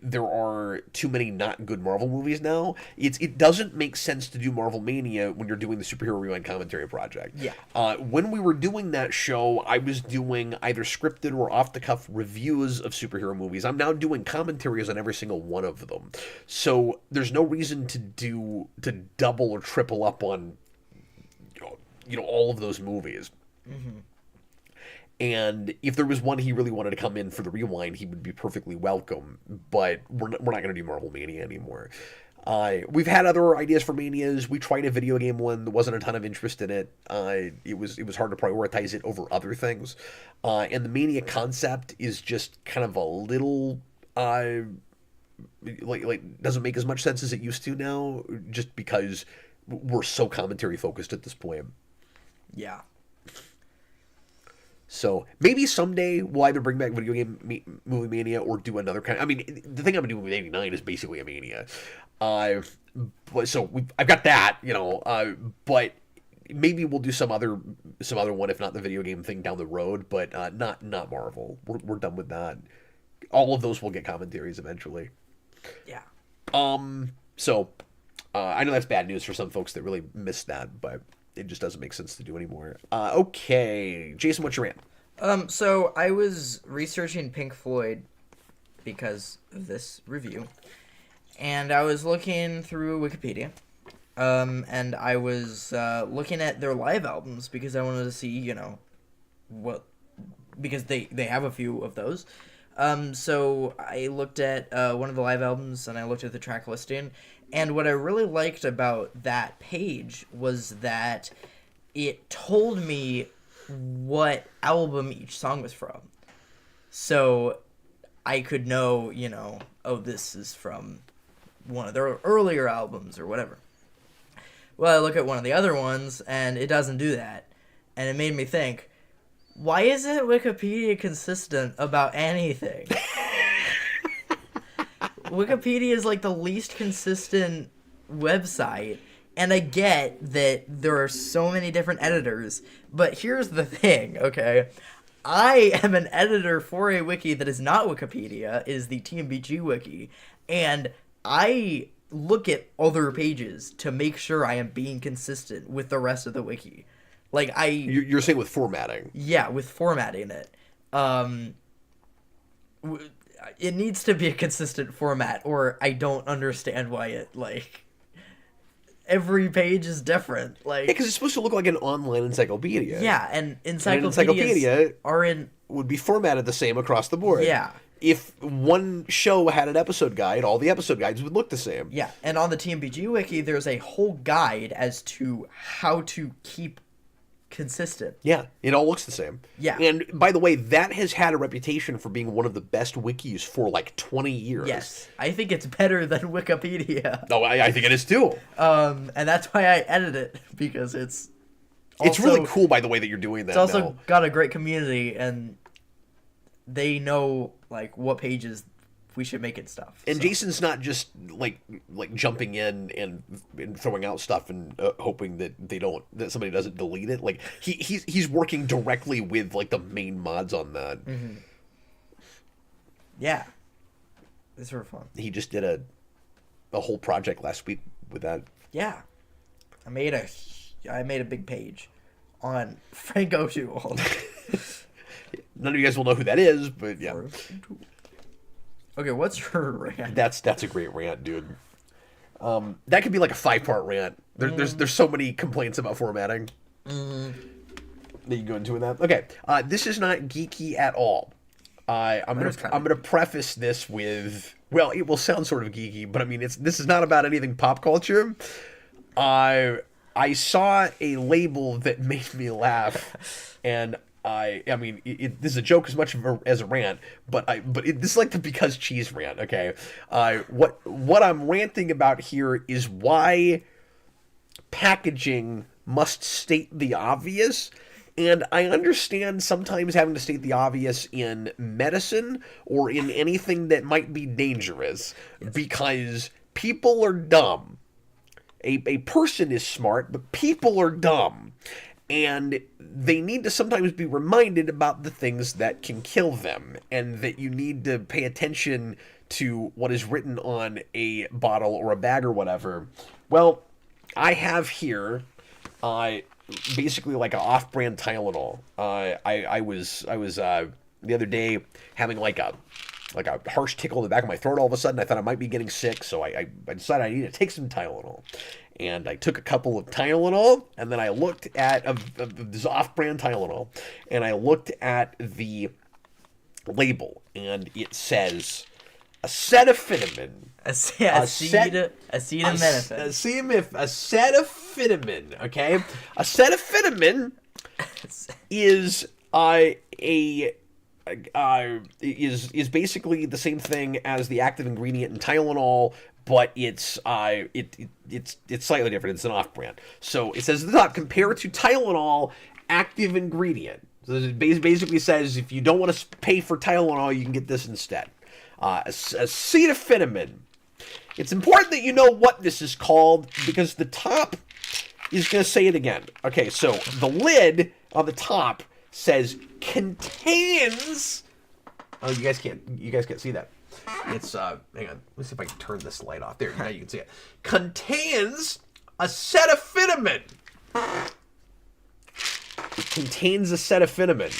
there are too many not good Marvel movies now. It doesn't make sense to do Marvel Mania when you're doing the Superhero Rewind Commentary Project. Yeah. When we were doing that show, I was doing either scripted or off-the-cuff reviews of superhero movies. I'm now doing commentaries on every single one of them. So there's no reason to double or triple up on all of those movies. Mm-hmm. And if there was one he really wanted to come in for the rewind, he would be perfectly welcome. But we're not going to do Marvel Mania anymore. We've had other ideas for Manias. We tried a video game one. There wasn't a ton of interest in it. It was hard to prioritize it over other things. And the Mania concept is just kind of a little like doesn't make as much sense as it used to now, just because we're so commentary focused at this point. Yeah. So maybe someday we'll either bring back video game movie Mania or do another kind. I mean, the thing I'm doing with 89 is basically a Mania. So I've got that, but maybe we'll do some other one, if not the video game thing down the road, but not Marvel. We're done with that. All of those will get commentaries eventually. Yeah. So I know that's bad news for some folks that really missed that, but it just doesn't make sense to do anymore. Okay, Jayson, what's your rant? So I was researching Pink Floyd because of this review, And I was looking through Wikipedia. And I was looking at their live albums because I wanted to see, you know, what... Because they have a few of those. So I looked at one of the live albums, and I looked at the track listing. And what I really liked about that page was that it told me what album each song was from. So I could know, you know, oh, this is from one of their earlier albums or whatever. Well, I look at one of the other ones, and it doesn't do that. And it made me think, why isn't Wikipedia consistent about anything? Wikipedia is like the least consistent website, and I get that there are so many different editors, but here's the thing, okay? I am an editor for a wiki that is not Wikipedia, it is the TMBG wiki, and I look at other pages to make sure I am being consistent with the rest of the wiki. Like, You're saying with formatting? Yeah, with formatting it. It needs to be a consistent format, or I don't understand why it, like... Every page is different. Like, yeah, because it's supposed to look like an online encyclopedia. Yeah, and encyclopedia would be formatted the same across the board. Yeah. If one show had an episode guide, all the episode guides would look the same. Yeah, and on the TMBG wiki, there's a whole guide as to how to keep consistent. Yeah, it all looks the same. Yeah. And by the way, that has had a reputation for being one of the best wikis for like 20 years. Yes, I think it's better than Wikipedia. No, I think it is too. And that's why I edit it, because it's really cool, by the way, that you're doing that. It's also got a great community, and they know like what pages we should make it stuff. And so. Jason's not just like jumping in and throwing out stuff and hoping that somebody doesn't delete it. Like he's working directly with like the main mods on that. Mm-hmm. Yeah, it's sort of fun. He just did a whole project last week with that. Yeah, I made a big page on Frank O'Toole. None of you guys will know who that is, but yeah. Okay, what's your rant? That's a great rant, dude. That could be like a 5-part rant. There's so many complaints about formatting. Mm-hmm. That you go into with that. Okay, this is not geeky at all. I'm gonna preface this with, well, it will sound sort of geeky, but I mean this is not about anything pop culture. I saw a label that made me laugh, and I mean, this is a joke as much as a rant, but this is like the because cheese rant. Okay, what I'm ranting about here is why packaging must state the obvious, and I understand sometimes having to state the obvious in medicine or in anything that might be dangerous, because people are dumb. A person is smart, but people are dumb. And they need to sometimes be reminded about the things that can kill them, and that you need to pay attention to what is written on a bottle or a bag or whatever. Well, I have here basically like an off-brand Tylenol. I was the other day having like a harsh tickle in the back of my throat all of a sudden. I thought I might be getting sick, so I decided I need to take some Tylenol. And I took a couple of Tylenol, and then I looked at this off-brand Tylenol, and I looked at the label, and it says acetaminophen. Acetaminophen. Acetaminophen. Okay, acetaminophen is is basically the same thing as the active ingredient in Tylenol, but it's slightly different. It's an off-brand. So it says at the top, compared to Tylenol, active ingredient. So it basically says if you don't want to pay for Tylenol, you can get this instead. Acetaminophen. It's important that you know what this is called, because the top is going to say it again. Okay, so the lid on the top says contains. Oh, you guys can't see that. It's hang on. Let's see if I can turn this light off. There, now you can see it. Contains acetaminophen. It contains acetaminophen.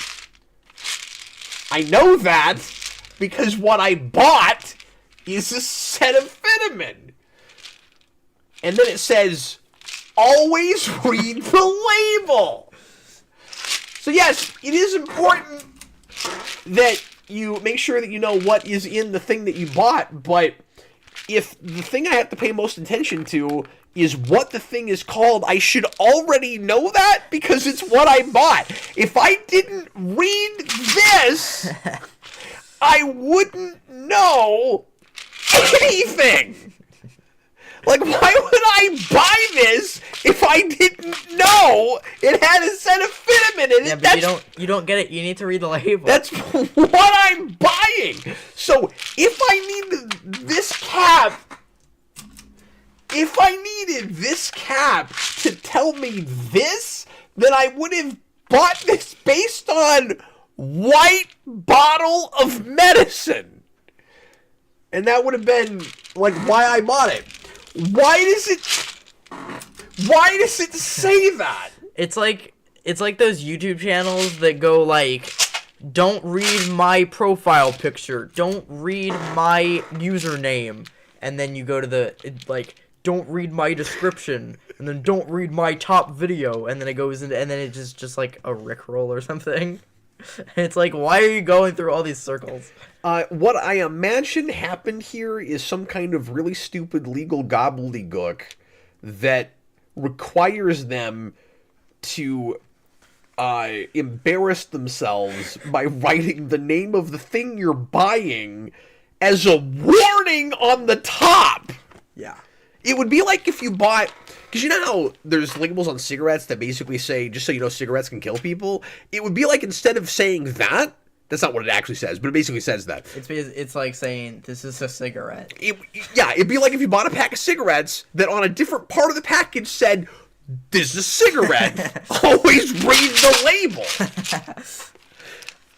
I know that because what I bought is acetaminophen. Fitterman. And then it says, always read the label. So yes, it is important that you make sure that you know what is in the thing that you bought, but if the thing I have to pay most attention to is what the thing is called, I should already know that because it's what I bought. If I didn't read this, I wouldn't know anything. Like, why would I buy this if I didn't know it had a set of Fitterman in it? Yeah, but you don't get it. You need to read the label. That's what I'm buying. So if I needed this cap, to tell me this, then I would have bought this based on white bottle of medicine. And that would have been like why I bought it. Why does it say that? It's like those YouTube channels that go like, don't read my profile picture, don't read my username, and then you go to the like, don't read my description, and then don't read my top video, and then it goes into, and then it's just like a Rickroll or something. It's like, why are you going through all these circles? What I imagine happened here is some kind of really stupid legal gobbledygook that requires them to embarrass themselves by writing the name of the thing you're buying as a warning on the top. Yeah. It would be like if you bought... Because you know how there's labels on cigarettes that basically say, just so you know, cigarettes can kill people? It would be like instead of saying that, that's not what it actually says, but it basically says that. It's like saying, this is a cigarette. It'd be like if you bought a pack of cigarettes that on a different part of the package said, this is a cigarette. Always read the label.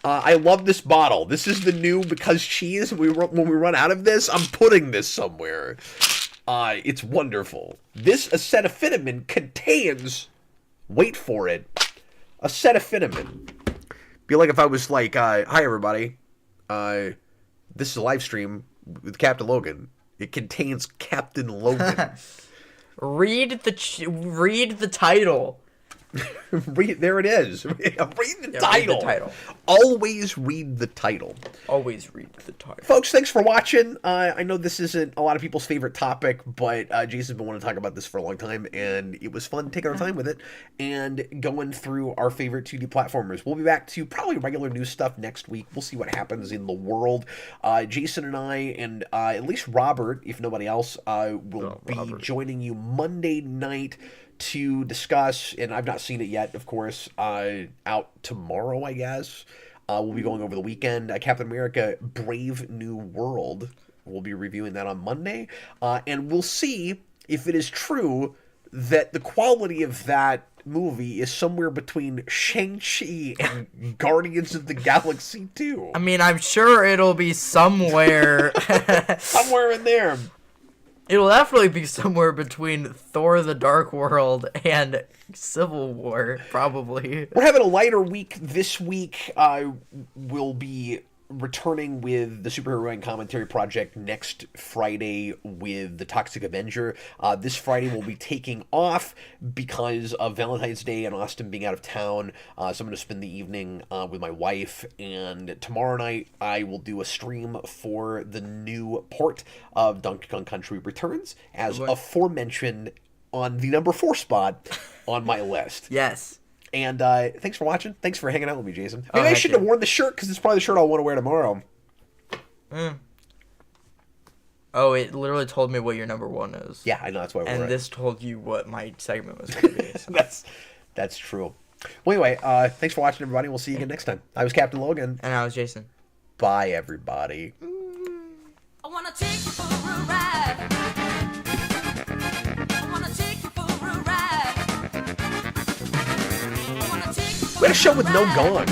I love this bottle. This is the new Because Cheese. When we run out of this, I'm putting this somewhere. It's wonderful. This acetaminophen contains, wait for it, acetaminophen. Be like if I was like, hi everybody, this is a live stream with Captain Logan. It contains Captain Logan. Read the title. There it is. Read the title. Read the title. Always read the title. Always read the title. Folks, thanks for watching. I know this isn't a lot of people's favorite topic, but Jason's been wanting to talk about this for a long time, and it was fun taking our time with it and going through our favorite 2D platformers. We'll be back to probably regular news stuff next week. We'll see what happens in the world. Jason and I, and at least Robert, if nobody else, will be joining you Monday night to discuss, and I've not seen it yet, of course, out tomorrow, I guess. We'll be going over the weekend. Captain America Brave New World. We'll be reviewing that on Monday. And we'll see if it is true that the quality of that movie is somewhere between Shang-Chi and Guardians of the Galaxy 2. I mean, I'm sure it'll be somewhere. Somewhere in there. It'll definitely be somewhere between Thor: The Dark World and Civil War, probably. We're having a lighter week this week. We'll be returning with the Superhero and Commentary Project next Friday with the Toxic Avenger. This Friday we'll be taking off because of Valentine's Day and Austin being out of town. So I'm going to spend the evening with my wife. And tomorrow night I will do a stream for the new port of Donkey Kong Country Returns, as aforementioned, on the number 4 spot on my list. Yes. And thanks for watching. Thanks for hanging out with me, Jason. Maybe I shouldn't have worn the shirt, because it's probably the shirt I'll want to wear tomorrow. Oh, it literally told me what your number 1 is. Yeah, I know. That's why I wore it. And this told you what my segment was going to be. So. That's true. Well, anyway, thanks for watching, everybody. We'll see you again next time. I was Captain Logan. And I was Jason. Bye, everybody. I want to take you for a ride. I want to take you for a ride. We had a show with no gong.